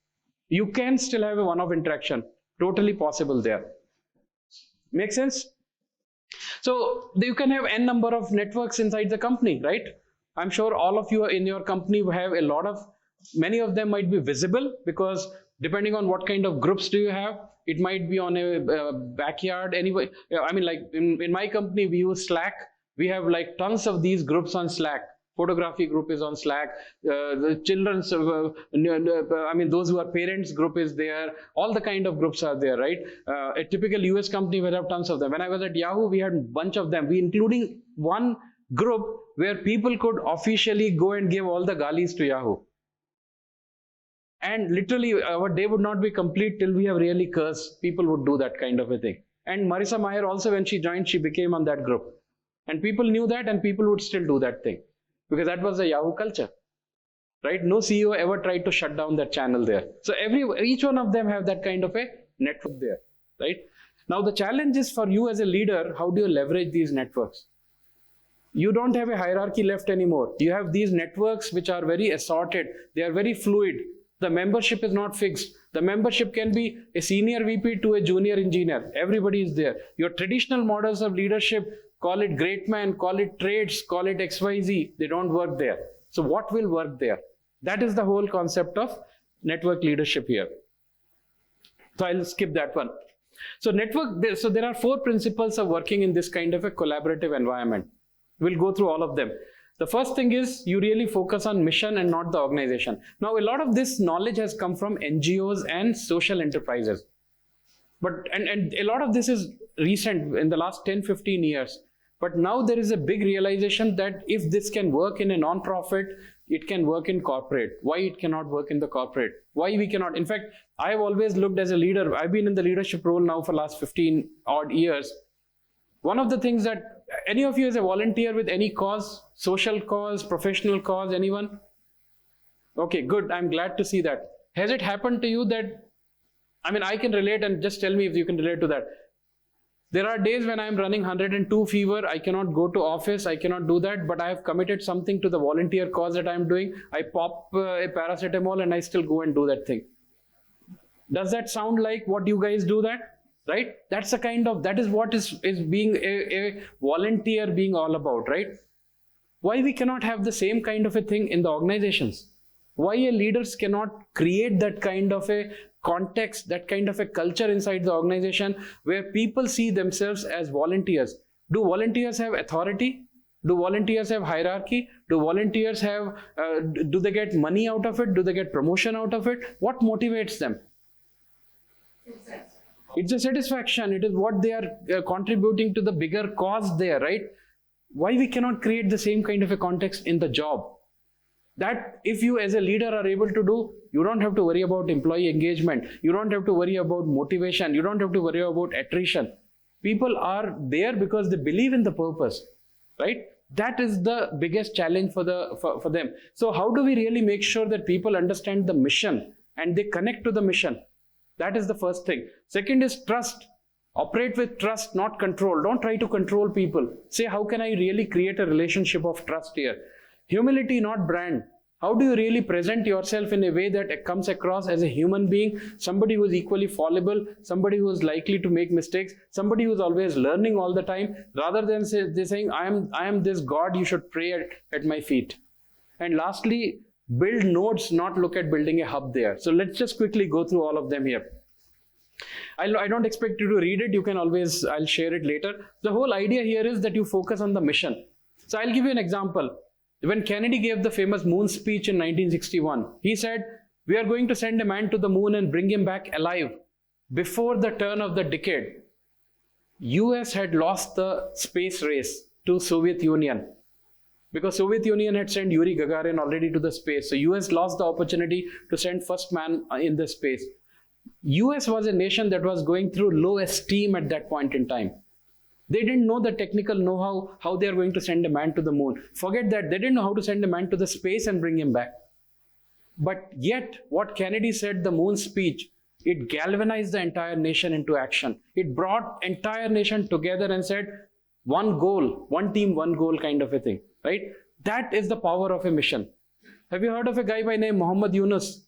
You can still have a one-off interaction, totally possible there. Make sense? So you can have n number of networks inside the company, right? I'm sure all of you in your company have many of them might be visible, because depending on what kind of groups do you have, it might be on a backyard anyway. I mean, like in my company, we use Slack. We have like tons of these groups on Slack. Photography group is on Slack. The children's, those who are parents group is there. All the kind of groups are there, right? A typical US company will have tons of them. When I was at Yahoo, we had a bunch of them. Including one group where people could officially go and give all the galis to Yahoo. And literally, our day would not be complete till we have really cursed. People would do that kind of a thing. And Marissa Mayer also, when she joined, she became on that group. And people knew that, and people would still do that thing. Because that was the Yahoo culture. Right? No CEO ever tried to shut down that channel there. So each one of them have that kind of a network there. Right? Now the challenge is for you as a leader, how do you leverage these networks? You don't have a hierarchy left anymore. You have these networks which are very assorted. They are very fluid. The membership is not fixed. The membership can be a senior VP to a junior engineer. Everybody is there. Your traditional models of leadership, call it great man, call it trades, call it XYZ, they don't work there. So what will work there? That is the whole concept of network leadership here. So I'll skip that one. So there are 4 principles of working in this kind of a collaborative environment. We'll go through all of them. The first thing is you really focus on mission and not the organization. Now, a lot of this knowledge has come from NGOs and social enterprises. And a lot of this is recent in the last 10, 15 years. But now there is a big realization that if this can work in a non-profit, it can work in corporate. Why it cannot work in the corporate? Why we cannot? In fact, I have always looked as a leader. I've been in the leadership role now for the last 15 odd years. One of the things that any of you is a volunteer with any cause, social cause, professional cause, anyone? Okay, good. I'm glad to see that. Has it happened to you that, I can relate, and just tell me if you can relate to that. There are days when I'm running 102 fever, I cannot go to office, I cannot do that, but I have committed something to the volunteer cause that I'm doing. I pop a paracetamol and I still go and do that thing. Does that sound like what you guys do that? Right? That is what is being a volunteer being all about, right? Why we cannot have the same kind of a thing in the organizations? Why a leaders cannot create that kind of a context, that kind of a culture inside the organization where people see themselves as volunteers? Do volunteers have authority? Do volunteers have hierarchy? Do volunteers have, do they get money out of it? Do they get promotion out of it? What motivates them? It's a satisfaction. It is what they are contributing to the bigger cause there, right? Why we cannot create the same kind of a context in the job? That if you as a leader are able to do, you don't have to worry about employee engagement. You don't have to worry about motivation. You don't have to worry about attrition. People are there because they believe in the purpose, right? That is the biggest challenge for them. So how do we really make sure that people understand the mission and they connect to the mission? That is the first thing. Second is trust. Operate with trust, not control. Don't try to control people. Say, how can I really create a relationship of trust here? Humility, not brand. How do you really present yourself in a way that comes across as a human being, somebody who is equally fallible, somebody who is likely to make mistakes, somebody who is always learning all the time, rather than saying, I am this God, you should pray at my feet. And lastly, build nodes, not look at building a hub there. So let's just quickly go through all of them here. I don't expect you to read it. You can always, I'll share it later. The whole idea here is that you focus on the mission. So I'll give you an example. When Kennedy gave the famous moon speech in 1961, he said, we are going to send a man to the moon and bring him back alive. Before the turn of the decade, US had lost the space race to Soviet Union. Because Soviet Union had sent Yuri Gagarin already to the space. So US lost the opportunity to send first man in the space. US was a nation that was going through low esteem at that point in time. They didn't know the technical know-how, how they are going to send a man to the moon. Forget that, they didn't know how to send a man to the space and bring him back. But yet, what Kennedy said, the moon speech, it galvanized the entire nation into action. It brought entire nation together and said, one goal, one team, one goal kind of a thing, right? That is the power of a mission. Have you heard of a guy by name Muhammad Yunus?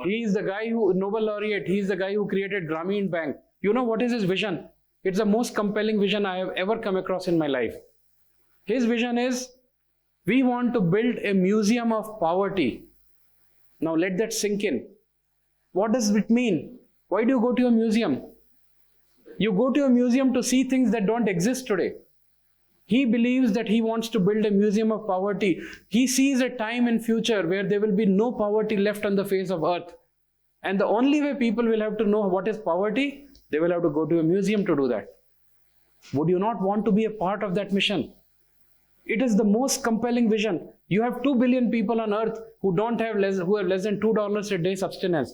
He is the guy who, Nobel laureate, he is the guy who created Grameen Bank. You know what is his vision? It's the most compelling vision I have ever come across in my life. His vision is, we want to build a museum of poverty. Now let that sink in. What does it mean? Why do you go to a museum? You go to a museum to see things that don't exist today. He believes that he wants to build a museum of poverty. He sees a time in future where there will be no poverty left on the face of earth. And the only way people will have to know what is poverty, they will have to go to a museum to do that. Would you not want to be a part of that mission? It is the most compelling vision. You have 2 billion people on earth who have less than $2 a day subsistence,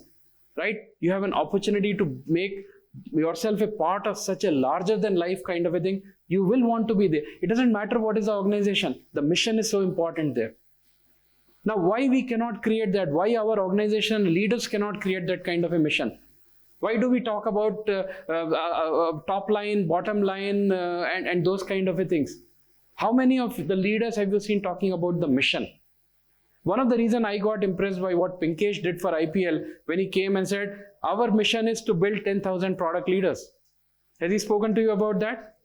right? You have an opportunity to make yourself a part of such a larger than life kind of a thing. You will want to be there. It doesn't matter what is the organization. The mission is so important there. Now, why we cannot create that? Why our organization leaders cannot create that kind of a mission? Why do we talk about top line, bottom line, and those kind of a things? How many of the leaders have you seen talking about the mission? One of the reasons I got impressed by what Pinkesh did for IPL when he came and said, our mission is to build 10,000 product leaders. Has he spoken to you about that?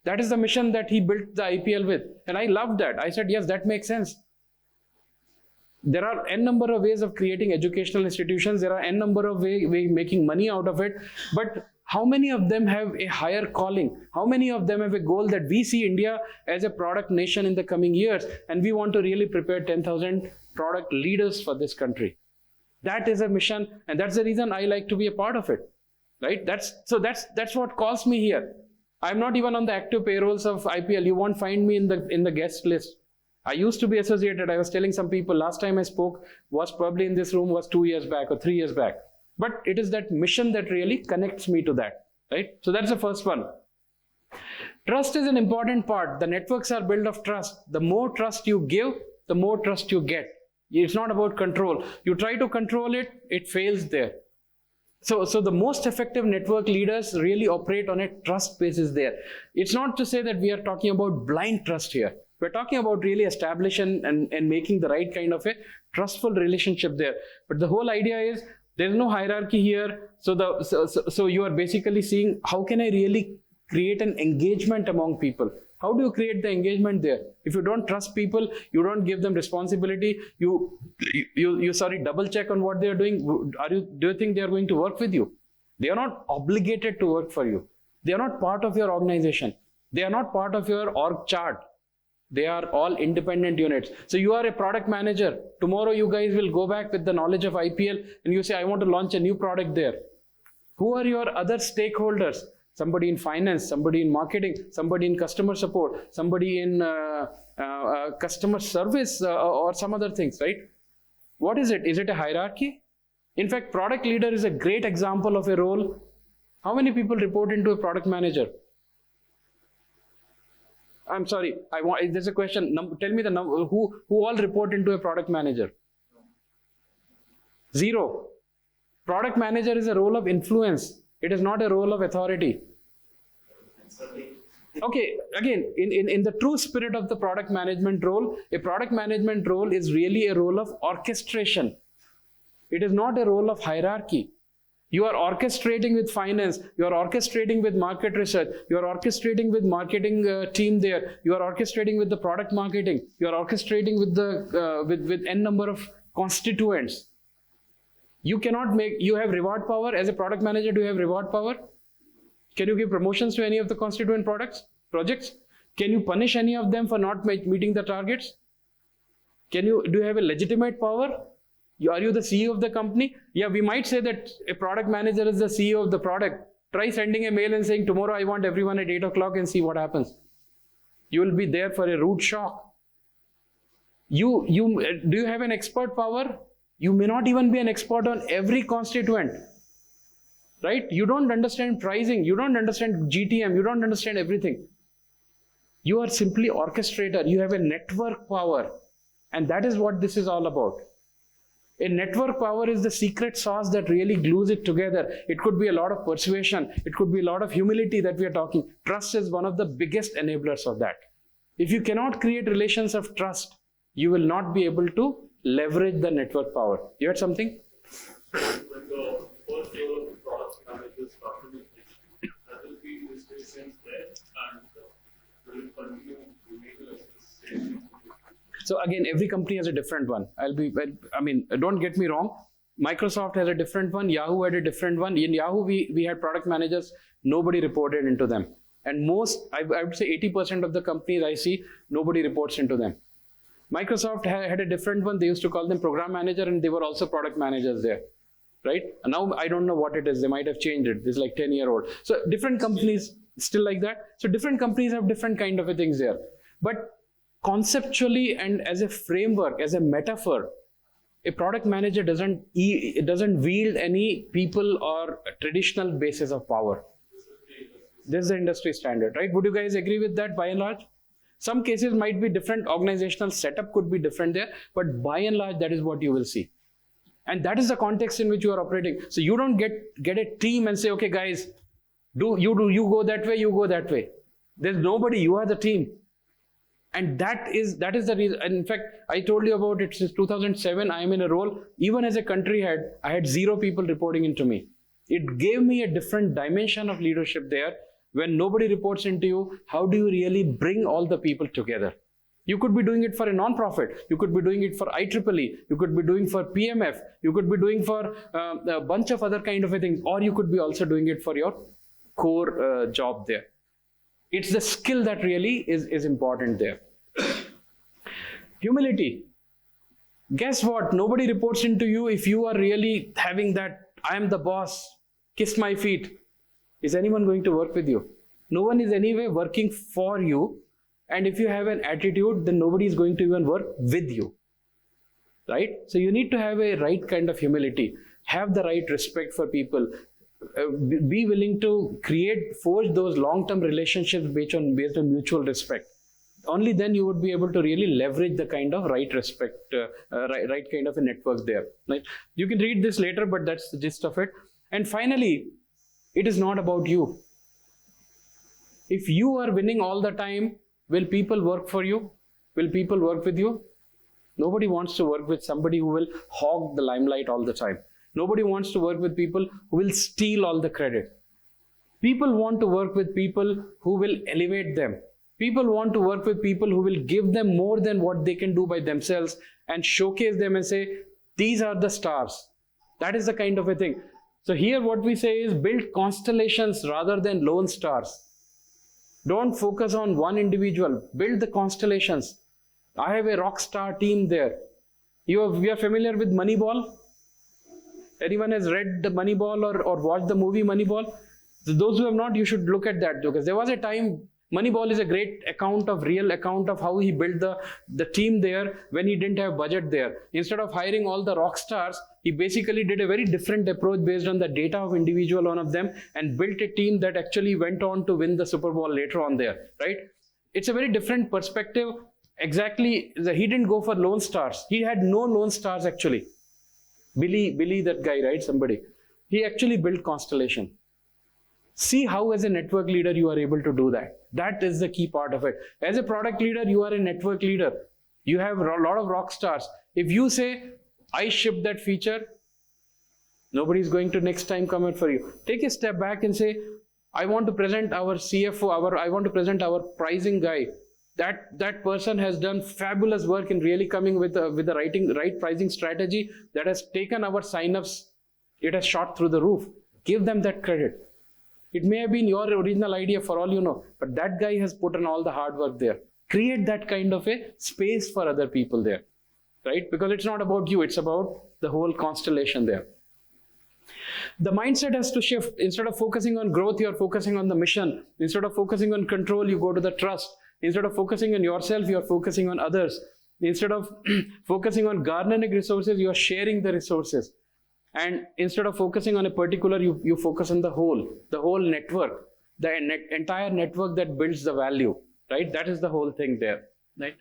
That is the mission that he built the IPL with. And I loved that. I said, yes, that makes sense. There are n number of ways of creating educational institutions. There are n number of ways making money out of it. But how many of them have a higher calling? How many of them have a goal that we see India as a product nation in the coming years and we want to really prepare 10,000 product leaders for this country? That is a mission, and that's the reason I like to be a part of it, right? That's what calls me here. I'm not even on the active payrolls of IPL. You won't find me in the guest list. I used to be associated. I was telling some people last time I spoke was probably in this room was 2 years back or 3 years back. But it is that mission that really connects me to that, right? So that's the first one. Trust is an important part. The networks are built of trust. The more trust you give, the more trust you get. It's not about control. You try to control it, it fails there. So the most effective network leaders really operate on a trust basis there. It's not to say that we are talking about blind trust here. We're talking about really establishing and making the right kind of a trustful relationship there. But the whole idea is there's no hierarchy here. So you are basically seeing how can I really create an engagement among people. How do you create the engagement there? If you don't trust people, you don't give them responsibility, you double check on what they are doing. Do you think they are going to work with you? They are not obligated to work for you. They are not part of your organization. They are not part of your org chart. They are all independent units. So you are a product manager. Tomorrow you guys will go back with the knowledge of IPL and you say, I want to launch a new product there. Who are your other stakeholders? Somebody in finance, somebody in marketing, somebody in customer support, somebody in customer service or some other things, right? What is it? Is it a hierarchy? In fact, product leader is a great example of a role. How many people report into a product manager? I'm sorry, there's a question. Tell me the number. Who all report into a product manager? 0. Product manager is a role of influence. It is not a role of authority. Okay, again, in the true spirit of the product management role, a product management role is really a role of orchestration. It is not a role of hierarchy. You are orchestrating with finance, you are orchestrating with market research, you are orchestrating with marketing team there, you are orchestrating with the product marketing, you are orchestrating with the with n number of constituents. You cannot you have reward power. As a product manager, do you have reward power? Can you give promotions to any of the constituent projects? Can you punish any of them for not meeting the targets? Do you have a legitimate power? Are you the CEO of the company? Yeah, we might say that a product manager is the CEO of the product. Try sending a mail and saying, tomorrow I want everyone at 8 o'clock and see what happens. You will be there for a rude shock. Do you have an expert power? You may not even be an expert on every constituent, right? You don't understand pricing. You don't understand GTM. You don't understand everything. You are simply orchestrator. You have a network power. And that is what this is all about. A network power is the secret sauce that really glues it together. It could be a lot of persuasion. It could be a lot of humility that we are talking. Trust is one of the biggest enablers of that. If you cannot create relations of trust, you will not be able to leverage the network power. You had something? When the first role of product managers started with this, that will be mistakes there and will continue to make mistakes. So again, every company has a different one. Don't get me wrong. Microsoft has a different one. Yahoo had a different one. In Yahoo, we had product managers. Nobody reported into them. And I would say 80% of the companies I see, nobody reports into them. Microsoft had a different one. They used to call them program manager, and they were also product managers there, right? And now I don't know what it is. They might have changed it. This is like 10-year-old. So different companies still like that. So different companies have different kind of things there. But conceptually and as a framework, as a metaphor, a product manager doesn't wield any people or traditional basis of power. This is the industry standard, right? Would you guys agree with that by and large? Some cases might be different, organizational setup could be different there, but by and large, that is what you will see. And that is the context in which you are operating. So you don't get a team and say, okay, guys, you go that way, you go that way. There's nobody, you are the team. And that is the reason. And in fact, I told you about it since 2007. I am in a role, even as a country head, I had 0 people reporting into me. It gave me a different dimension of leadership there. When nobody reports into you, how do you really bring all the people together? You could be doing it for a non-profit. You could be doing it for IEEE. You could be doing for PMF. You could be doing for a bunch of other kind of things. Or you could be also doing it for your core job there. It's the skill that really is important there. Humility. Guess what? Nobody reports into you if you are really having that, I am the boss, kiss my feet. Is anyone going to work with you? No one is anyway working for you. And if you have an attitude, then nobody is going to even work with you. Right? So you need to have a right kind of humility. Have the right respect for people. Be willing to forge those long-term relationships based on mutual respect. Only then you would be able to really leverage the kind of right respect, right kind of a network there. Right? You can read this later, but that's the gist of it. And finally, it is not about you. If you are winning all the time, will people work for you? Will people work with you? Nobody wants to work with somebody who will hog the limelight all the time. Nobody wants to work with people who will steal all the credit. People want to work with people who will elevate them. People want to work with people who will give them more than what they can do by themselves and showcase them and say, these are the stars. That is the kind of a thing. So here what we say is build constellations rather than lone stars. Don't focus on one individual. Build the constellations. I have a rock star team there. You are familiar with Moneyball? Anyone has read the Moneyball or watched the movie Moneyball? So those who have not, you should look at that, because there was a time, Moneyball is a great real account of how he built the team there when he didn't have budget there. Instead of hiring all the rock stars, he basically did a very different approach based on the data of individual one of them and built a team that actually went on to win the Super Bowl later on there, right? It's a very different perspective. Exactly, he didn't go for lone stars. He had no lone stars actually. Billy, that guy, right? Somebody. He actually built constellation. See how as a network leader you are able to do that. That is the key part of it. As a product leader, you are a network leader. You have a lot of rock stars. If you say, I ship that feature, nobody is going to next time come out for you. Take a step back and say, I want to present our CFO, I want to present our pricing guy. That person has done fabulous work in really coming with the right pricing strategy that has taken our signups. It has shot through the roof. Give them that credit. It may have been your original idea for all you know, but that guy has put in all the hard work there. Create that kind of a space for other people there, right? Because it's not about you, it's about the whole constellation there. The mindset has to shift. Instead of focusing on growth, you're focusing on the mission. Instead of focusing on control, you go to the trust. Instead of focusing on yourself, you're focusing on others. Instead of focusing on garnering resources, you're sharing the resources. And instead of focusing on a particular, you focus on the whole network, the entire network that builds the value, right? That is the whole thing there, right?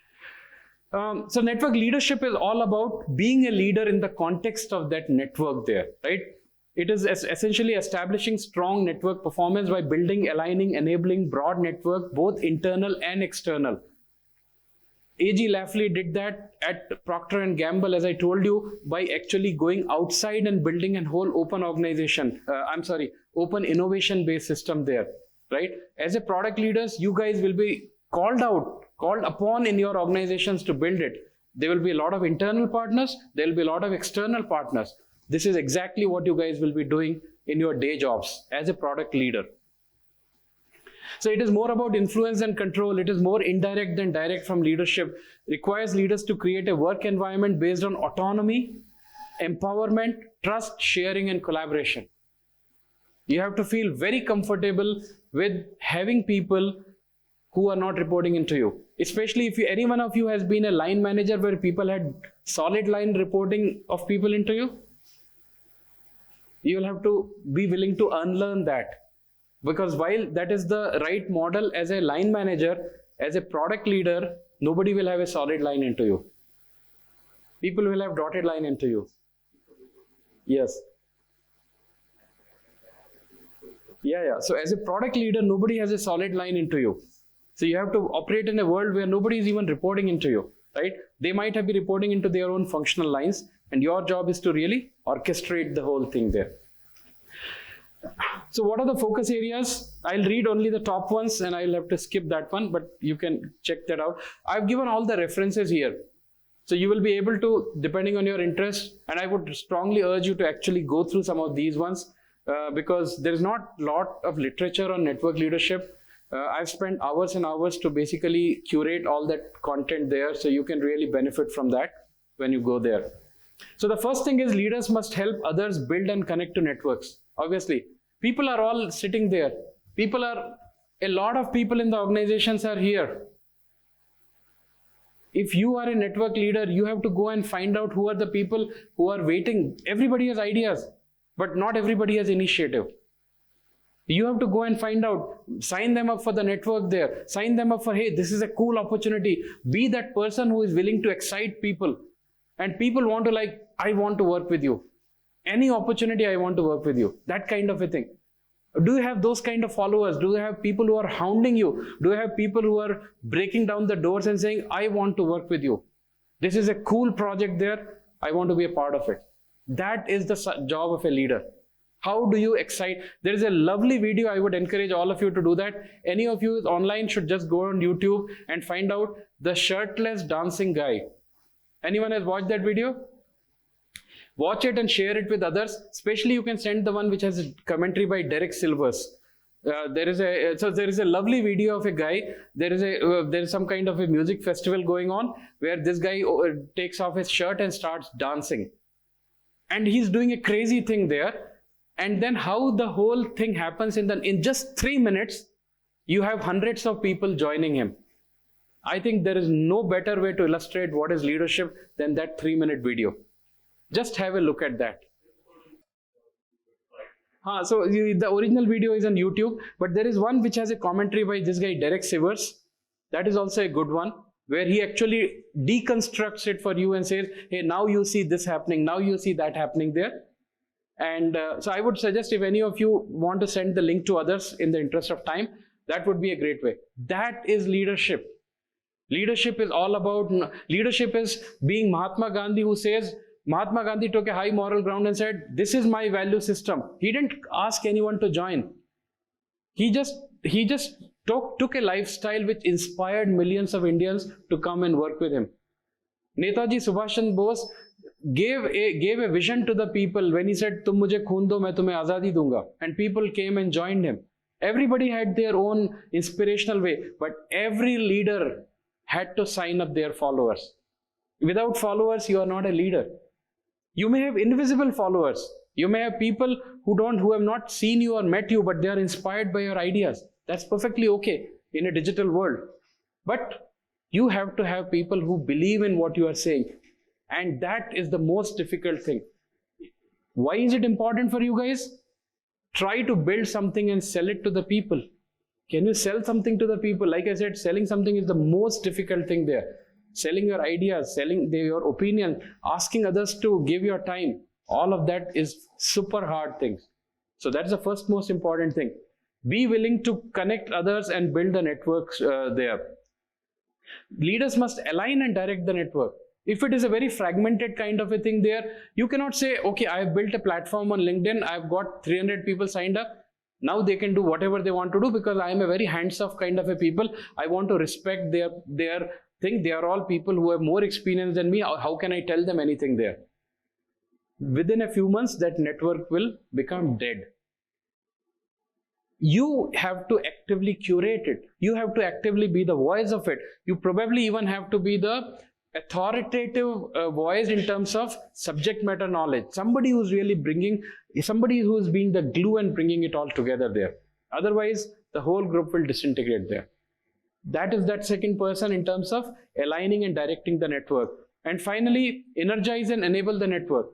So network leadership is all about being a leader in the context of that network there, right? It is essentially establishing strong network performance by building, aligning, enabling broad network, both internal and external. A.G. Lafley did that at Procter & Gamble, as I told you, by actually going outside and building a whole open organization. Open innovation-based system there, right? As a product leaders, you guys will be called upon in your organizations to build it. There will be a lot of internal partners. There will be a lot of external partners. This is exactly what you guys will be doing in your day jobs as a product leader. So it is more about influence and control. It is more indirect than direct from leadership. Requires leaders to create a work environment based on autonomy, empowerment, trust, sharing, and collaboration. You have to feel very comfortable with having people who are not reporting into you. Especially if any one of you has been a line manager where people had solid line reporting of people into you. You will have to be willing to unlearn that. Because while that is the right model as a line manager, as a product leader, nobody will have a solid line into you. People will have dotted line into you. Yes. Yeah. So as a product leader, nobody has a solid line into you. So you have to operate in a world where nobody is even reporting into you, right? They might have been reporting into their own functional lines, and your job is to really orchestrate the whole thing there. So what are the focus areas? I'll read only the top ones and I'll have to skip that one, but you can check that out. I've given all the references here. So you will be able to, depending on your interest, and I would strongly urge you to actually go through some of these ones because there is not a lot of literature on network leadership. I've spent hours and hours to basically curate all that content there, so you can really benefit from that when you go there. So the first thing is leaders must help others build and connect to networks. Obviously, people are all sitting there. A lot of people in the organizations are here. If you are a network leader, you have to go and find out who are the people who are waiting. Everybody has ideas, but not everybody has initiative. You have to go and find out, sign them up for the network there, sign them up for, hey, this is a cool opportunity. Be that person who is willing to excite people. And people want to I want to work with you. Any opportunity, I want to work with you. That kind of a thing. Do you have those kind of followers? Do you have people who are hounding you? Do you have people who are breaking down the doors and saying, I want to work with you. This is a cool project there. I want to be a part of it. That is the job of a leader. How do you excite? There is a lovely video. I would encourage all of you to do that. Any of you online should just go on YouTube and find out the shirtless dancing guy. Anyone has watched that video? Watch it and share it with others. Especially you can send the one which has a commentary by Derek Silvers. There is a lovely video of a guy. There is some kind of a music festival going on where this guy takes off his shirt and starts dancing, and he's doing a crazy thing there. And then how the whole thing happens in just 3 minutes, you have hundreds of people joining him. I think there is no better way to illustrate what is leadership than that 3-minute video. Just have a look at that. So the original video is on YouTube, but there is one which has a commentary by this guy Derek Sivers. That is also a good one, where he actually deconstructs it for you and says, hey, now you see this happening, now you see that happening there. And so I would suggest, if any of you want to send the link to others in the interest of time, that would be a great way. That is leadership. Leadership is all about, leadership is being Mahatma Gandhi, who says, Mahatma Gandhi took a high moral ground and said, this is my value system. He didn't ask anyone to join. He just took a lifestyle which inspired millions of Indians to come and work with him. Netaji Subhash Chandra Bose gave a vision to the people when he said, "Tum mujhe khoon do, main tumhe azadi dunga," and people came and joined him. Everybody had their own inspirational way, but every leader had to sign up their followers. Without followers, you are not a leader. You may have invisible followers. You may have people who have not seen you or met you, but they are inspired by your ideas. That's perfectly okay in a digital world. But you have to have people who believe in what you are saying. And that is the most difficult thing. Why is it important for you guys? Try to build something and sell it to the people. Can you sell something to the people? Like I said, selling something is the most difficult thing there. Selling your ideas, selling your opinion, asking others to give your time. All of that is super hard things. So that's the first most important thing. Be willing to connect others and build the networks there. Leaders must align and direct the network. If it is a very fragmented kind of a thing there, you cannot say, okay, I have built a platform on LinkedIn, I've got 300 people signed up. Now they can do whatever they want to do because I am a very hands-off kind of a people. I want to respect their thing. They are all people who have more experience than me. How can I tell them anything there? Within a few months, that network will become dead. You have to actively curate it. You have to actively be the voice of it. You probably even have to be the authoritative voice in terms of subject matter knowledge. Somebody who's really being the glue and bringing it all together there. Otherwise, the whole group will disintegrate there. That is that second person in terms of aligning and directing the network. And finally, energize and enable the network.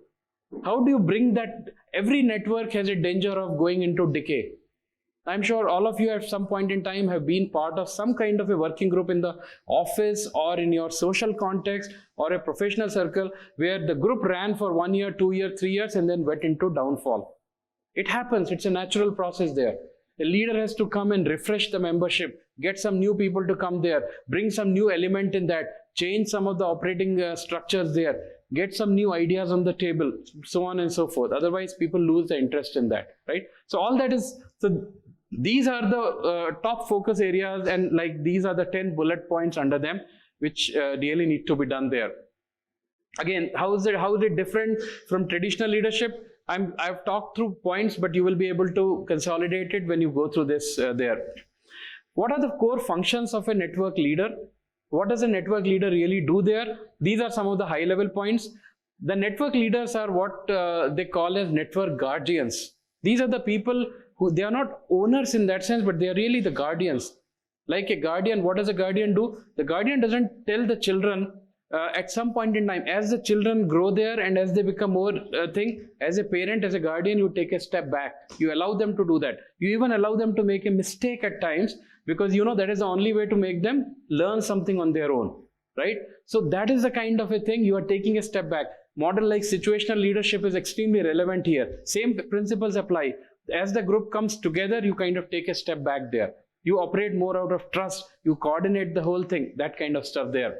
How do you bring that? Every network has a danger of going into decay. I'm sure all of you at some point in time have been part of some kind of a working group in the office or in your social context or a professional circle where the group ran for 1 year, 2 years, 3 years and then went into downfall. It happens. It's a natural process there. A leader has to come and refresh the membership, get some new people to come there, bring some new element in that, change some of the operating structures there, get some new ideas on the table, so on and so forth. Otherwise, people lose the interest in that, right? So all that is, so these are the top focus areas, and like these are the 10 bullet points under them, which really need to be done there. Again, how is it different from traditional leadership? I've talked through points, but you will be able to consolidate it when you go through this there. What are the core functions of a network leader? What does a network leader really do there? These are some of the high level points. The network leaders are what they call as network guardians. These are the people who, they are not owners in that sense, but they are really the guardians. Like a guardian, what does a guardian do? The guardian doesn't tell the children at some point in time, as the children grow there and as they become more as a parent, as a guardian, you take a step back. You allow them to do that. You even allow them to make a mistake at times, because you know that is the only way to make them learn something on their own, right? So that is the kind of a thing. You are taking a step back. Model like situational leadership is extremely relevant here. Same principles apply. As the group comes together, you kind of take a step back there. You operate more out of trust. You coordinate the whole thing, that kind of stuff there.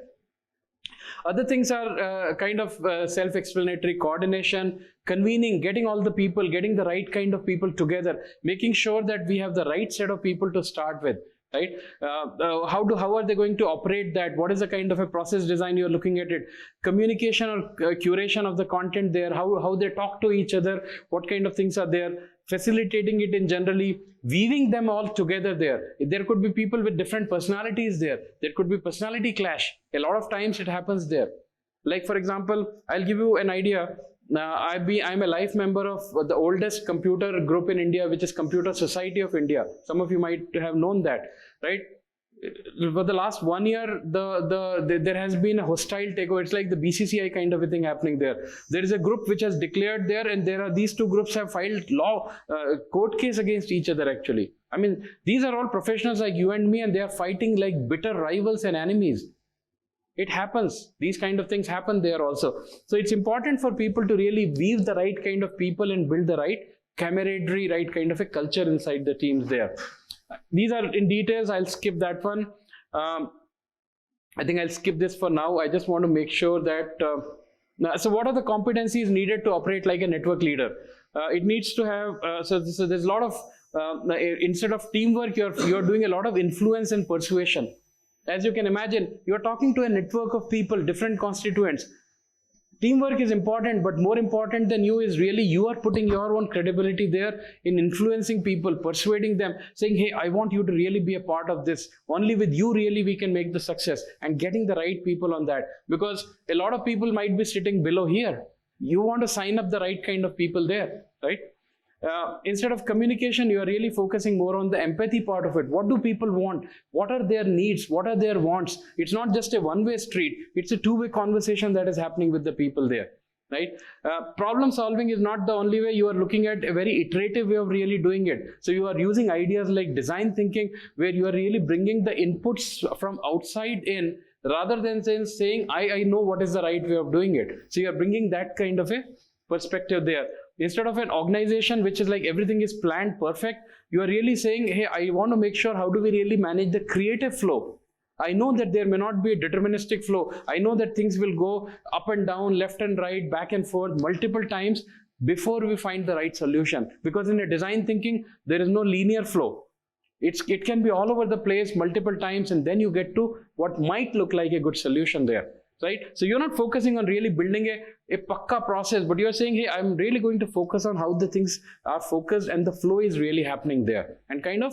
Other things are kind of self-explanatory: coordination, convening, getting all the people, getting the right kind of people together, making sure that we have the right set of people to start with. Right? How are they going to operate that? What is the kind of a process design you're looking at it? Communication or curation of the content there, how they talk to each other, what kind of things are there, facilitating it in generally, weaving them all together there. There could be people with different personalities there. There could be personality clash. A lot of times it happens there. Like for example, I'll give you an idea. I'm a life member of the oldest computer group in India, which is Computer Society of India. Some of you might have known that, right? For the last 1 year, there has been a hostile takeover. It's like the BCCI kind of a thing happening there. There is a group which has declared there, and these two groups have filed court case against each other actually. I mean, these are all professionals like you and me, and they are fighting like bitter rivals and enemies. It happens. These kind of things happen there also. So it's important for people to really weave the right kind of people and build the right camaraderie, right kind of a culture inside the teams there. These are in details. I'll skip that one. I think I'll skip this for now. I just want to make sure that so what are the competencies needed to operate like a network leader? It needs to have so there's a lot of instead of teamwork, you're doing a lot of influence and persuasion. As you can imagine, you're talking to a network of people, different constituents. Teamwork is important, but more important than you is really you are putting your own credibility there in influencing people, persuading them, saying, hey, I want you to really be a part of this. Only with you really we can make the success, and getting the right people on that. Because a lot of people might be sitting below here. You want to sign up the right kind of people there, right? Instead of communication, you are really focusing more on the empathy part of it. What do people want? What are their needs? What are their wants? It's not just a one-way street. It's a two-way conversation that is happening with the people there, right? Problem solving is not the only way. You are looking at a very iterative way of really doing it. So you are using ideas like design thinking, where you are really bringing the inputs from outside in, rather than saying I know what is the right way of doing it. So you are bringing that kind of a perspective there. Instead of an organization which is like everything is planned perfect, you are really saying, hey, I want to make sure how do we really manage the creative flow. I know that there may not be a deterministic flow. I know that things will go up and down, left and right, back and forth multiple times before we find the right solution. Because in a design thinking, there is no linear flow. It can be all over the place multiple times, and then you get to what might look like a good solution there. Right? So you're not focusing on really building a pakka process, but you're saying, hey, I'm really going to focus on how the things are focused and the flow is really happening there, and kind of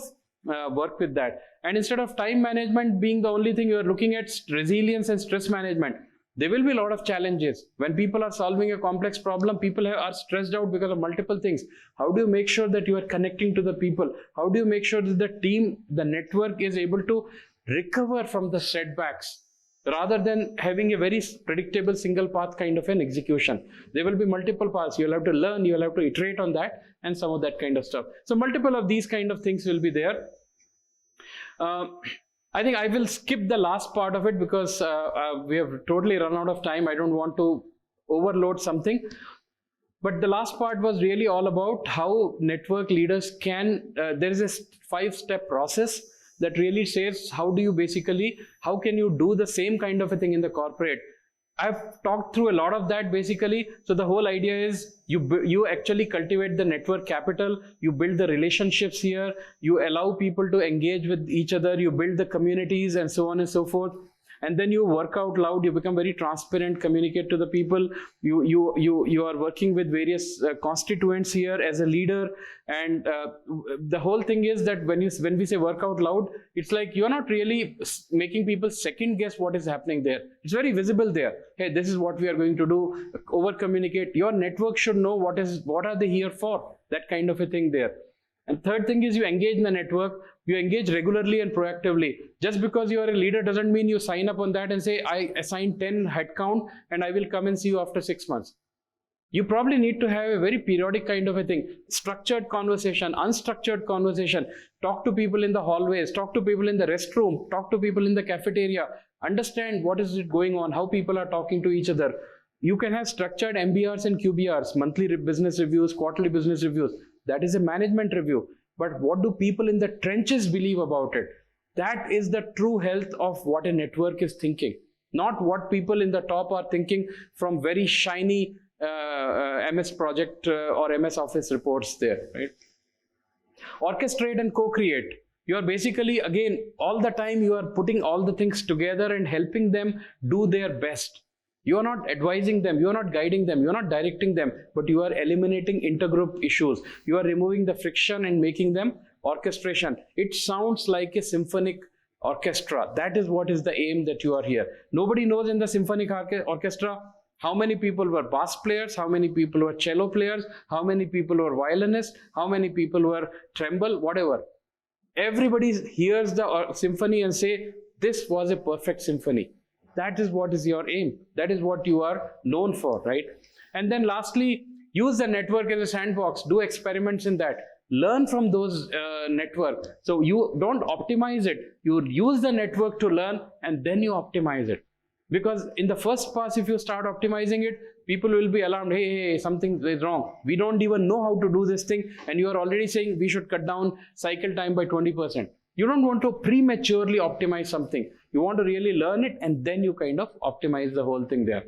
work with that. And instead of time management being the only thing, you're looking at resilience and stress management. There will be a lot of challenges. When people are solving a complex problem, people are stressed out because of multiple things. How do you make sure that you are connecting to the people? How do you make sure that the team, the network is able to recover from the setbacks, rather than having a very predictable single path kind of an execution? There will be multiple paths. You'll have to learn, you'll have to iterate on that, and some of that kind of stuff. So multiple of these kind of things will be there. I think I will skip the last part of it because we have totally run out of time. I don't want to overload something. But the last part was really all about how network leaders can, there is a 5-step process that really says how can you do the same kind of a thing in the corporate. I've talked through a lot of that basically. So the whole idea is you actually cultivate the network capital, you build the relationships here, you allow people to engage with each other, you build the communities and so on and so forth. And then you work out loud, you become very transparent, communicate to the people. You are working with various constituents here as a leader. And the whole thing is that when we say work out loud, it's like you're not really making people second guess what is happening there. It's very visible there. Hey, this is what we are going to do. Over communicate. Your network should know what are they here for. That kind of a thing there. And third thing is you engage in the network. You engage regularly and proactively. Just because you are a leader doesn't mean you sign up on that and say, I assign 10 headcount and I will come and see you after 6 months. You probably need to have a very periodic kind of a thing. Structured conversation, unstructured conversation. Talk to people in the hallways, talk to people in the restroom, talk to people in the cafeteria. Understand what is going on, how people are talking to each other. You can have structured MBRs and QBRs, monthly business reviews, quarterly business reviews. That is a management review. But what do people in the trenches believe about it? That is the true health of what a network is thinking. not what people in the top are thinking from very shiny MS project or MS Office reports there, right? Orchestrate and co-create. You are basically, again, all the time you are putting all the things together and helping them do their best. You are not advising them, you are not guiding them, you are not directing them, but you are eliminating intergroup issues. You are removing the friction and making them orchestration. It sounds like a symphonic orchestra. That is what is the aim that you are here. Nobody knows in the symphonic orchestra how many people were bass players, how many people were cello players, how many people were violinists, how many people were tremble, whatever. Everybody hears the symphony and say, this was a perfect symphony. That is what is your aim. That is what you are known for, right? And then lastly, use the network as a sandbox. Do experiments in that. Learn from those network. So you don't optimize it. You use the network to learn and then you optimize it. Because in the first pass, if you start optimizing it, people will be alarmed. Hey, something is wrong. We don't even know how to do this thing. And you are already saying we should cut down cycle time by 20%. You don't want to prematurely optimize something. You want to really learn it and then you kind of optimize the whole thing there.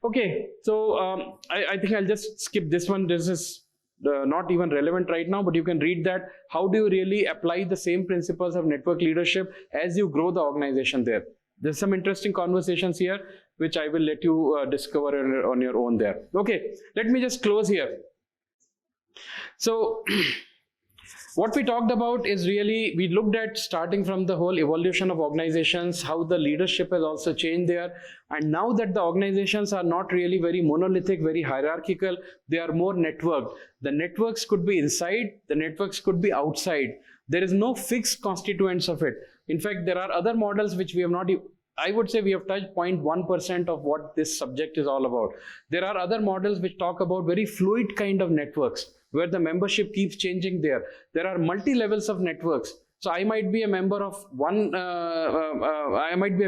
Okay, so I think I'll just skip this one. This is not even relevant right now, but you can read that. How do you really apply the same principles of network leadership as you grow the organization there? There's some interesting conversations here, which I will let you discover on your own there. Okay, let me just close here. So what we talked about is really, we looked at starting from the whole evolution of organizations, how the leadership has also changed there. And now that the organizations are not really very monolithic, very hierarchical, they are more networked. The networks could be inside, the networks could be outside. There is no fixed constituents of it. In fact, there are other models which we have not, I would say we have touched 0.1% of what this subject is all about. There are other models which talk about very fluid kind of networks, where the membership keeps changing there. There are multi-levels of networks. So I might be a member of one network, I might be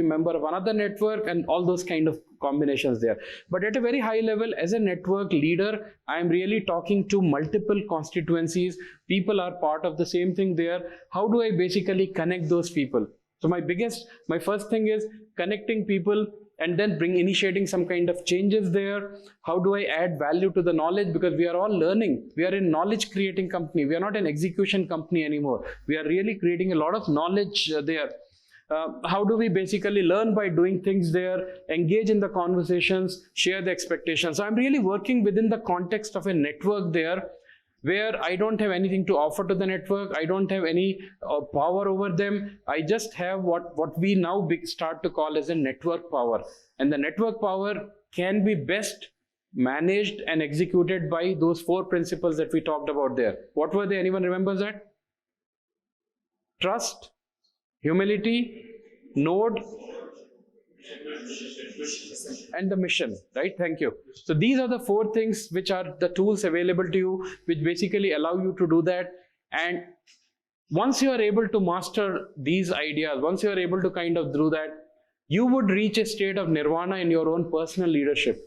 a member of another network, and all those kind of combinations there. But at a very high level, as a network leader, I am really talking to multiple constituencies. People are part of the same thing there. How do I basically connect those people? So my first thing is connecting people and then initiating some kind of changes there. How do I add value to the knowledge? Because we are all learning. We are a knowledge creating company. We are not an execution company anymore. We are really creating a lot of knowledge there. How do we basically learn by doing things there, engage in the conversations, share the expectations? So I'm really working within the context of a network there, where I don't have anything to offer to the network. I don't have any power over them. I just have what we now start to call as a network power. And the network power can be best managed and executed by those 4 principles that we talked about there. What were they? Anyone remembers that? Trust, humility, node, and the mission, right? Thank you. So these are the 4 things which are the tools available to you, which basically allow you to do that. And once you are able to master these ideas, once you are able to kind of do that, you would reach a state of nirvana in your own personal leadership,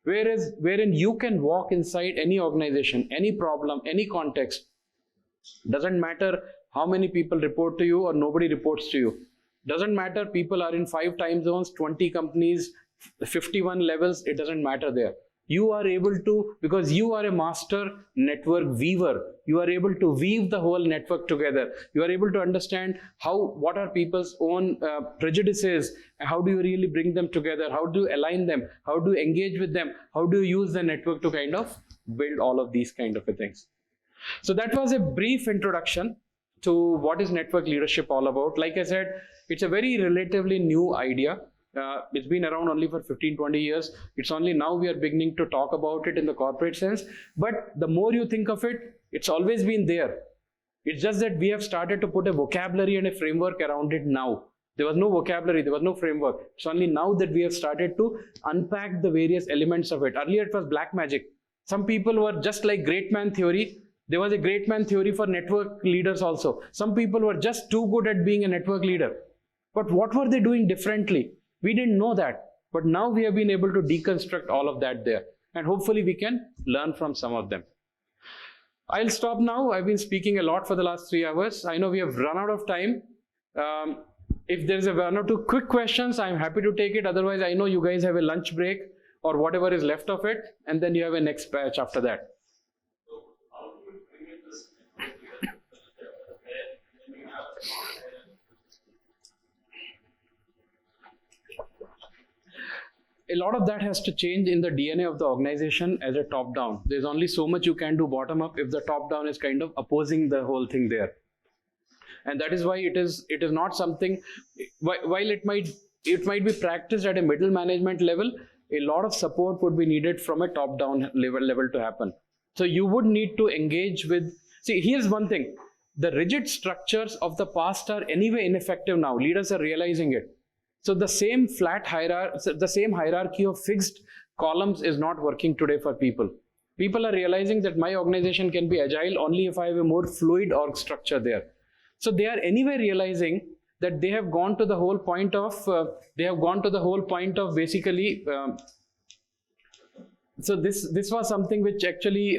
wherein you can walk inside any organization, any problem, any context. Doesn't matter how many people report to you or nobody reports to you. Doesn't matter, people are in 5 time zones, 20 companies, 51 levels, it doesn't matter there. You are able to, because you are a master network weaver, you are able to weave the whole network together. You are able to understand what are people's own prejudices, how do you really bring them together, how do you align them, how do you engage with them, how do you use the network to kind of build all of these kind of things. So that was a brief introduction to what is network leadership all about. Like I said, it's a very relatively new idea. It's been around only for 15-20 years. It's only now we are beginning to talk about it in the corporate sense. But the more you think of it, it's always been there. It's just that we have started to put a vocabulary and a framework around it now. There was no vocabulary, there was no framework. It's only now that we have started to unpack the various elements of it. Earlier it was black magic. Some people were just like great man theory. There was a great man theory for network leaders also. Some people were just too good at being a network leader. But what were they doing differently? We didn't know that. But now we have been able to deconstruct all of that there. And hopefully we can learn from some of them. I'll stop now. I've been speaking a lot for the last 3 hours. I know we have run out of time. If there's a one or two quick questions, I'm happy to take it. Otherwise, I know you guys have a lunch break or whatever is left of it, and then you have a next batch after that. So how do you bring in this when you have A lot of that has to change in the DNA of the organization as a top-down. There's only so much you can do bottom-up if the top-down is kind of opposing the whole thing there. And that is why it is not something, while it might be practiced at a middle management level, a lot of support would be needed from a top-down level to happen. So you would need to engage with, see, here's one thing, the rigid structures of the past are anyway ineffective now. Leaders are realizing it. So the same hierarchy of fixed columns is not working today for people. People are realizing that my organization can be agile only if I have a more fluid org structure there. So they are anyway realizing that they have gone to the whole point of basically. So this was something which actually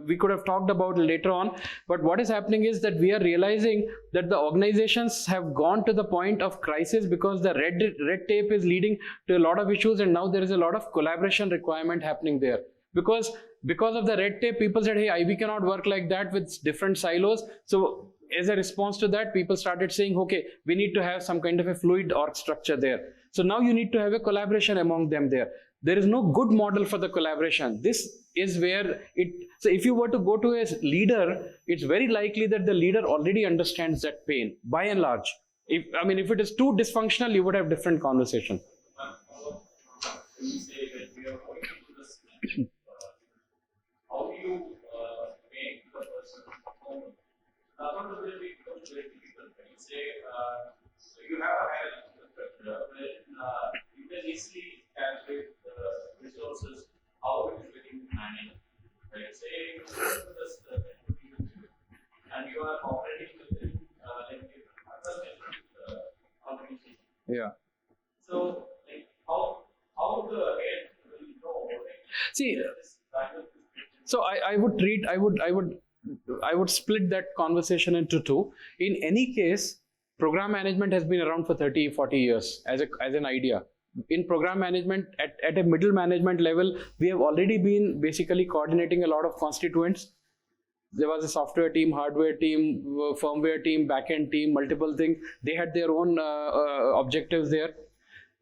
we could have talked about later on. But what is happening is that we are realizing that the organizations have gone to the point of crisis because the red tape is leading to a lot of issues, and now there is a lot of collaboration requirement happening there. Because of the red tape, people said, hey, we cannot work like that with different silos. So as a response to that, people started saying, okay, we need to have some kind of a fluid org structure there. So now you need to have a collaboration among them there. There is no good model for the collaboration. This is where so if you were to go to a leader, it's very likely that the leader already understands that pain, by and large. If it is too dysfunctional, you would have different conversation. when you say that we are going into this, how do you make the person perform? Accountability becomes very difficult when you say, so you have a higher structure where you can easily calculate the resources, how it is getting managed. Right? Say, this, and you are operating within like different organization. Yeah. So, like, how the head will know? Like, See, this value. so I would split that conversation into two. In any case, program management has been around for 30, 40 years as an idea. In program management, at a middle management level, we have already been basically coordinating a lot of constituents. There was a software team, hardware team, firmware team, backend team, multiple things. They had their own objectives there.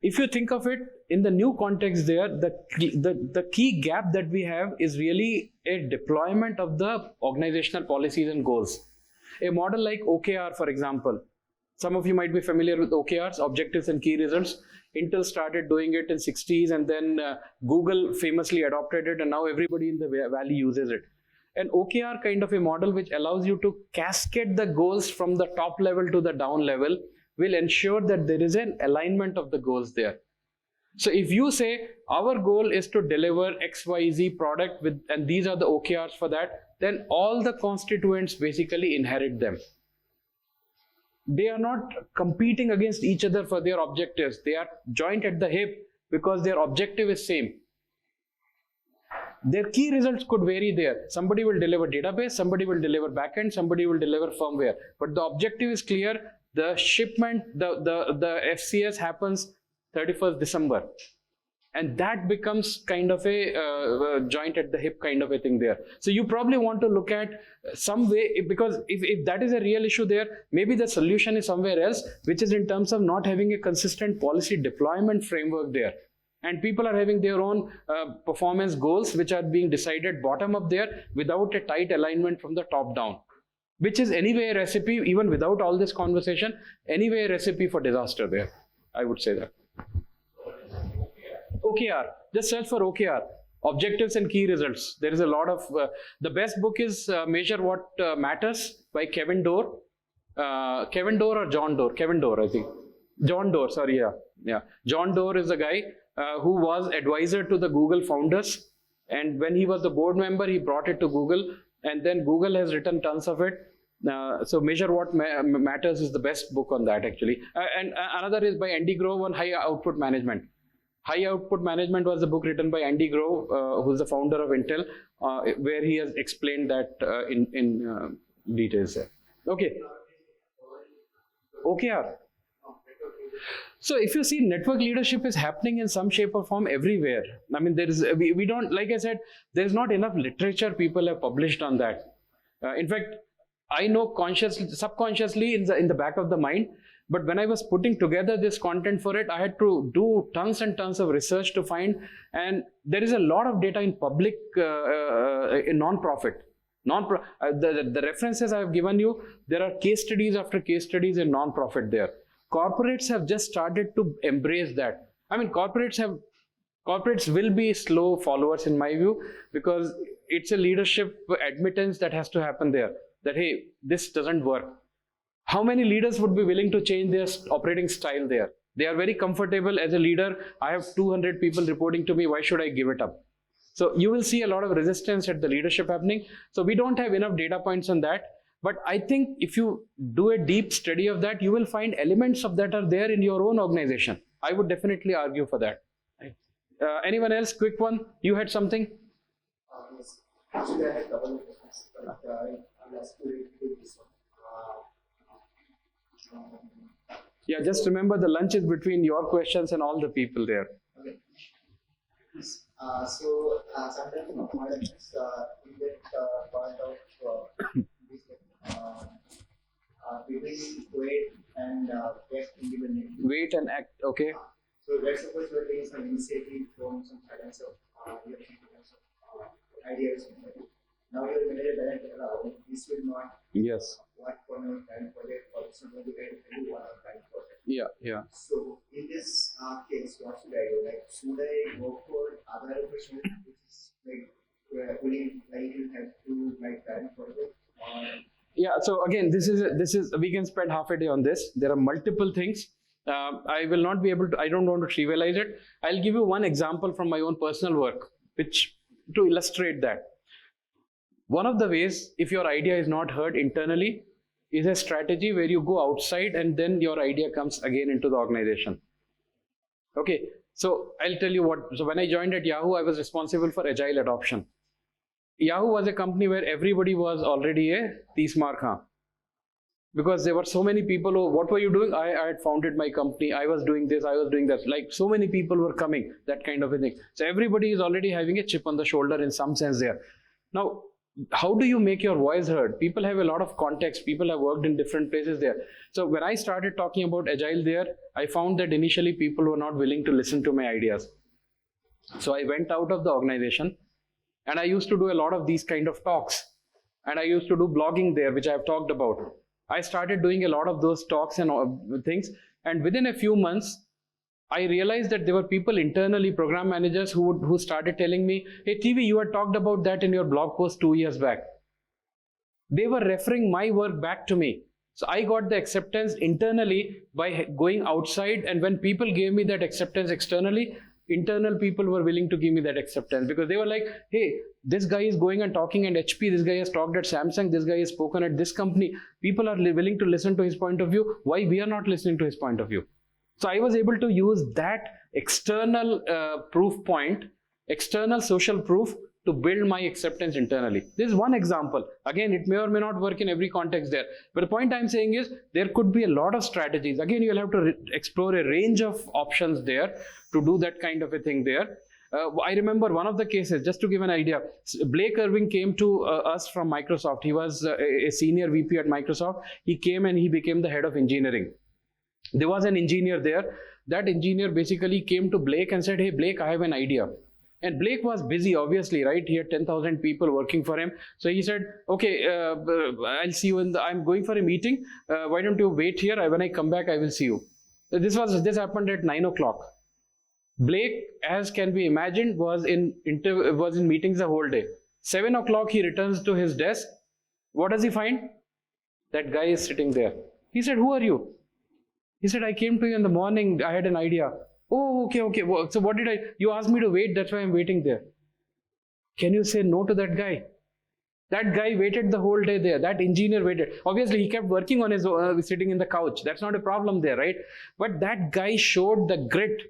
If you think of it in the new context there, the key gap that we have is really a deployment of the organizational policies and goals. A model like OKR, for example. Some of you might be familiar with OKRs, objectives and key results. Intel started doing it in 60s, and then Google famously adopted it, and now everybody in the valley uses it. An OKR kind of a model which allows you to cascade the goals from the top level to the down level will ensure that there is an alignment of the goals there. So if you say our goal is to deliver XYZ product and these are the OKRs for that, then all the constituents basically inherit them. They are not competing against each other for their objectives. They are joined at the hip because their objective is same. Their key results could vary there. Somebody will deliver database, somebody will deliver backend, somebody will deliver firmware. But the objective is clear. The shipment, the FCS happens 31st December. And that becomes kind of a joint at the hip kind of a thing there. So you probably want to look at some way, because if that is a real issue there, maybe the solution is somewhere else, which is in terms of not having a consistent policy deployment framework there. And people are having their own performance goals, which are being decided bottom up there without a tight alignment from the top down, which is anyway a recipe, even without all this conversation, anyway a recipe for disaster there. I would say that. OKR, just search for OKR, objectives and key results. There is a lot of, the best book is Measure What Matters by Kevin Doerr. Kevin Doerr or John Doerr? Kevin Doerr, I think. John Doerr, sorry, yeah. John Doerr is a guy who was advisor to the Google founders. And when he was the board member, he brought it to Google. And then Google has written tons of it. So Measure What Matters is the best book on that, actually. And another is by Andy Grove on high output management. High Output Management was a book written by Andy Grove, who's the founder of Intel, where he has explained that in details. Okay. OKR. So if you see, network leadership is happening in some shape or form everywhere. I mean, we don't, like I said, there's not enough literature people have published on that. In fact, I know consciously, subconsciously in the back of the mind, but when I was putting together this content for it, I had to do tons and tons of research to find, and there is a lot of data in public, in non-profit. The references I have given you, there are case studies after case studies in non-profit there. Corporates have just started to embrace that. I mean, corporates will be slow followers in my view, because it's a leadership admittance that has to happen there, that hey, this doesn't work. How many leaders would be willing to change their operating style there? They are very comfortable as a leader. I have 200 people reporting to me. Why should I give it up? So you will see a lot of resistance at the leadership happening. So we don't have enough data points on that. But I think if you do a deep study of that, you will find elements of that are there in your own organization. I would definitely argue for that. Anyone else? Quick one. You had something? Yes. Actually, I had a couple of questions, but I'll ask you to do this one. Yeah, just remember the lunch is between your questions and all the people there. Okay. So sometimes in academics, in that part of between wait and act independently. Wait and act, okay. So let's suppose you are taking some initiative from some silence of your ideas. Now you are made a direct this will not Yes. work for your current project, or it's not going to get into our current project. Yeah. So in this case, what should I do? Like, should I go for other opportunity, which is like will you have to like current project? Yeah. So again, this is we can spend half a day on this. There are multiple things. I will not be able to. I don't want to trivialize it. I'll give you one example from my own personal work, which to illustrate that. One of the ways, if your idea is not heard internally, is a strategy where you go outside and then your idea comes again into the organization. Okay, so I'll tell you what. So when I joined at Yahoo, I was responsible for agile adoption. Yahoo was a company where everybody was already a 30 mark, because there were so many people who, what were you doing? I had founded my company, I was doing this, I was doing that. Like so many people were coming, that kind of a thing. So everybody is already having a chip on the shoulder in some sense there. Now, how do you make your voice heard? People have a lot of context. People have worked in different places there. So when I started talking about agile there, I found that initially people were not willing to listen to my ideas. So I went out of the organization and I used to do a lot of these kind of talks. And I used to do blogging there, which I have talked about. I started doing a lot of those talks and things. And within a few months, I realized that there were people internally, program managers, who started telling me, hey TV, you had talked about that in your blog post 2 years back. They were referring my work back to me. So I got the acceptance internally by going outside, and when people gave me that acceptance externally, internal people were willing to give me that acceptance, because they were like, hey, this guy is going and talking at HP, this guy has talked at Samsung, this guy has spoken at this company. People are willing to listen to his point of view. Why we are not listening to his point of view? So I was able to use that external proof point, external social proof, to build my acceptance internally. This is one example. Again, it may or may not work in every context there. But the point I'm saying is there could be a lot of strategies. Again, you'll have to explore a range of options there to do that kind of a thing there. I remember one of the cases, just to give an idea, Blake Irving came to us from Microsoft. He was a senior VP at Microsoft. He came and he became the head of engineering. There was an engineer there. That engineer basically came to Blake and said, hey, Blake, I have an idea. And Blake was busy, obviously, right? He had 10,000 people working for him. So he said, okay, I'll see you I'm going for a meeting. Why don't you wait here? When I come back, I will see you. This happened at 9 o'clock. Blake, as can be imagined, was in meetings the whole day. 7 o'clock, he returns to his desk. What does he find? That guy is sitting there. He said, who are you? He said, I came to you in the morning. I had an idea. Oh, okay. So what you asked me to wait. That's why I'm waiting there. Can you say no to that guy? That guy waited the whole day there. That engineer waited. Obviously, he kept working on his sitting in the couch. That's not a problem there, right? But that guy showed the grit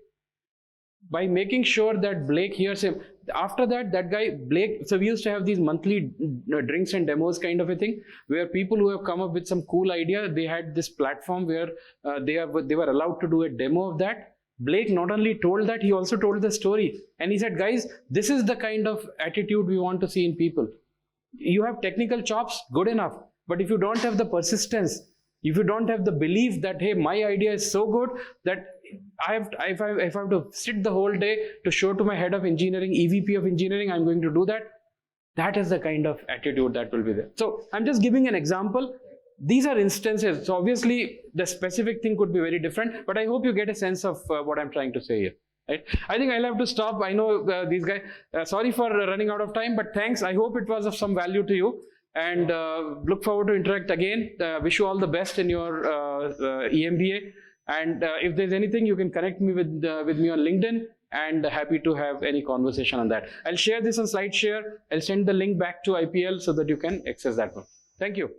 by making sure that Blake hears him. After that, that guy, Blake, so we used to have these monthly drinks and demos kind of a thing, where people who have come up with some cool idea, they had this platform where they were allowed to do a demo of that. Blake not only told that, he also told the story. And he said, guys, this is the kind of attitude we want to see in people. You have technical chops, good enough. But if you don't have the persistence, if you don't have the belief that, hey, my idea is so good that if I have to sit the whole day to show to my head of engineering, EVP of engineering, I'm going to do that. That is the kind of attitude that will be there. So I'm just giving an example. These are instances. So obviously the specific thing could be very different, but I hope you get a sense of what I'm trying to say here. Right? I think I'll have to stop. I know these guys, sorry for running out of time, but thanks. I hope it was of some value to you, and look forward to interact again. Wish you all the best in your EMBA. And if there's anything, you can connect me with me on LinkedIn, and happy to have any conversation on that. I'll share this on SlideShare. I'll send the link back to IPL so that you can access that one. Thank you.